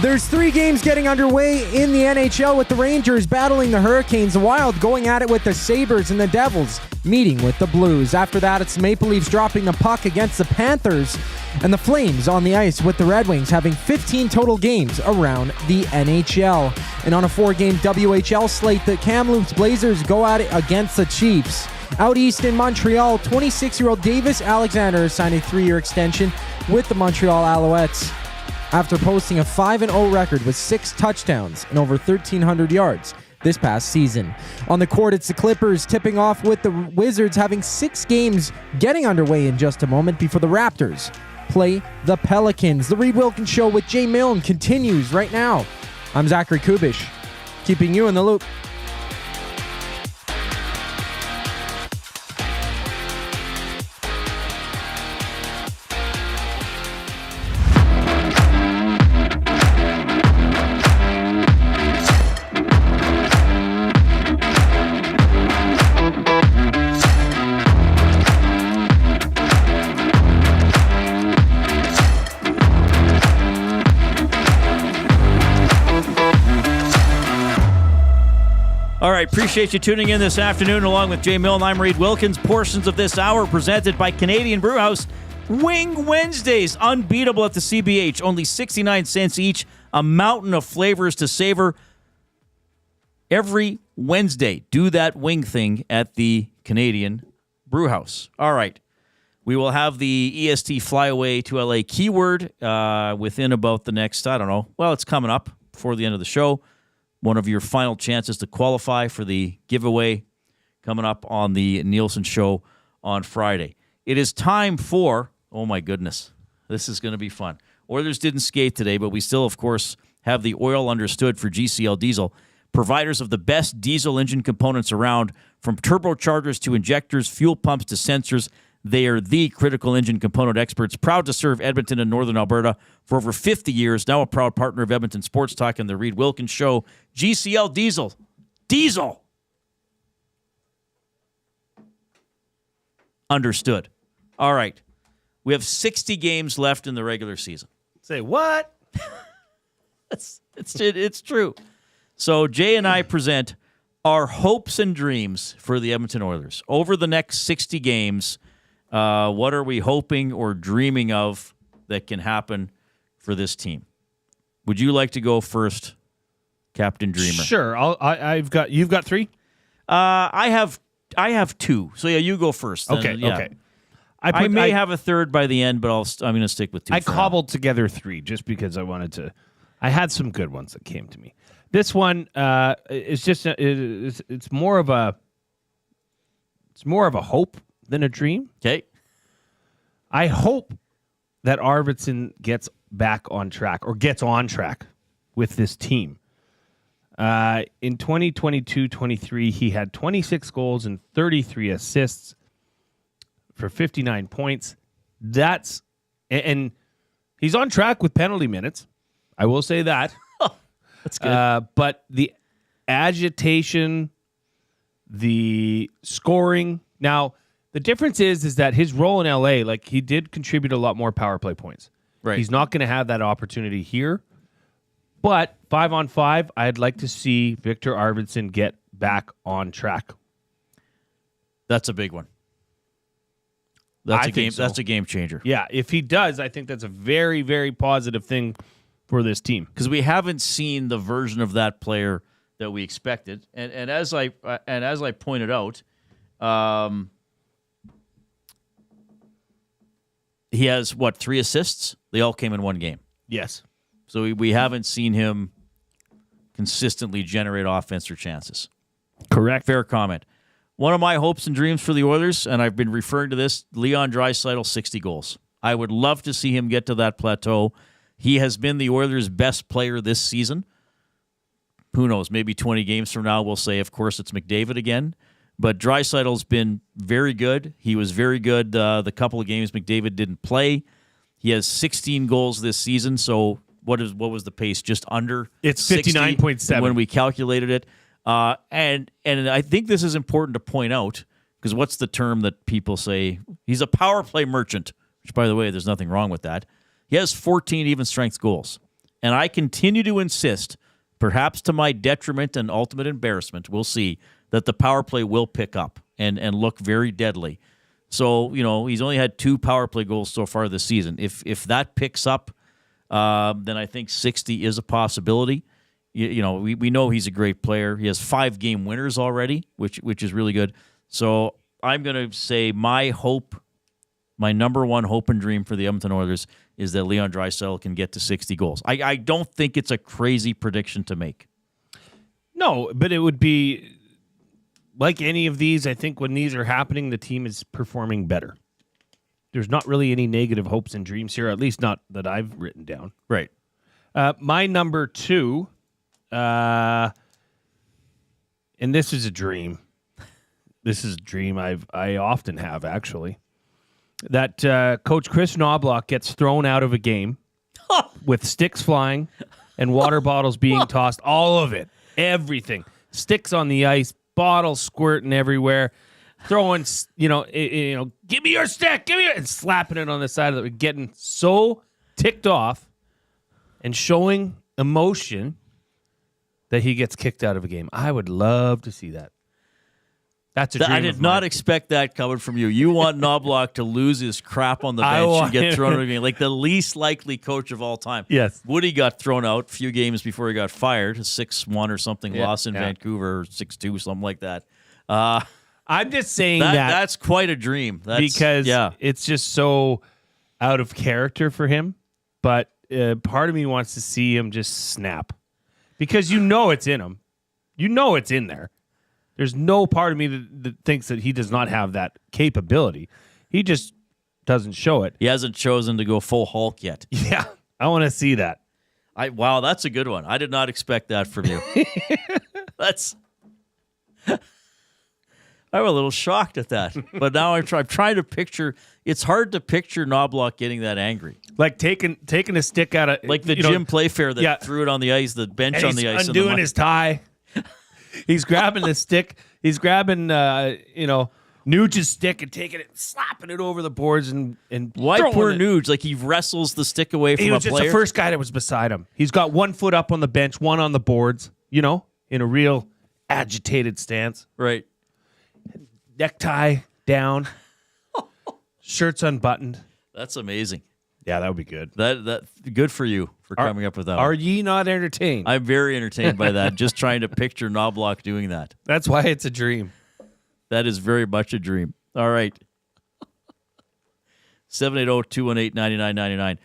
There's 3 games getting underway in the NHL with the Rangers battling the Hurricanes, the Wild going at it with the Sabres, and the Devils meeting with the Blues. After that, it's the Maple Leafs dropping the puck against the Panthers, and the Flames on the ice with the Red Wings having 15 total games around the NHL. And on a 4-game WHL slate, the Kamloops Blazers go at it against the Chiefs. Out east in Montreal, 26-year-old Davis Alexander signed a 3-year extension with the Montreal Alouettes after posting a 5-0 record with 6 touchdowns and over 1,300 yards this past season. On the court, it's the Clippers tipping off with the Wizards having 6 games getting underway in just a moment before the Raptors play the Pelicans. The Reid Wilkins Show with Jay Milne continues right now. I'm Zachary Kubish, keeping you in the loop. right, appreciate you tuning in this afternoon along with Jay Milne. I'm Reid Wilkins. Portions of this hour presented by Canadian Brewhouse. Wing Wednesdays, unbeatable at the CBH. Only 69 cents each. A mountain of flavors to savor. Every Wednesday, do that wing thing at the Canadian Brewhouse. All right. We will have the EST Flyaway to LA keyword within about the next, I don't know. Well, it's coming up before the end of the show. One of your final chances to qualify for the giveaway coming up on the Nielsen Show on Friday. It is time for, oh my goodness, this is going to be fun. Oilers didn't skate today, but we still, of course, have the oil understood for GCL Diesel. Providers of the best diesel engine components around, from turbochargers to injectors, fuel pumps to sensors. They are the critical engine component experts, proud to serve Edmonton and Northern Alberta for over 50 years, now a proud partner of Edmonton Sports Talk and the Reid Wilkins Show. GCL Diesel. Diesel. Understood. All right. We have 60 games left in the regular season. Say what? It's true. So Jay and I present our hopes and dreams for the Edmonton Oilers. Over the next 60 games, what are we hoping or dreaming of that can happen for this team? Would you like to go first, Captain Dreamer? Sure. You've got three? I have two. So yeah, you go first. Okay. Yeah. Okay. I may have a third by the end, but I'm going to stick with two. I cobbled together three just because I wanted to. I had some good ones that came to me. This one is just it's more of a hope than a dream. Okay. I hope that Arvidsson gets back on track or gets on track with this team. In 2022-23, he had 26 goals and 33 assists for 59 points. And he's on track with penalty minutes. I will say that. That's good. But the agitation, the scoring. Now, the difference is that his role in LA, like, he did contribute a lot more power play points. Right. He's not going to have that opportunity here. But 5-on-5, I'd like to see Victor Arvidsson get back on track. That's a big one. That's a game changer. Yeah, if he does, I think that's a very, very positive thing for this team, because we haven't seen the version of that player that we expected. And as I pointed out, he has 3 assists? They all came in one game. Yes. So we haven't seen him consistently generate offense or chances. Correct. Fair comment. One of my hopes and dreams for the Oilers, and I've been referring to this, Leon Draisaitl, 60 goals. I would love to see him get to that plateau. He has been the Oilers' best player this season. Who knows? Maybe 20 games from now we'll say, of course, it's McDavid again. But Draisaitl's been very good. He was very good the couple of games McDavid didn't play. He has 16 goals this season. So what was the pace? Just under? It's 59.7 when we calculated it. And I think this is important to point out, because what's the term that people say? He's a power play merchant, which, by the way, there's nothing wrong with that. He has 14 even-strength goals. And I continue to insist, perhaps to my detriment and ultimate embarrassment, we'll see, that the power play will pick up and look very deadly. So, he's only had 2 power play goals so far this season. If that picks up, then I think 60 is a possibility. We know he's a great player. He has 5 game winners already, which is really good. So I'm going to say my number one hope and dream for the Edmonton Oilers is that Leon Draisaitl can get to 60 goals. I don't think it's a crazy prediction to make. No, but it would be like any of these. I think when these are happening, the team is performing better. There's not really any negative hopes and dreams here, at least not that I've written down. Right. My number 2, and this is a dream. This is a dream I often have, actually. That Coach Chris Knobloch gets thrown out of a game with sticks flying and water bottles being tossed. All of it. Everything. Sticks on the ice, bottles squirting everywhere, throwing, give me your stick, and slapping it on the side of it, getting so ticked off and showing emotion that he gets kicked out of a game. I would love to see that. That's a dream. I did not expect that coming from you. You want Knobloch to lose his crap on the bench and get thrown out of the game. Like the least likely coach of all time. Yes. Woody got thrown out a few games before he got fired. 6-1 or something, loss in Vancouver, 6-2, something like that. I'm just saying that's quite a dream. Because it's just so out of character for him. But part of me wants to see him just snap. Because it's in him. It's in there. There's no part of me that thinks that he does not have that capability. He just doesn't show it. He hasn't chosen to go full Hulk yet. Yeah, I want to see that. Wow, that's a good one. I did not expect that from you. I'm a little shocked at that. But now I'm trying to picture. It's hard to picture Knobloch getting that angry. Like taking a stick out of... Like the Jim Playfair that threw it on the ice, the bench on the ice. He's undoing his tie. He's grabbing the stick. He's grabbing, Nuge's stick and taking it and slapping it over the boards and why poor Nuge? Like he wrestles the stick away from a player? He was just the first guy that was beside him. He's got 1 foot up on the bench, 1 on the boards, in a real agitated stance. Right. Necktie down. Shirt's unbuttoned. That's amazing. Yeah, that would be good. That good for you for coming up with that. Are ye not entertained? I'm very entertained by that. Just trying to picture Knobloch doing that. That's why it's a dream. That is very much a dream. All right. 780-218-9999.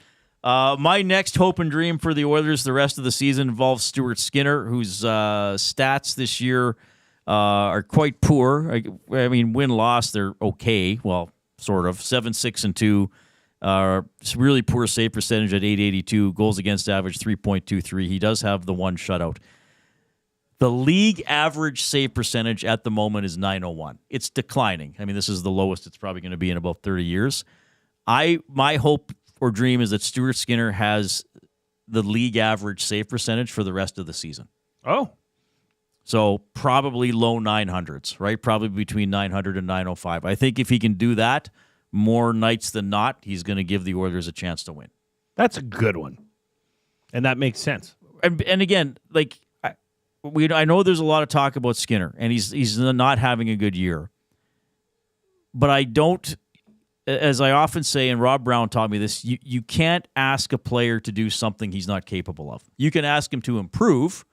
My next hope and dream for the Oilers the rest of the season involves Stuart Skinner, whose stats this year are quite poor. I mean, win-loss, they're okay. Well, sort of. 7-6-2. Really poor save percentage at .882. Goals against average 3.23. He does have the 1 shutout. The league average save percentage at the moment is .901. It's declining. I mean, this is the lowest it's probably going to be in about 30 years. My hope or dream is that Stuart Skinner has the league average save percentage for the rest of the season. Oh. So probably low 900s, right? Probably between 900 and 905. I think if he can do that more nights than not, he's going to give the Oilers a chance to win. That's a good one. And that makes sense. And again, like I know there's a lot of talk about Skinner, and he's not having a good year. But I don't, as I often say, and Rob Brown taught me this, you can't ask a player to do something he's not capable of. You can ask him to improve,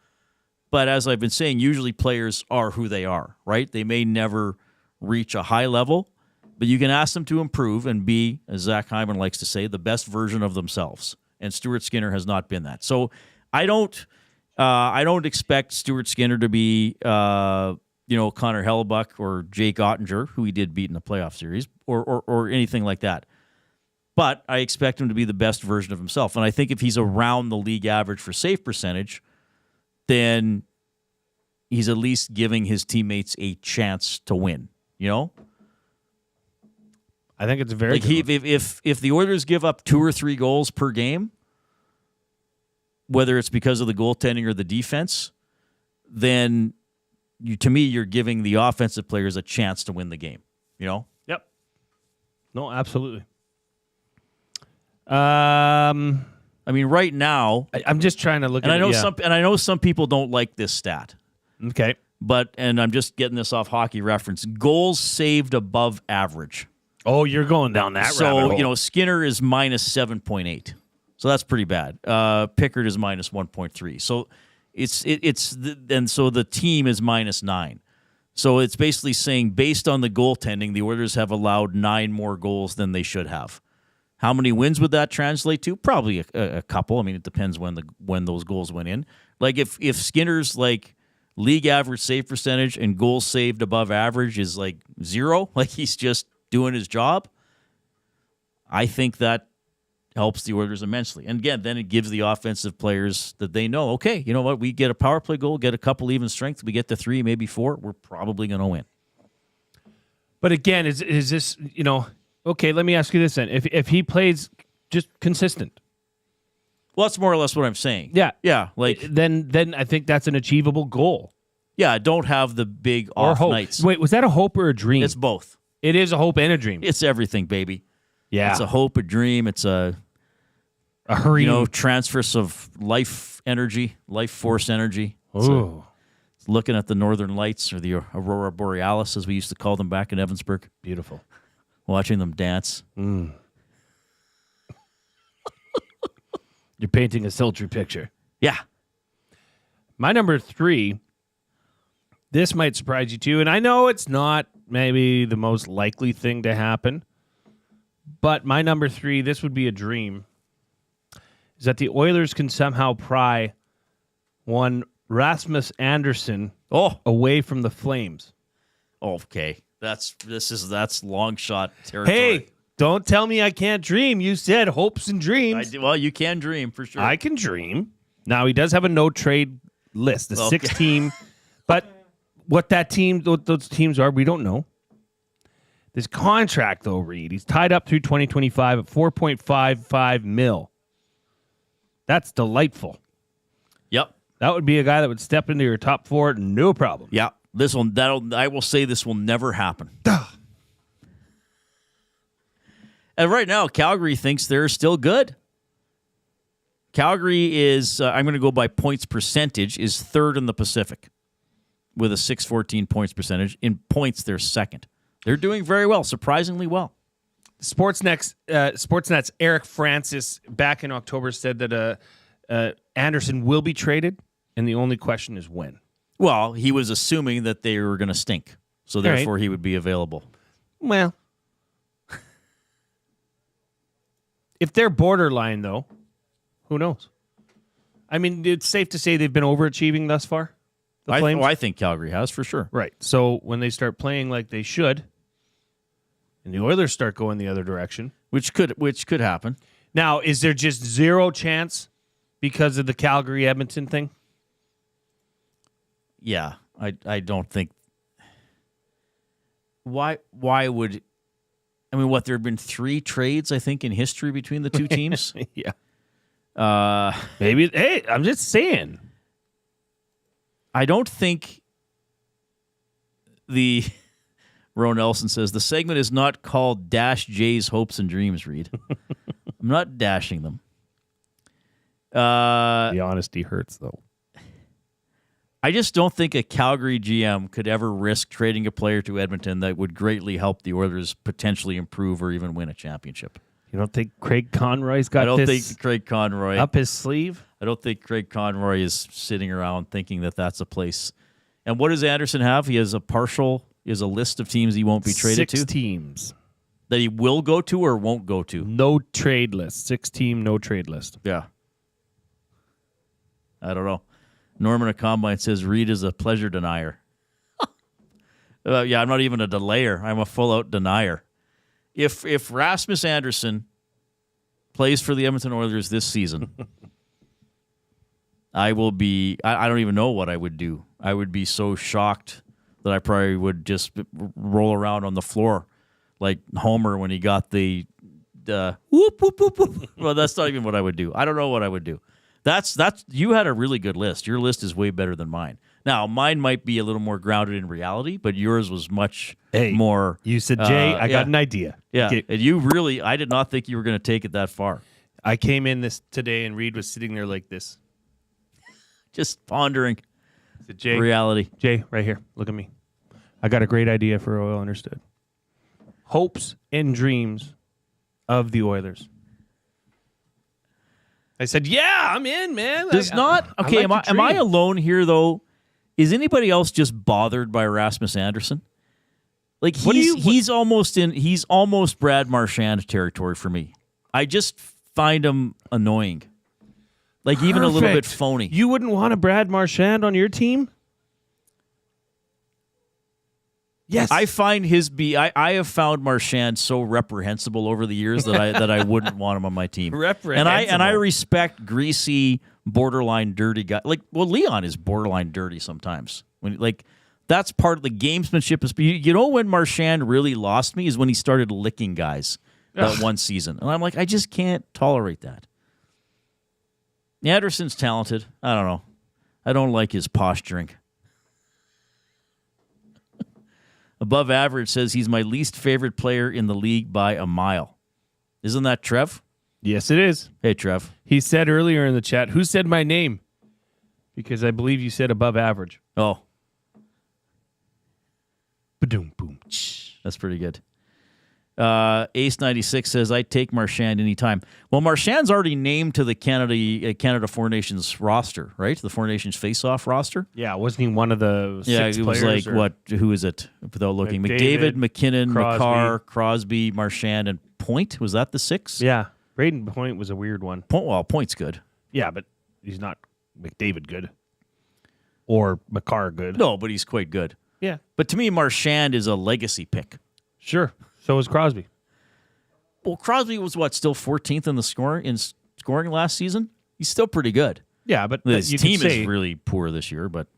but as I've been saying, usually players are who they are, right? They may never reach a high level, but you can ask them to improve and be, as Zach Hyman likes to say, the best version of themselves. And Stuart Skinner has not been that. So I don't expect Stuart Skinner to be, Connor Hellebuck or Jake Ottinger, who he did beat in the playoff series, or anything like that. But I expect him to be the best version of himself. And I think if he's around the league average for save percentage, then he's at least giving his teammates a chance to win, I think it's very if the Oilers give up 2 or 3 goals per game, whether it's because of the goaltending or the defense, then you're giving the offensive players a chance to win the game. Yep. No, absolutely. I mean, right now, I'm just trying to look. I know some people don't like this stat. Okay, and I'm just getting this off Hockey Reference. Goals saved above average. Oh, you're going down that rabbit hole. Skinner is minus 7.8. So that's pretty bad. Pickard is minus 1.3. So so the team is minus 9. So it's basically saying based on the goaltending, the Oilers have allowed 9 more goals than they should have. How many wins would that translate to? Probably a couple. I mean, it depends when those goals went in. Like if Skinner's like league average save percentage and goals saved above average is like 0, like he's just doing his job, I think that helps the Oilers immensely. And again, then it gives the offensive players that they know, okay, you know what, we get a power play goal, get a couple even strength, we get to 3, maybe 4, we're probably going to win. But again, is this, okay, let me ask you this then. If he plays just consistent. Well, that's more or less what I'm saying. Yeah. Yeah. Like then I think that's an achievable goal. Yeah, don't have the big off nights. Wait, was that a hope or a dream? It's both. It is a hope and a dream. It's everything, baby. Yeah. It's a hope, a dream. It's a hurry. Transfers of life energy, life force energy. Ooh. It's looking at the northern lights, or the aurora borealis, as we used to call them back in Evansburg. Beautiful. Watching them dance. You're painting a sultry picture. Yeah. My number 3, this might surprise you too, and I know it's not maybe the most likely thing to happen, but my number 3, this would be a dream, is that the Oilers can somehow pry one Rasmus Andersson away from the Flames. Okay. That's long shot territory. Hey, don't tell me I can't dream. You said hopes and dreams. Well, you can dream for sure. I can dream. Now, he does have a no-trade list, a 6-team, but what those teams are, we don't know. This contract, though, Reid, he's tied up through 2025 at $4.55 million. That's delightful. Yep. That would be a guy that would step into your top 4, no problem. Yeah. I will say this will never happen. And right now, Calgary thinks they're still good. Calgary is, I'm going to go by points percentage, is third in the Pacific with a 614 points percentage. In points, they're second. They're doing very well, surprisingly well. Sportsnet's Eric Francis back in October said that Anderson will be traded, and the only question is when. Well, he was assuming that they were going to stink, so therefore he would be available. Well, if they're borderline, though, who knows? I mean, it's safe to say they've been overachieving thus far. The Flames. I think Calgary has for sure. Right. So when they start playing like they should, and the Oilers start going the other direction, which could happen. Now, is there just zero chance because of the Calgary Edmonton thing? Yeah, I don't think. Why would? I mean, there have been 3 trades, I think, in history between the two teams. Yeah. Maybe. Hey, I'm just saying. I don't think Ron Nelson says the segment is not called Dash Jay's Hopes and Dreams, Reid. I'm not dashing them. The honesty hurts, though. I just don't think a Calgary GM could ever risk trading a player to Edmonton that would greatly help the Oilers potentially improve or even win a championship. You don't think Craig Conroy's got I don't think Craig Conroy up his sleeve? I don't think Craig Conroy is sitting around thinking that that's a place. And what does Anderson have? He has a list of teams he won't be traded to? 6 teams. That he will go to or won't go to? No trade list. 6-team, no trade list. Yeah. I don't know. Norman at Combine says Reid is a pleasure denier. Yeah, I'm not even a delayer. I'm a full-out denier. If Rasmus Anderson plays for the Edmonton Oilers this season, I will be... I don't even know what I would do. I would be so shocked that I probably would just roll around on the floor like Homer when he got the whoop, whoop, whoop, whoop. Well, that's not even what I would do. I don't know what I would do. That's you had a really good list. Your list is way better than mine. Now, mine might be a little more grounded in reality, but yours was much more... You said, Jay, I got an idea. Yeah, Okay. and you really... I did not think you were going to take it that far. I came in today, and Reid was sitting there like this. Just pondering Jay, reality. Jay, right here. Look at me. I got a great idea for Oil Understood. Hopes and dreams of the Oilers. I said, yeah, I'm in, man. Am I alone here, though? Is anybody else just bothered by Rasmus Anderson? Like, he's almost Brad Marchand territory for me. I just find him annoying. Like, even a little bit phony. You wouldn't want a Brad Marchand on your team? Yes. I find I have found Marchand so reprehensible over the years that I wouldn't want him on my team. Reprehensible. And I respect greasy, borderline dirty guy. Leon is borderline dirty sometimes. That's part of the gamesmanship. You know when Marchand really lost me is when he started licking guys that one season. And I'm like, I just can't tolerate that. Anderson's talented. I don't know. I don't like his posturing. Above average says he's my least favorite player in the league by a mile. Isn't that Trev? Yes, it is. Hey, Trev. He said earlier in the chat, who said my name? Because I believe you said above average. Oh. Ba-doom, boom. That's pretty good. Ace96 says, I'd take Marchand anytime. Well, Marchand's already named to the Canada Four Nations roster, right? The Four Nations face-off roster. Yeah, wasn't he one of the six it was players? like, what? Who is it? Without looking. McDavid, McKinnon, Crosby. McCarr, Crosby, Marchand, and Point. Was that the six? Yeah. Braden Point was a weird one. Point's good. Yeah, but he's not McDavid good. Or McCarr good. No, but he's quite good. Yeah. But to me, Marchand is a legacy pick. Sure. So was Crosby. Well, Crosby was still 14th in the scoring last season? He's still pretty good. Yeah, but his team is really poor this year. But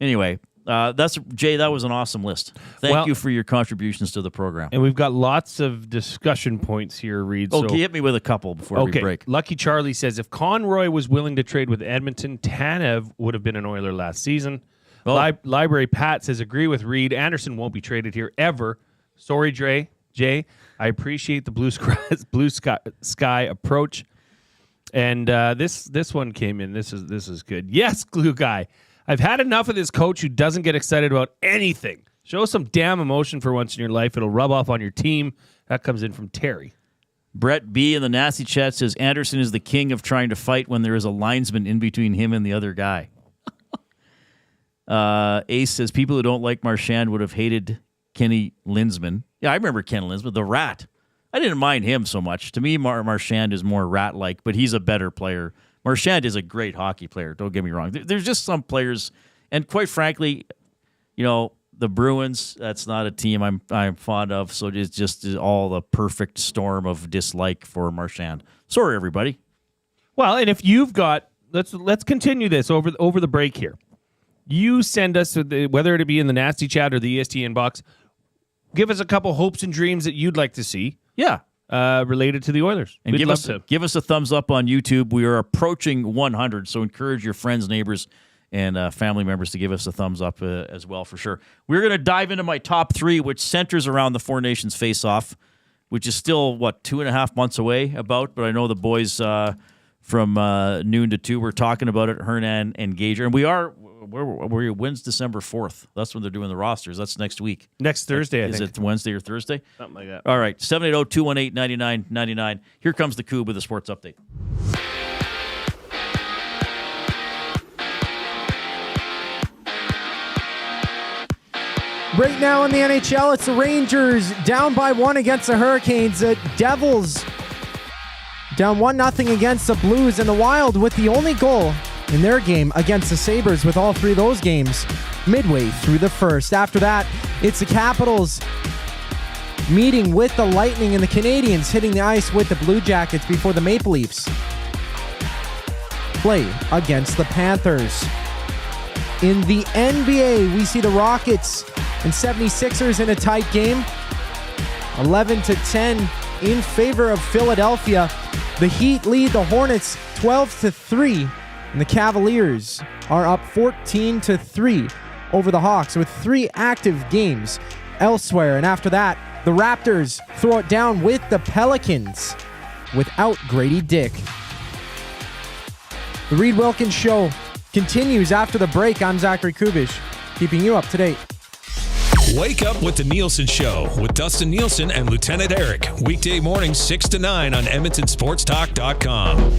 anyway, Jay, that was an awesome list. Thank you for your contributions to the program. And we've got lots of discussion points here, Reid. Okay, hit me with a couple before we break. Lucky Charlie says, if Conroy was willing to trade with Edmonton, Tanev would have been an Oiler last season. Library Pat says, agree with Reid. Anderson won't be traded here ever. Sorry, Jay. I appreciate the blue sky approach. And this one came in. This is good. Yes, Glue Guy. I've had enough of this coach who doesn't get excited about anything. Show some damn emotion for once in your life. It'll rub off on your team. That comes in from Terry. Brett B. in the nasty chat says, Anderson is the king of trying to fight when there is a linesman in between him and the other guy. Ace says, people who don't like Marchand would have hated Kenny Linsman. Yeah, I remember Ken Linsman, the rat. I didn't mind him so much. To me, Marchand is more rat-like, but he's a better player. Marchand is a great hockey player, don't get me wrong. There's just some players, and quite frankly, the Bruins, that's not a team I'm fond of, so it's just all the perfect storm of dislike for Marchand. Sorry, everybody. Well, and if you've got, let's continue this over the break here. You send us, whether it be in the nasty chat or the EST inbox, give us a couple hopes and dreams that you'd like to see. Yeah. Related to the Oilers. And give us a thumbs up on YouTube. We are approaching 100, so encourage your friends, neighbors, and family members to give us a thumbs up as well, for sure. We're going to dive into my top three, which centers around the Four Nations face-off, which is still, 2.5 months away but I know the boys from noon to 2 were talking about it, Hernan and Gager. And when's December 4th? That's when they're doing the rosters. That's next week. Next Thursday, I think. Is it Wednesday or Thursday? Something like that. All right, 780-218-9999. Here comes the Cube with a sports update. Right now in the NHL, it's the Rangers down by 1 against the Hurricanes. The Devils down 1-0 against the Blues, and the Wild with the only goal in their game against the Sabres, with all three of those games midway through the first. After that, it's the Capitals meeting with the Lightning, and the Canadiens hitting the ice with the Blue Jackets before the Maple Leafs play against the Panthers. In the NBA, we see the Rockets and 76ers in a tight game, 11-10 in favor of Philadelphia. The Heat lead the Hornets 12-3. And the Cavaliers are up 14-3 over the Hawks with 3 active games elsewhere. And after that, the Raptors throw it down with the Pelicans without Grady Dick. The Reid Wilkins Show continues after the break. I'm Zachary Kubish, keeping you up to date. Wake up with the Nielsen Show with Dustin Nielsen and Lieutenant Eric. Weekday mornings 6 to 9 on EdmontonSportsTalk.com.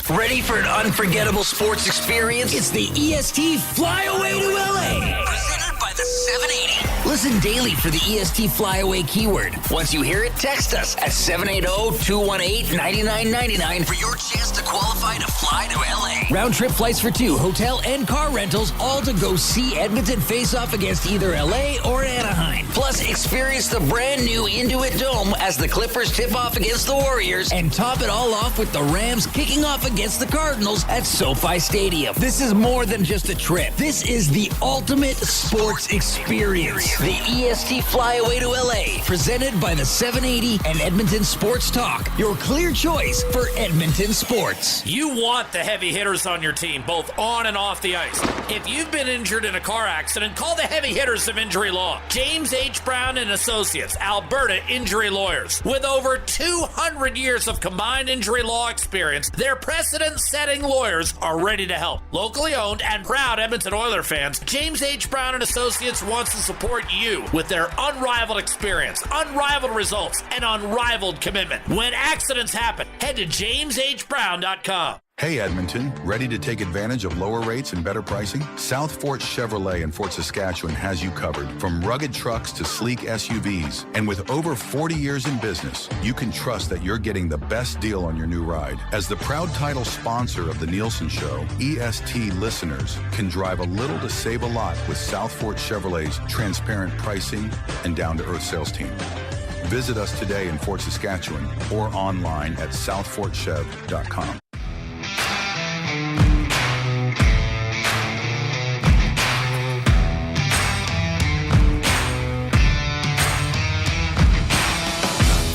Ready for an unforgettable sports experience? It's the EST Flyaway to LA. Presented by the 780. Listen daily for the EST Flyaway keyword. Once you hear it, text us at 780-218-9999 for your chance to qualify to fly to LA. Round trip flights for 2, hotel and car rentals, all to go see Edmonton face off against either LA or Anaheim. Plus, experience the brand new Intuit Dome as the Clippers tip off against the Warriors, and top it all off with the Rams kicking off against the Cardinals at SoFi Stadium. This is more than just a trip. This is the ultimate sports experience. The EST Flyaway to LA, presented by the 780 and Edmonton Sports Talk. Your clear choice for Edmonton sports. You want the heavy hitters on your team, both on and off the ice. If you've been injured in a car accident, call the heavy hitters of injury law. James H. Brown and Associates, Alberta Injury Lawyers. With over 200 years of combined injury law experience, their precedent-setting lawyers are ready to help. Locally owned and proud Edmonton Oilers fans, James H. Brown and Associates wants to support you with their unrivaled experience, unrivaled results, and unrivaled commitment. When accidents happen, head to jameshbrown.com. Hey Edmonton, ready to take advantage of lower rates and better pricing? South Fort Chevrolet in Fort Saskatchewan has you covered. From rugged trucks to sleek SUVs. And with over 40 years in business, you can trust that you're getting the best deal on your new ride. As the proud title sponsor of the Nielsen Show, EST listeners can drive a little to save a lot with South Fort Chevrolet's transparent pricing and down-to-earth sales team. Visit us today in Fort Saskatchewan or online at southfortchev.com.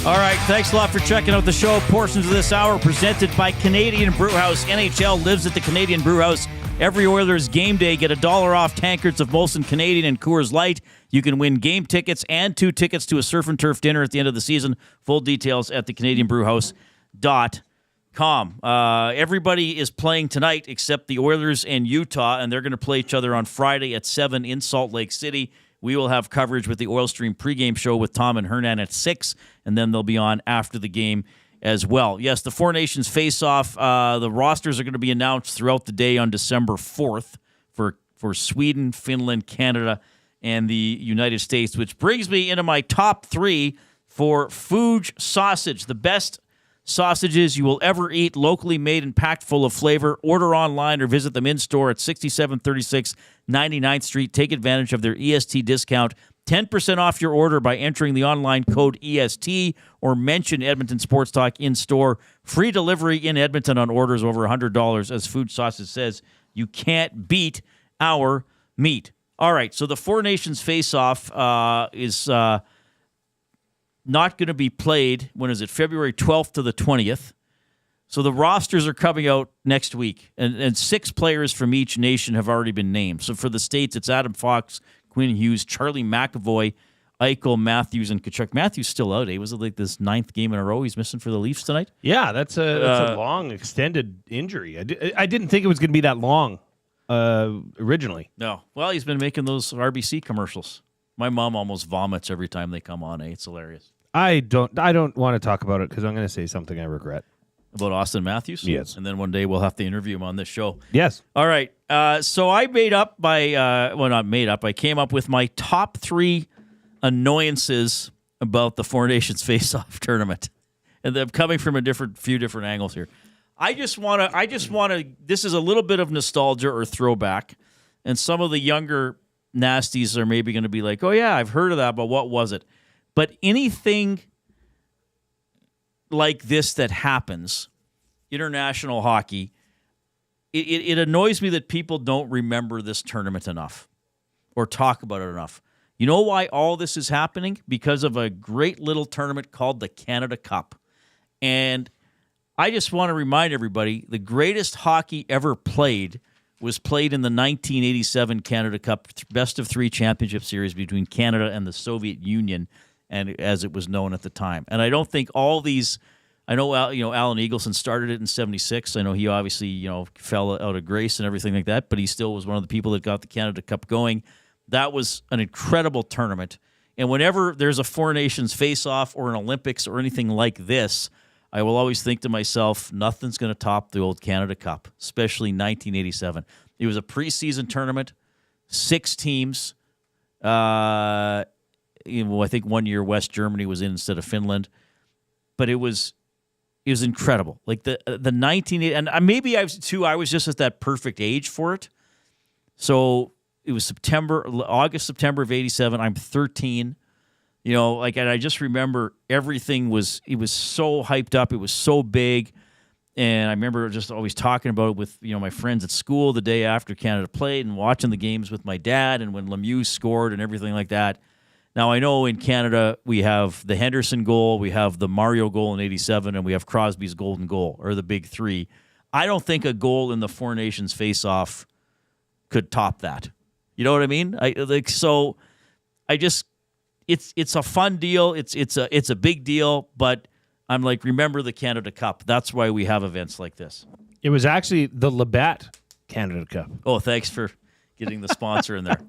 All right, thanks a lot for checking out the show. Portions of this hour presented by Canadian Brewhouse. NHL lives at the Canadian Brewhouse. Every Oilers game day, get $1 off tankards of Molson Canadian and Coors Light. You can win game tickets and 2 tickets to a surf and turf dinner at the end of the season. Full details at thecanadianbrewhouse.com. Everybody is playing tonight except the Oilers and Utah, and they're going to play each other on Friday at 7 in Salt Lake City. We will have coverage with the Oil Stream pregame show with Tom and Hernan at 6, and then they'll be on after the game as well. Yes, the Four Nations face-off. The rosters are going to be announced throughout the day on December 4th for Sweden, Finland, Canada, and the United States, which brings me into my top 3 for Fuge sausage, the best sausages you will ever eat, locally made and packed full of flavor. Order online or visit them in-store at 6736 99th Street. Take advantage of their EST discount. 10% off your order by entering the online code EST or mention Edmonton Sports Talk in-store. Free delivery in Edmonton on orders over $100. As Food Sausage says, you can't beat our meat. All right, so the Four Nations face-off is not going to be played, when is it, February 12th to the 20th. So the rosters are coming out next week, and 6 players from each nation have already been named. So for the States, it's Adam Fox, Quinn Hughes, Charlie McAvoy, Eichel, Matthews, and Kachuk. Matthews still out, eh? Was it like this 9th game in a row he's missing for the Leafs tonight? Yeah, that's a long, extended injury. I didn't think it was going to be that long originally. No. Well, he's been making those RBC commercials. My mom almost vomits every time they come on, eh? It's hilarious. I don't want to talk about it because I'm going to say something I regret. About Austin Matthews? Yes. And then one day we'll have to interview him on this show. Yes. All right. So I made up not made up. I came up with my top 3 annoyances about the Four Nations face-off tournament. And they're coming from a few different angles here. I just want to, this is a little bit of nostalgia or throwback. And some of the younger nasties are maybe going to be like, oh yeah, I've heard of that, but what was it? But anything like this that happens, international hockey, it annoys me that people don't remember this tournament enough or talk about it enough. You know why all this is happening? Because of a great little tournament called the Canada Cup. And I just want to remind everybody, the greatest hockey ever played was played in the 1987 Canada Cup best-of-3 championship series between Canada and the Soviet Union, and as it was known at the time. And I don't think all these, I know Alan Eagleson started it in 76. I know he obviously fell out of grace and everything like that, but he still was one of the people that got the Canada Cup going. That was an incredible tournament. And whenever there's a Four Nations face-off or an Olympics or anything like this, I will always think to myself, nothing's going to top the old Canada Cup, especially 1987. It was a preseason tournament, 6 teams. I think one year West Germany was in instead of Finland, but it was incredible. Like the 1980, and maybe I was just at that perfect age for it. So it was August, September of 87. I'm 13. And I just remember everything it was so hyped up. It was so big. And I remember just always talking about it with, my friends at school the day after Canada played and watching the games with my dad and when Lemieux scored and everything like that. Now, I know in Canada we have the Henderson goal, we have the Mario goal in 87, and we have Crosby's golden goal, or the big three. I don't think a goal in the Four Nations face-off could top that. You know what I mean? It's a fun deal. It's a big deal, but I'm like, remember the Canada Cup. That's why we have events like this. It was actually the Labatt Canada Cup. Oh, thanks for getting the sponsor in there.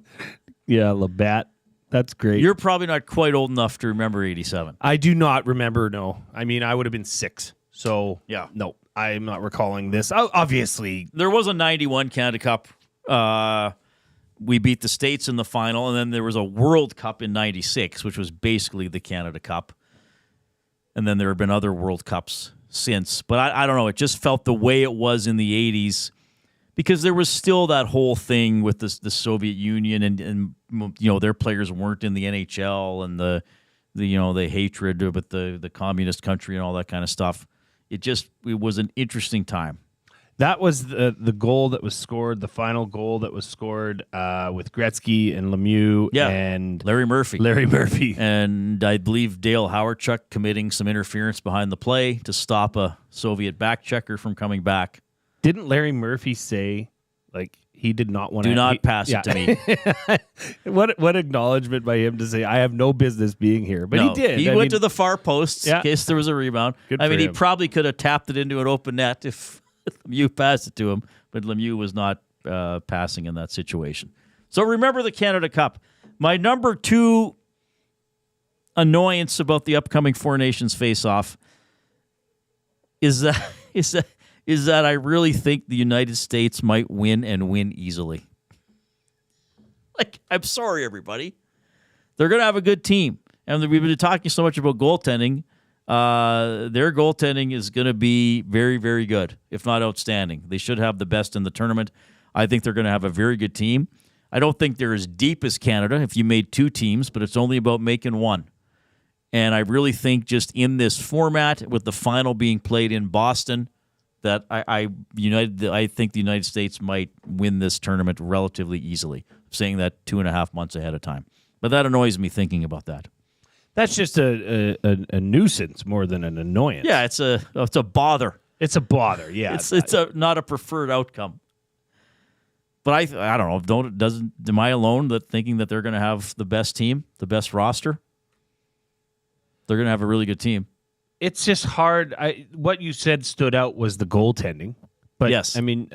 Yeah, Labatt. That's great. You're probably not quite old enough to remember 87. I do not remember, no. I mean, I would have been 6. So, yeah. No, I'm not recalling this. Obviously. There was a 91 Canada Cup. We beat the States in the final, and then there was a World Cup in 96, which was basically the Canada Cup. And then there have been other World Cups since. But I don't know. It just felt the way it was in the 80s. Because there was still that whole thing with the Soviet Union and their players weren't in the NHL and the hatred with the communist country and all that kind of stuff. It was an interesting time. That was the goal that was scored, the final goal that was scored with Gretzky and Lemieux and Larry Murphy. And I believe Dale Howardchuk committing some interference behind the play to stop a Soviet back checker from coming back. Didn't Larry Murphy say, he did not want to... Do not pass it to me. What acknowledgement by him to say, I have no business being here. But he did. He went to the far post in case there was a rebound. He probably could have tapped it into an open net if Lemieux passed it to him, but Lemieux was not passing in that situation. So remember the Canada Cup. My number 2 annoyance about the upcoming Four Nations face-off is that I really think the United States might win and win easily. I'm sorry, everybody. They're going to have a good team. And we've been talking so much about goaltending. Their goaltending is going to be very, very good, if not outstanding. They should have the best in the tournament. I think they're going to have a very good team. I don't think they're as deep as Canada if you made 2 teams, but it's only about making 1. And I really think just in this format, with the final being played in Boston, that I think the United States might win this tournament relatively easily. I'm saying that 2.5 months ahead of time. But that annoys me thinking about that. That's just a nuisance more than an annoyance. Yeah, it's a bother. It's a bother, yeah. It's not a preferred outcome. But I don't know. Am I alone that thinking that they're going to have the best team, the best roster? They're going to have a really good team. It's just hard. What you said stood out was the goaltending. But yes. I mean,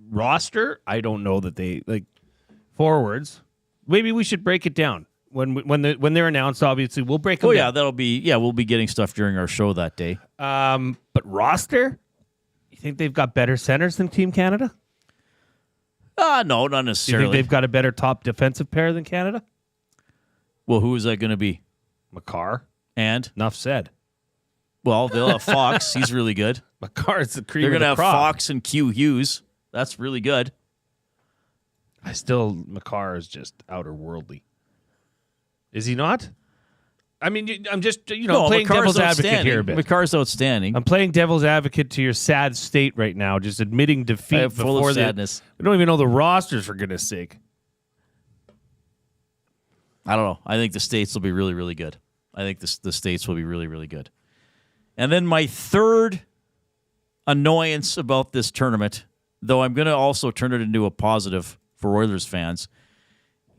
roster, I don't know that they forwards. Maybe we should break it down when they're announced. Obviously, we'll break them. Oh down. We'll be getting stuff during our show that day. But roster, you think they've got better centers than Team Canada? No, not necessarily. You think they've got a better top defensive pair than Canada? Well, who is that going to be? Makar. And enough said. Well, they'll have Fox. He's really good. Makar's the cream. They're going to have Fox and Q Hughes. That's really good. Makar is just outer worldly. Is he not? I mean, I'm just playing devil's advocate here a bit. Makar's outstanding. I'm playing devil's advocate to your sad state right now, just admitting defeat full of sadness. We don't even know the rosters, for goodness sake. I don't know. I think the States will be really, really good. I think the States will be really, really good. And then my third annoyance about this tournament, though I'm going to also turn it into a positive for Oilers fans,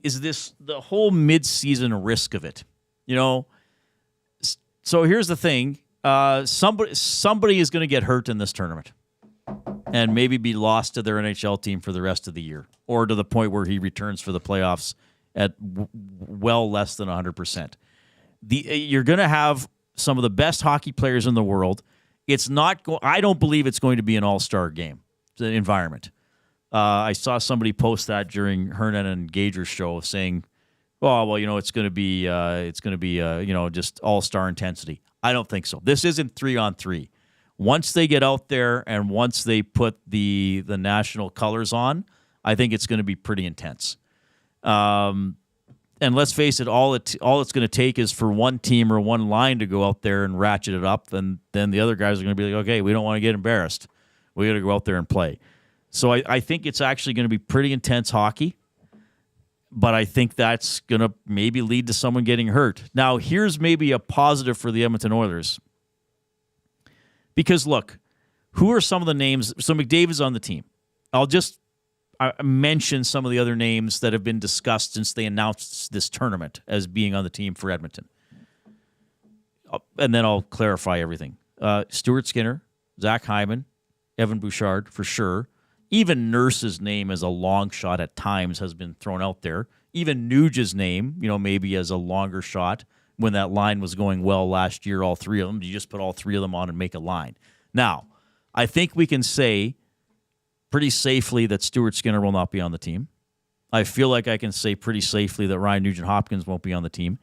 is the whole mid-season risk of it. So here's the thing. Somebody is going to get hurt in this tournament and maybe be lost to their NHL team for the rest of the year, or to the point where he returns for the playoffs at well less than 100%. You're going to have some of the best hockey players in the world. I don't believe it's going to be an all-star game, the environment. I saw somebody post that during Hernan and Gager's show saying, "Oh, well, it's going to be just all-star intensity." I don't think so. This isn't 3-on-3. Once they get out there and once they put the national colors on, I think it's going to be pretty intense. And let's face it, all it's going to take is for one team or one line to go out there and ratchet it up, and then the other guys are going to be like, okay, we don't want to get embarrassed. We got to go out there and play. So I think it's actually going to be pretty intense hockey. But I think that's going to maybe lead to someone getting hurt. Now, here's maybe a positive for the Edmonton Oilers. Because, look, who are some of the names? So McDavid's on the team. I'll just mention some of the other names that have been discussed since they announced this tournament as being on the team for Edmonton. And then I'll clarify everything. Stuart Skinner, Zach Hyman, Evan Bouchard, for sure. Even Nurse's name as a long shot at times has been thrown out there. Even Nuge's name, maybe as a longer shot when that line was going well last year, all three of them. You just put all three of them on and make a line. Now, I think we can say pretty safely that Stuart Skinner will not be on the team. I feel like I can say pretty safely that Ryan Nugent-Hopkins won't be on the team.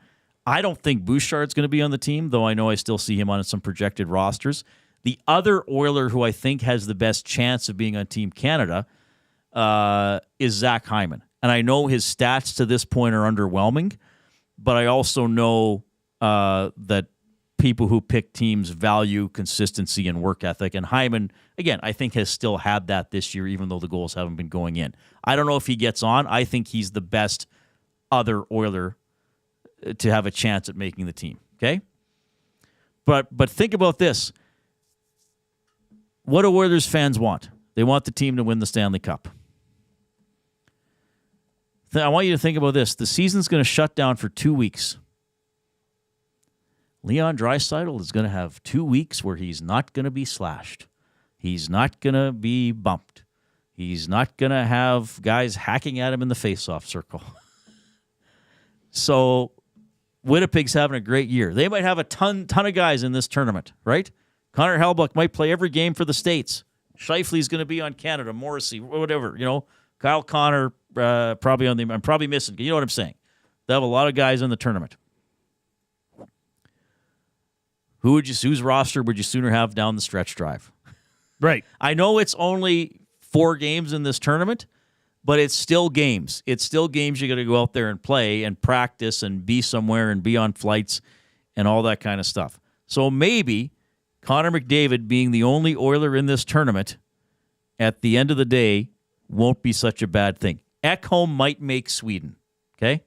I don't think Bouchard's going to be on the team, though I know I still see him on some projected rosters. The other Oiler who I think has the best chance of being on Team Canada is Zach Hyman. And I know his stats to this point are underwhelming, but I also know that people who pick teams value consistency and work ethic. And Hyman, again, I think has still had that this year, even though the goals haven't been going in. I don't know if he gets on. I think he's the best other Oiler to have a chance at making the team. Okay? But think about this. What do Oilers fans want? They want the team to win the Stanley Cup. I want you to think about this. The season's going to shut down for 2 weeks. Leon Draisaitl is going to have 2 weeks where he's not going to be slashed. He's not going to be bumped. He's not going to have guys hacking at him in the faceoff circle. So Winnipeg's having a great year. They might have a ton of guys in this tournament, right? Connor Hellebuyck might play every game for the States. Scheifele's going to be on Canada, Morrissey, whatever. Kyle Connor probably on the. I'm probably missing. You know what I'm saying? They have a lot of guys in the tournament. Whose roster would you sooner have down the stretch drive? Right. I know it's only 4 games in this tournament, but it's still games. It's still games you got to go out there and play and practice and be somewhere and be on flights and all that kind of stuff. So maybe Connor McDavid being the only Oiler in this tournament at the end of the day won't be such a bad thing. Ekholm might make Sweden, okay?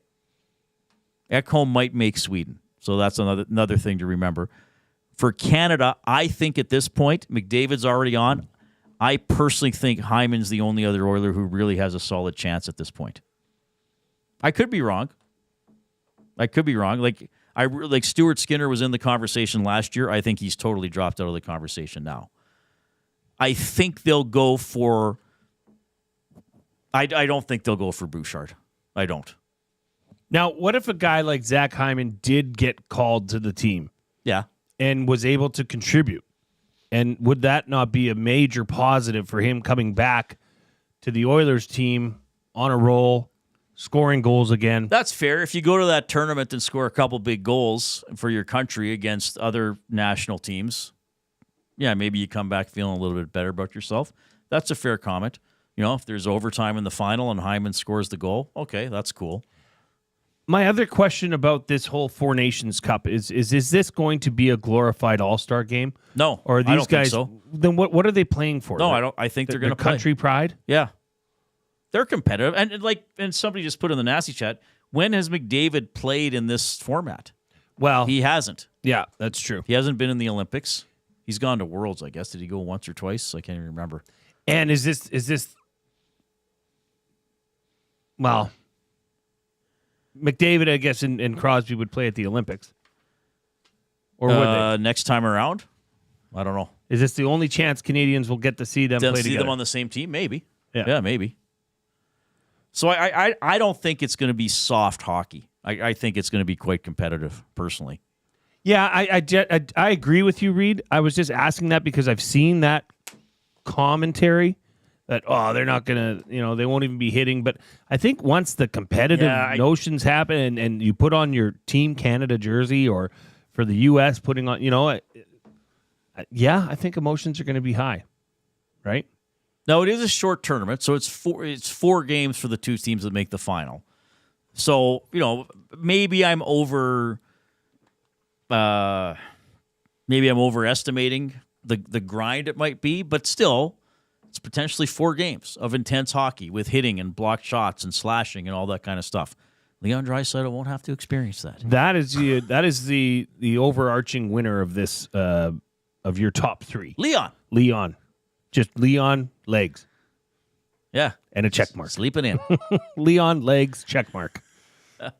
Ekholm might make Sweden. So that's another thing to remember. For Canada, I think at this point, McDavid's already on. I personally think Hyman's the only other Oiler who really has a solid chance at this point. I could be wrong. Like Stuart Skinner was in the conversation last year. I think he's totally dropped out of the conversation now. I think they'll go for... I don't think they'll go for Bouchard. I don't. Now, what if a guy like Zach Hyman did get called to the team? Yeah. And was able to contribute? And would that not be a major positive for him coming back to the Oilers team on a roll, scoring goals again? That's fair. If you go to that tournament and score a couple big goals for your country against other national teams, yeah, maybe you come back feeling a little bit better about yourself. That's a fair comment. If there's overtime in the final and Hyman scores the goal, okay, that's cool. My other question about this whole Four Nations Cup is this going to be a glorified All-Star game? No, or are these I don't guys? think so. Then what are they playing for? No, I don't. I think they're going to play. Country pride. Yeah, they're competitive, and somebody just put in the nasty chat. When has McDavid played in this format? Well, he hasn't. Yeah, that's true. He hasn't been in the Olympics. He's gone to Worlds, I guess. Did he go once or twice? I can't even remember. And is this? Well, McDavid, I guess, and Crosby would play at the Olympics. Or would they? Next time around? I don't know. Is this the only chance Canadians will get to see them play together? Them on the same team? Maybe. Yeah, maybe. So I don't think it's going to be soft hockey. I think it's going to be quite competitive, personally. Yeah, I agree with you, Reid. I was just asking that because I've seen that commentary that, they're not going to, they won't even be hitting. But I think once the competitive notions happen and you put on your Team Canada jersey or for the U.S. putting on, I think emotions are going to be high, right? Now, it is a short tournament, so it's 4 games for the 2 teams that make the final. So, maybe I'm overestimating the grind it might be, but still, it's potentially 4 games of intense hockey with hitting and blocked shots and slashing and all that kind of stuff. Leon Draisaitl won't have to experience that. That is the overarching winner of this of your top 3. Leon. Just Leon legs. Yeah. And a check mark. Sleeping in. Leon legs check mark.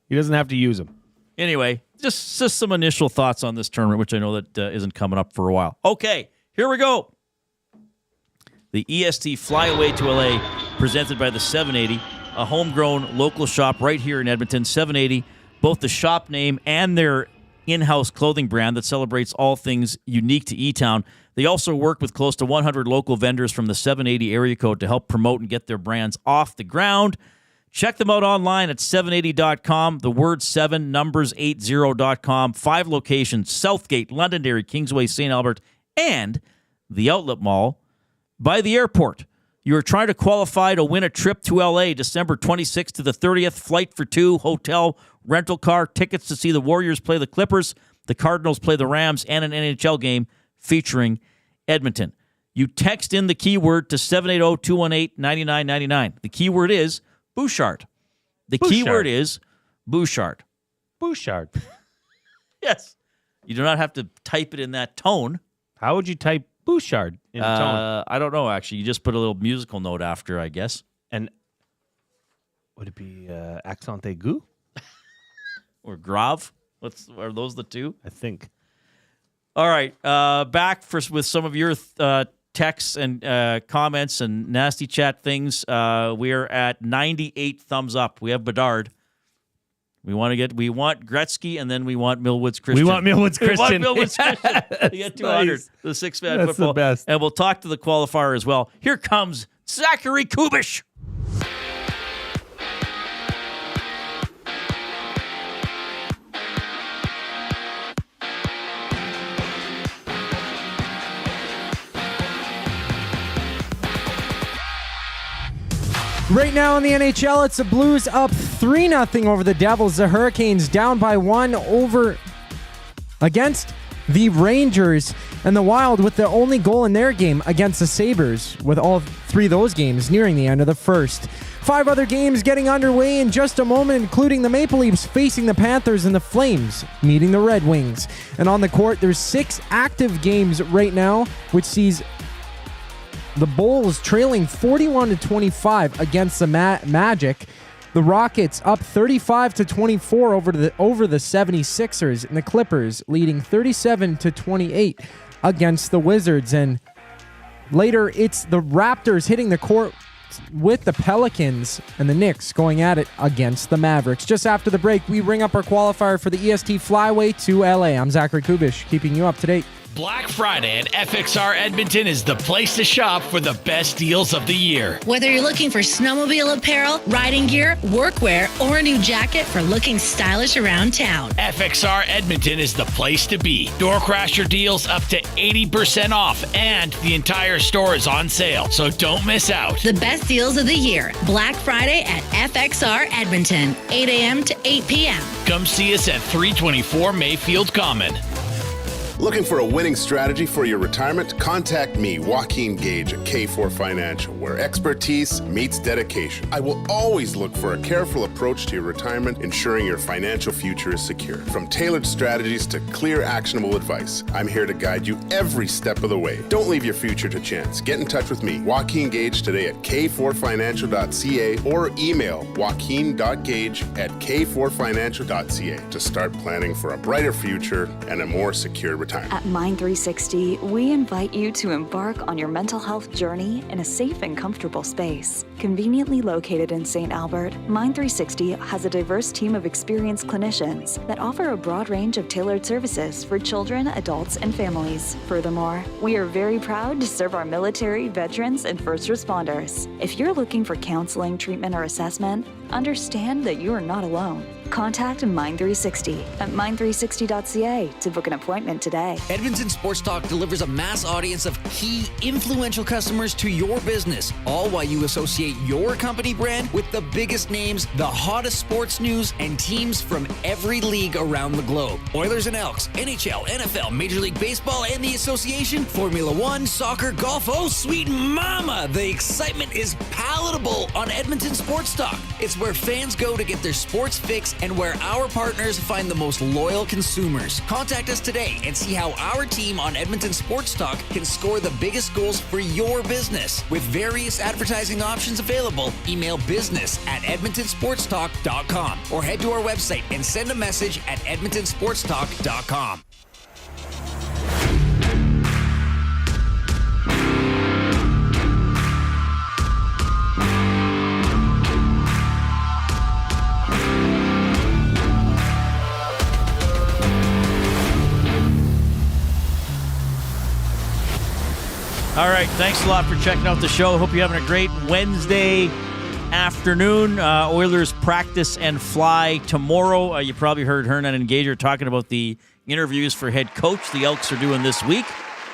He doesn't have to use them. Anyway, just some initial thoughts on this tournament, which I know that isn't coming up for a while. Okay, here we go. The EST Flyaway to LA, presented by the 780, a homegrown local shop right here in Edmonton. 780, both the shop name and their in-house clothing brand that celebrates all things unique to E-Town. They also work with close to 100 local vendors from the 780 area code to help promote and get their brands off the ground. Check them out online at 780.com, the word 7, numbers 80.com. 5 locations, Southgate, Londonderry, Kingsway, St. Albert, and the Outlet Mall by the airport. You are trying to qualify to win a trip to LA December 26th to the 30th, flight for 2, hotel, rental car, tickets to see the Warriors play the Clippers, the Cardinals play the Rams, and an NHL game featuring Edmonton. You text in the keyword to 780-218-9999. The keyword is Bouchard. The keyword is Bouchard. Bouchard. Yes. You do not have to type it in that tone. How would you type Bouchard in a tone? I don't know, actually. You just put a little musical note after, I guess. And would it be accent aigu? Or grave? Are those the two? I think. All right. Back with some of your texts and comments and nasty chat things. We are at 98 thumbs up. We have Bedard. We want Gretzky, and then we want Millwoods Christian. We want Millwoods Christian. We get 200. Nice. The 6-man That's football. the best. And we'll talk to the qualifier as well. Here comes Zachary Kubish. Right now in the NHL, it's the Blues up 3-0 over the Devils. The Hurricanes down by 1 over against the Rangers, and the Wild with the only goal in their game against the Sabres, with all 3 of those games nearing the end of the first. 5 other games getting underway in just a moment, including the Maple Leafs facing the Panthers and the Flames meeting the Red Wings. And on the court, there's 6 active games right now, which sees the Bulls trailing 41-25 against the Magic. The Rockets up 35-24 over the 76ers, and the Clippers leading 37-28 against the Wizards. And later, it's the Raptors hitting the court with the Pelicans, and the Knicks going at it against the Mavericks. Just after the break, we ring up our qualifier for the EST Flyway to LA. I'm Zachary Kubish, keeping you up to date. Black Friday at FXR Edmonton is the place to shop for the best deals of the year. Whether you're looking for snowmobile apparel, riding gear, workwear, or a new jacket for looking stylish around town, FXR Edmonton is the place to be. Door crasher deals up to 80% off, and the entire store is on sale, so don't miss out. The best deals of the year. Black Friday at FXR Edmonton, 8 a.m. to 8 p.m. Come see us at 324 Mayfield Common. Looking for a winning strategy for your retirement? Contact me, Joaquin Gage at K4 Financial, where expertise meets dedication. I will always look for a careful approach to your retirement, ensuring your financial future is secure. From tailored strategies to clear, actionable advice, I'm here to guide you every step of the way. Don't leave your future to chance. Get in touch with me, Joaquin Gage, today at k4financial.ca or email joaquin.gage@k4financial.ca to start planning for a brighter future and a more secure retirement. At Mind 360, we invite you to embark on your mental health journey in a safe and comfortable space. Conveniently located in St. Albert, Mind 360 has a diverse team of experienced clinicians that offer a broad range of tailored services for children, adults, and families. Furthermore, we are very proud to serve our military, veterans, and first responders. If you're looking for counseling, treatment, or assessment, understand that you are not alone. Contact Mind360 at mind360.ca to book an appointment today. Edmonton Sports Talk delivers a mass audience of key, influential customers to your business, all while you associate your company brand with the biggest names, the hottest sports news, and teams from every league around the globe. Oilers and Elks, NHL, NFL, Major League Baseball, and the association, Formula One, soccer, golf. Oh, sweet mama! The excitement is palatable on Edmonton Sports Talk. It's where fans go to get their sports fix and where our partners find the most loyal consumers. Contact us today and see how our team on Edmonton Sports Talk can score the biggest goals for your business. With various advertising options available, email business@edmontonsportstalk.com or head to our website and send a message at edmontonsportstalk.com. All right, thanks a lot for checking out the show. Hope you're having a great Wednesday afternoon. Oilers practice and fly tomorrow. You probably heard Hernan and Gager talking about the interviews for head coach the Elks are doing this week.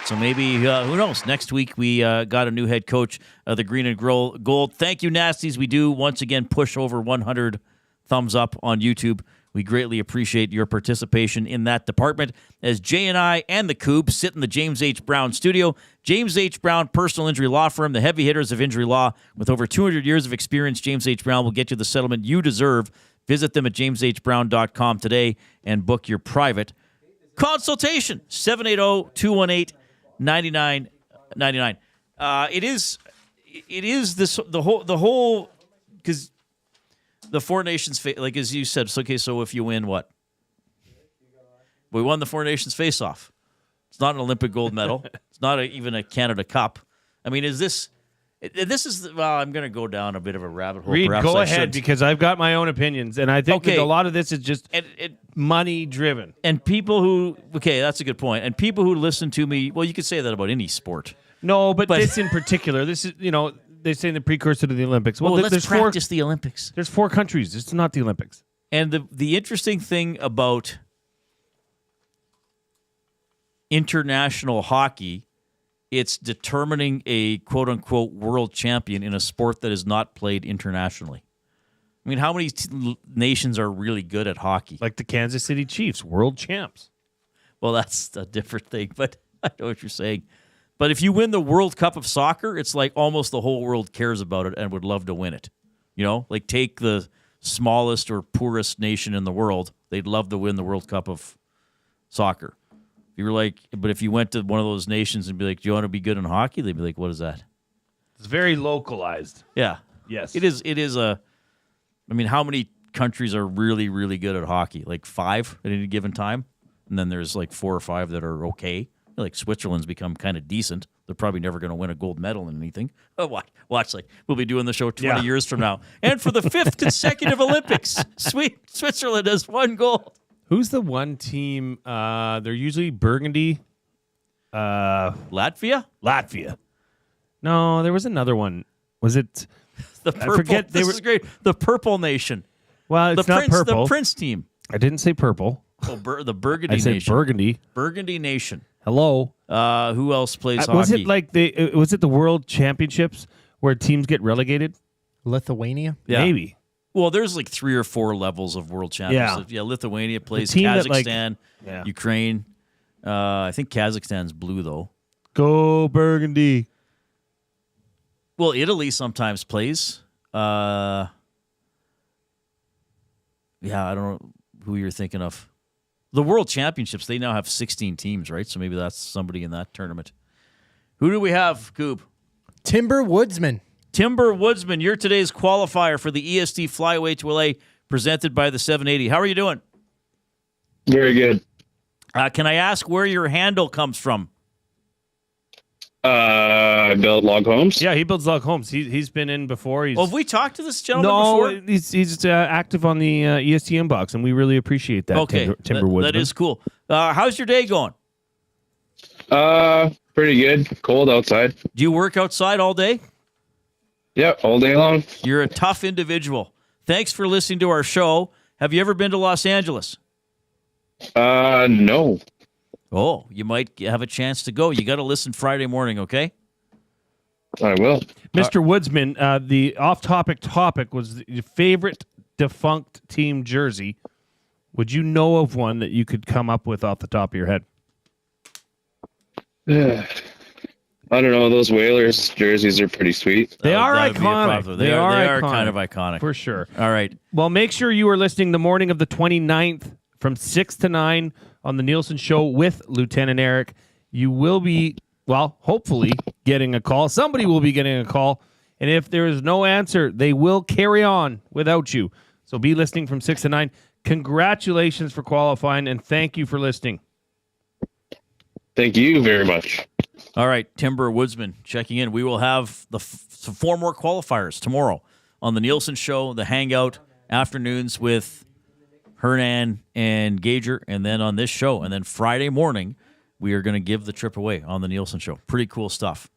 So maybe, who knows, next week we got a new head coach of the Green and Gold. Thank you, Nasties. We do, once again, push over 100 thumbs up on YouTube. We greatly appreciate your participation in that department as Jay and I and the Coop sit in the James H. Brown studio. James H. Brown Personal Injury Law Firm, the heavy hitters of injury law. With over 200 years of experience, James H. Brown will get you the settlement you deserve. Visit them at jameshbrown.com today and book your private consultation. 780-218-9999. It is the whole because the Four Nations, like as you said, so if you win, what? We won the Four Nations face-off. It's not an Olympic gold medal. It's not even a Canada Cup. I mean, this is, well, I'm going to go down a bit of a rabbit hole. Reid, Perhaps go I ahead, should. because I've got my own opinions, and I think that a lot of this is just money-driven. And people who, that's a good point. And people who listen to me, well, you could say that about any sport. No, but this in particular, this is, they say the precursor to the Olympics. Well, let's practice the Olympics. There's 4 countries. It's not the Olympics. And the interesting thing about international hockey, it's determining a quote-unquote world champion in a sport that is not played internationally. I mean, how many nations are really good at hockey? Like the Kansas City Chiefs, world champs. Well, that's a different thing, but I know what you're saying. But if you win the World Cup of soccer, it's like almost the whole world cares about it and would love to win it. Like take the smallest or poorest nation in the world, they'd love to win the World Cup of soccer. You were like, but if you went to one of those nations and be like, do you want to be good in hockey? They'd be like, what is that? It's very localized. Yeah. Yes. It is I mean, how many countries are really, really good at hockey? Like 5 at any given time? And then there's like 4 or 5 that are okay. Like Switzerland's become kind of decent. They're probably never going to win a gold medal in anything. Oh, watch, like we'll be doing the show 20 years from now. And for the 5th consecutive Olympics, Switzerland has won gold. Who's the one team? They're usually burgundy. Latvia? Latvia. No, there was another one. Was it the purple? I forget. This is great. The Purple Nation. Well, it's not purple. The Prince team. I didn't say purple. Oh, the Burgundy Nation. I said Burgundy. Burgundy Nation. Hello. Who else plays hockey? Was it like was it the World Championships where teams get relegated? Lithuania? Yeah. Maybe. Well, there's like 3 or 4 levels of World Championships. Yeah, Lithuania plays Kazakhstan, Ukraine. I think Kazakhstan's blue, though. Go Burgundy. Well, Italy sometimes plays. Yeah, I don't know who you're thinking of. The World Championships, they now have 16 teams, right? So maybe that's somebody in that tournament. Who do we have, Coop? Timber Woodsman. Timber Woodsman, you're today's qualifier for the EST Flyweight to LA presented by the 780. How are you doing? Very good. Can I ask where your handle comes from? I build log homes. Yeah, he builds log homes. He's been in before. Have we talked to this gentleman before? He's active on the EST inbox, and we really appreciate that. Okay, Timber Woodsman. That is cool. How's your day going? Pretty good. Cold outside. Do you work outside all day? Yep, all day long. You're a tough individual. thanks for listening to our show. Have you ever been to Los Angeles? No. Oh, you might have a chance to go. You got to listen Friday morning, okay? I will. Mr. Woodsman, the off-topic topic was your favorite defunct team jersey. Would you know of one that you could come up with off the top of your head? I don't know. Those Whalers jerseys are pretty sweet. They are That would be a iconic. problem. They are iconic. kind of iconic. For sure. All right. Well, make sure you are listening the morning of the 29th from 6 to 9 on the Nielsen Show with Lieutenant Eric. You will be, well, hopefully getting a call. Somebody will be getting a call. And if there is no answer, they will carry on without you. So be listening from 6 to 9. Congratulations for qualifying, and thank you for listening. Thank you very much. All right, Timber Woodsman checking in. We will have some 4 more qualifiers tomorrow on the Nielsen Show, the Hangout afternoons with Hernan and Gager, and then on this show. And then Friday morning, we are going to give the trip away on the Nielsen Show. Pretty cool stuff.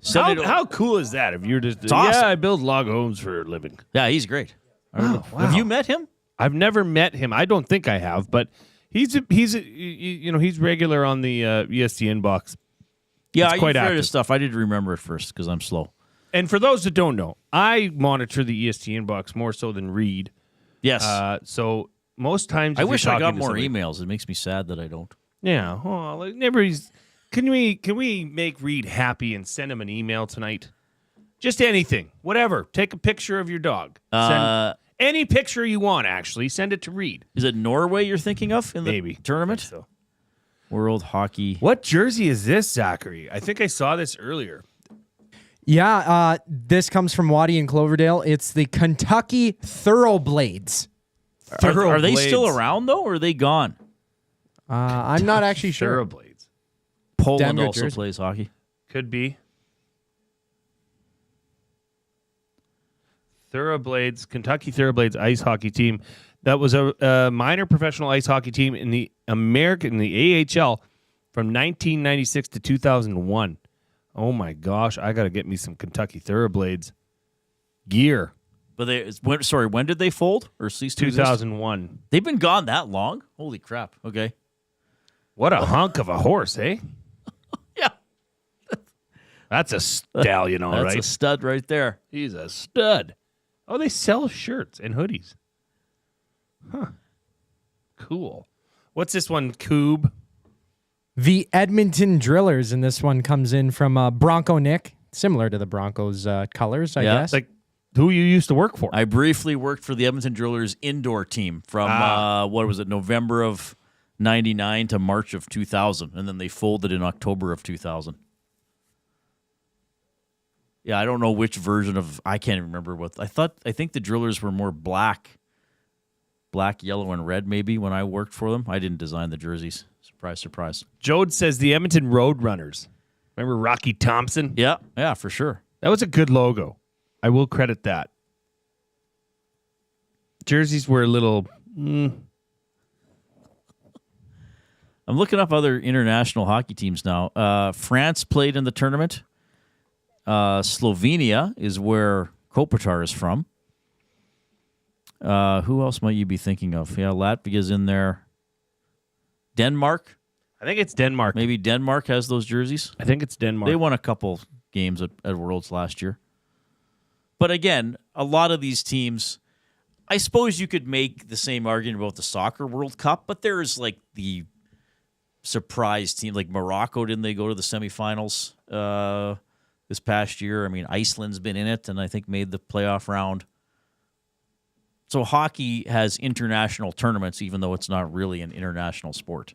How cool is that? If you're just, awesome. Yeah, I build log homes for a living. Yeah, he's great. Wow. Have you met him? I've never met him. I don't think I have, but he's regular on the ESPN box. Yeah, it's quite you've heard active. his stuff. I didn't remember it first because I'm slow. And for those that don't know, I monitor the ESPN box more so than Reid. Yes. So most times, I if wish you're I got talking to more somebody- emails. It makes me sad that I don't. Yeah. Oh, like nobody's. Can we make Reid happy and send him an email tonight? Just anything, whatever. Take a picture of your dog. Send any picture you want. Actually, send it to Reid. Is it Norway you're thinking of in the Maybe. tournament? So. World Hockey. What jersey is this, Zachary? I think I saw this earlier. Yeah, this comes from Waddy and Cloverdale. It's the Kentucky Thoroughblades. Are they still around, though, or are they gone? I'm not actually sure. Thoroughblades. Poland Denver also jersey. plays hockey. Could be. Thoroughblades, Kentucky Thoroughblades ice hockey team. That was a minor professional ice hockey team in the AHL from 1996 to 2001. Oh my gosh, I got to get me some Kentucky Thoroughblades gear. But when did they fold or cease to exist? 2001. They've been gone that long? Holy crap. Okay. What a hunk of a horse, eh? Yeah. That's a stallion, all right. That's a stud right there. He's a stud. Oh, they sell shirts and hoodies. Huh. Cool. What's this one, Coob? The Edmonton Drillers, and this one comes in from Bronco Nick, similar to the Broncos colors, I guess. Like who you used to work for. I briefly worked for the Edmonton Drillers indoor team from, November of 99 to March of 2000, and then they folded in October of 2000. Yeah, I don't know which version of, I can't remember what, I think the Drillers were more black, yellow, and red maybe when I worked for them. I didn't design the jerseys. Surprise, surprise. Jode says the Edmonton Roadrunners. Remember Rocky Thompson? Yeah, for sure. That was a good logo. I will credit that. Jerseys were a little... I'm looking up other international hockey teams now. France played in the tournament. Slovenia is where Kopitar is from. Who else might you be thinking of? Yeah, Latvia's in there. Denmark? I think it's Denmark. Maybe Denmark has those jerseys? I think it's Denmark. They won a couple games at Worlds last year. But again, a lot of these teams, I suppose you could make the same argument about the Soccer World Cup, but there's like the surprise team, like Morocco, didn't they go to the semifinals this past year? I mean, Iceland's been in it and I think made the playoff round. So hockey has international tournaments, even though it's not really an international sport.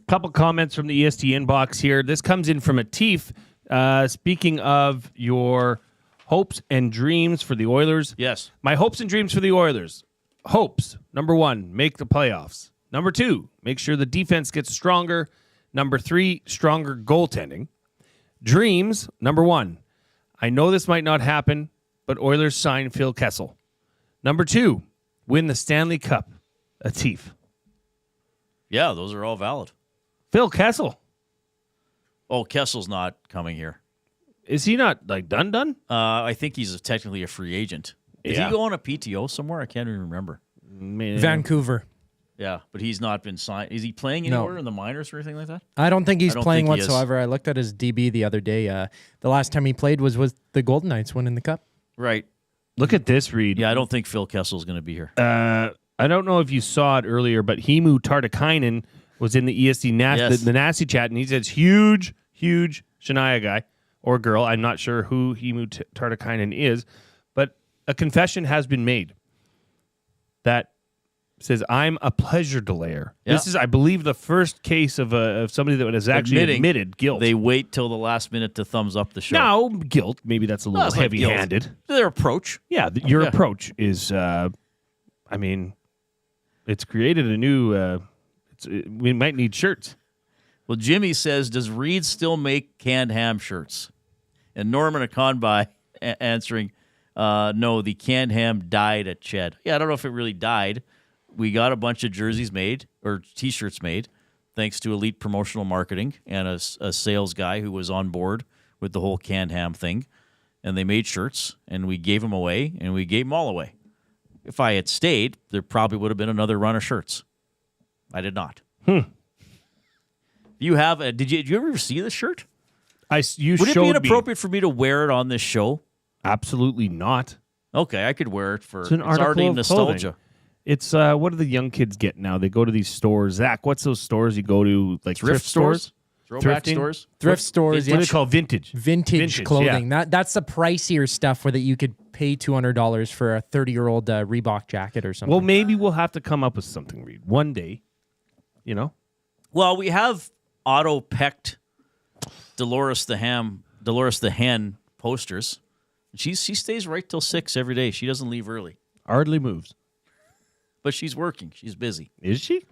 Couple comments from the ESPN box here. This comes in from Atif. Speaking of your hopes and dreams for the Oilers. Yes. My hopes and dreams for the Oilers. Hopes. Number 1, make the playoffs. Number 2, make sure the defense gets stronger. Number 3, stronger goaltending. Dreams. Number 1, I know this might not happen, but Oilers sign Phil Kessel. Number 2, win the Stanley Cup. Atif. Yeah, those are all valid. Phil Kessel. Oh, Kessel's not coming here. Is he not like done? I think he's technically a free agent. Did he go on a PTO somewhere? I can't even remember. Vancouver. Yeah, but he's not been signed. Is he playing anywhere in the minors or anything like that? I don't think he's playing think he whatsoever. I looked at his DB the other day. The last time he played was the Golden Knights winning the Cup. Right. Look at this, Reid. Yeah, I don't think Phil Kessel's going to be here. I don't know if you saw it earlier, but Himu Tartikainen was in the ESC the Nasty chat, and he says huge Shania guy or girl. I'm not sure who Himu Tartikainen is, but a confession has been made that says, I'm a pleasure delayer. Yeah. This is, I believe, the first case of somebody that has actually admitted guilt. They wait till the last minute to thumbs up the show. No, guilt. Maybe that's a little heavy-handed. Their approach. Yeah, your approach is, it's created a new, we might need shirts. Well, Jimmy says, does Reid still make canned ham shirts? And Norman Akonbai answering, no, the canned ham died at Ched. Yeah, I don't know if it really died. We got a bunch of jerseys made, or T-shirts made, thanks to Elite Promotional Marketing and a sales guy who was on board with the whole canned ham thing. And they made shirts, and we gave them away, and we gave them all away. If I had stayed, there probably would have been another run of shirts. I did not. You have? Did you ever see this shirt? Would it be inappropriate for me to wear it on this show? Absolutely not. Okay, I could wear it for. It's an it's already nostalgia. Clothing. It's what do the young kids get now? They go to these stores. Zach, what's those stores you go to? Like thrift stores? Throwback stores? Thrift stores. What do they call vintage? Vintage clothing. Yeah. That's the pricier stuff where that you could pay $200 for a 30-year-old Reebok jacket or something. Well, maybe we'll have to come up with something, Reid. One day, Well, we have auto-pecked Dolores the Hen posters. She stays right till 6 every day. She doesn't leave early. Hardly moves. But she's working. She's busy. Is she?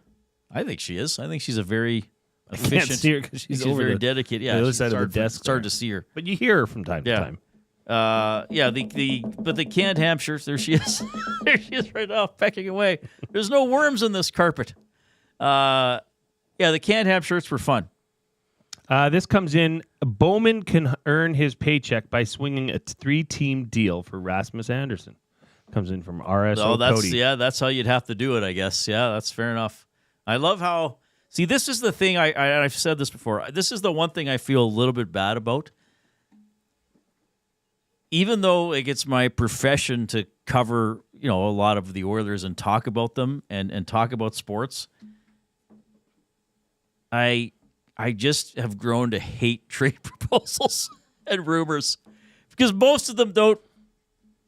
I think she is. I think she's a very efficient. I can't see her because she's over very dedicated. Yeah, the other side of the desk. It's hard to see her. But you hear her from time to time. But the canned ham shirts, there she is. There she is right now, pecking away. There's no worms in this carpet. The canned ham shirts were fun. This comes in. Bowman can earn his paycheck by swinging a 3-team deal for Rasmus Anderson. Comes in from RSO Cody. Yeah, that's how you'd have to do it, I guess. Yeah, that's fair enough. I love how... See, this is the thing, I've said this before. This is the one thing I feel a little bit bad about. Even though it's my profession to cover, a lot of the Oilers and talk about them and talk about sports, I just have grown to hate trade proposals and rumors because most of them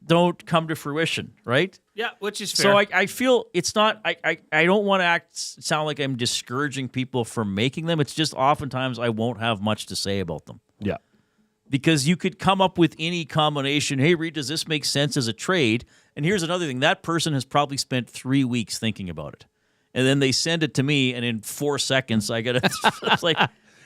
don't come to fruition, right? Yeah, which is fair. So I feel it's not, I don't want to sound like I'm discouraging people from making them. It's just oftentimes I won't have much to say about them. Yeah. Because you could come up with any combination. Hey, Reid, does this make sense as a trade? And here's another thing. That person has probably spent 3 weeks thinking about it. And then they send it to me, and in 4 seconds, I got to, it's like,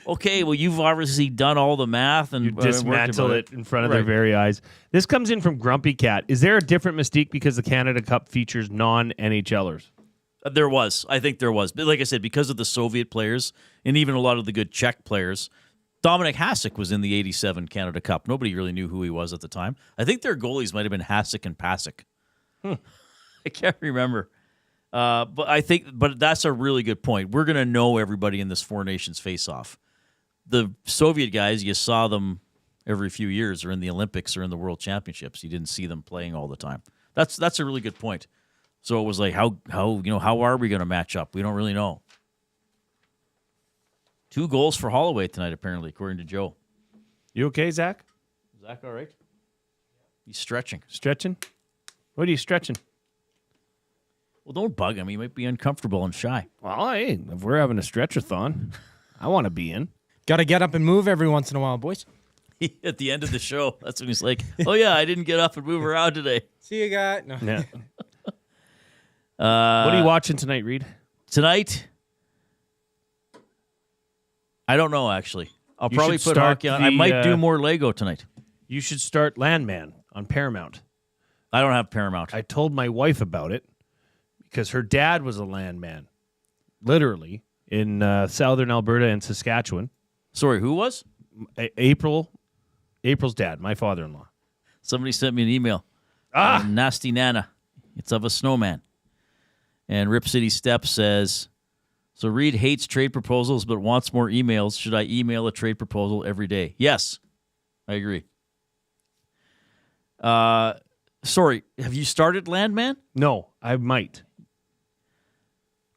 okay, well, you've obviously done all the math. And you dismantle it in front of their very eyes. This comes in from Grumpy Cat. Is there a different mystique because the Canada Cup features non-NHLers? There was. I think there was. But like I said, because of the Soviet players and even a lot of the good Czech players, Dominik Hasek was in the 87 Canada Cup. Nobody really knew who he was at the time. I think their goalies might have been Hasek and Pasek. I can't remember. But that's a really good point. We're going to know everybody in this Four Nations face-off. The Soviet guys, you saw them every few years or in the Olympics or in the World Championships. You didn't see them playing all the time. That's a really good point. So it was like, how are we going to match up? We don't really know. 2 goals for Holloway tonight, apparently, according to Joe. You okay, Zach? Zach all right? He's stretching. Stretching? What are you stretching? Well, don't bug him. He might be uncomfortable and shy. Well, hey, if we're having a stretch-a-thon, I want to be in. Got to get up and move every once in a while, boys. At the end of the show, that's when he's like, oh, yeah, I didn't get up and move around today. See you, guy. No. Yeah. What are you watching tonight, Reid? Tonight? I don't know, actually. I'll probably put hockey on. I might do more Lego tonight. You should start Landman on Paramount. I don't have Paramount. I told my wife about it because her dad was a landman, literally, in southern Alberta and Saskatchewan. Sorry, who was? April's dad, my father-in-law. Somebody sent me an email. Nasty Nana. It's of a snowman. And Rip City Step says, so Reid hates trade proposals but wants more emails. Should I email a trade proposal every day? Yes, I agree. Sorry, have you started Landman? No, I might.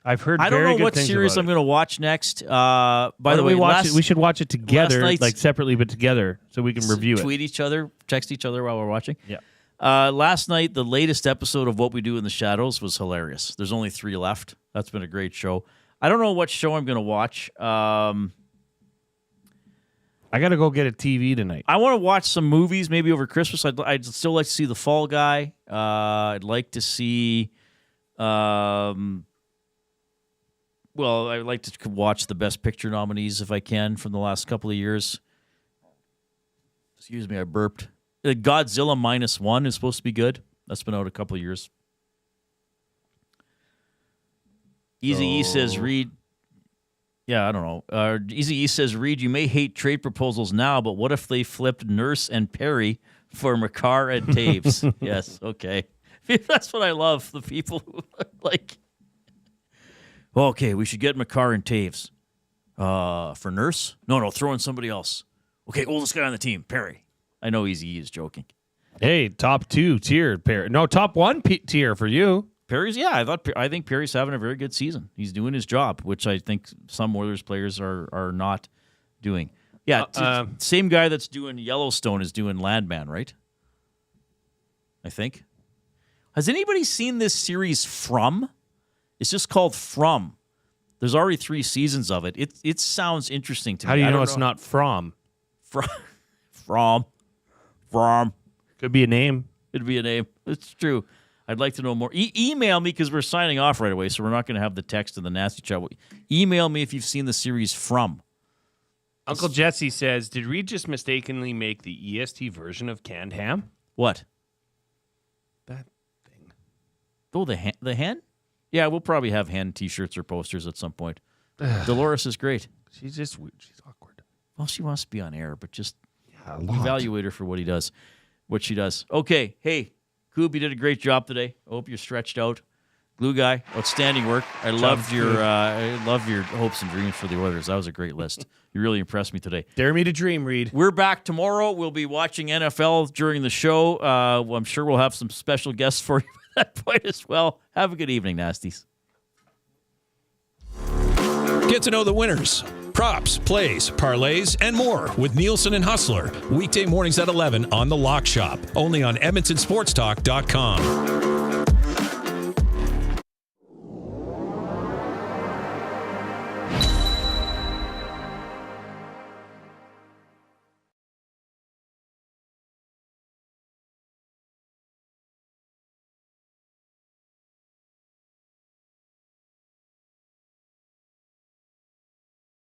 I've heard I don't very know good what things series about I'm going to watch next. By the way, we should watch it together, last night's- separately but together, so we can review it. Tweet each other, text each other while we're watching. Yeah. Last night, the latest episode of What We Do in the Shadows was hilarious. There's only 3 left. That's been a great show. I don't know what show I'm going to watch. I got to go get a TV tonight. I want to watch some movies maybe over Christmas. I'd still like to see The Fall Guy. I'd like to see... Well, I'd like to watch the Best Picture nominees if I can from the last couple of years. Excuse me, I burped. Godzilla -1 is supposed to be good. That's been out a couple of years. Easy E says, Reid. Yeah, I don't know. Easy E says, Reid, you may hate trade proposals now, but what if they flipped Nurse and Perry for Makar and Taves? Yes, okay. That's what I love. The people who are like, okay, we should get Makar and Taves. For Nurse? No, throw in somebody else. Okay, oldest guy on the team, Perry. I know Easy E is joking. Hey, top 2 tier Perry. No, top 1 tier for you. Perry's, yeah, I think Perry's having a very good season. He's doing his job, which I think some Oilers players are not doing. Yeah, same guy that's doing Yellowstone is doing Landman, right? I think. Has anybody seen this series From? It's just called From. There's already 3 seasons of it. It sounds interesting to me. How do you know it's not From? From. Could be a name. It'd be a name. It's true. I'd like to know more. Email me because we're signing off right away, so we're not going to have the text and the nasty chat. Email me if you've seen the series From. Uncle Jesse says, did Reid just mistakenly make the EST version of canned ham? What? That thing. Oh, the hen? Yeah, we'll probably have hen T-shirts or posters at some point. Dolores is great. She's just weird. She's awkward. Well, she wants to be on air, but just evaluate her for what she does. Okay, hey, Coop, you did a great job today. I hope you're stretched out. Glue guy, outstanding work. I loved your hopes and dreams for the Oilers. That was a great list. You really impressed me today. Dare me to dream, Reid. We're back tomorrow. We'll be watching NFL during the show. I'm sure we'll have some special guests for you at that point as well. Have a good evening, Nasties. Get to know the winners, props, plays, parlays, and more with Nielsen and Hustler. Weekday mornings at 11 on The Lock Shop. Only on EdmontonSportsTalk.com.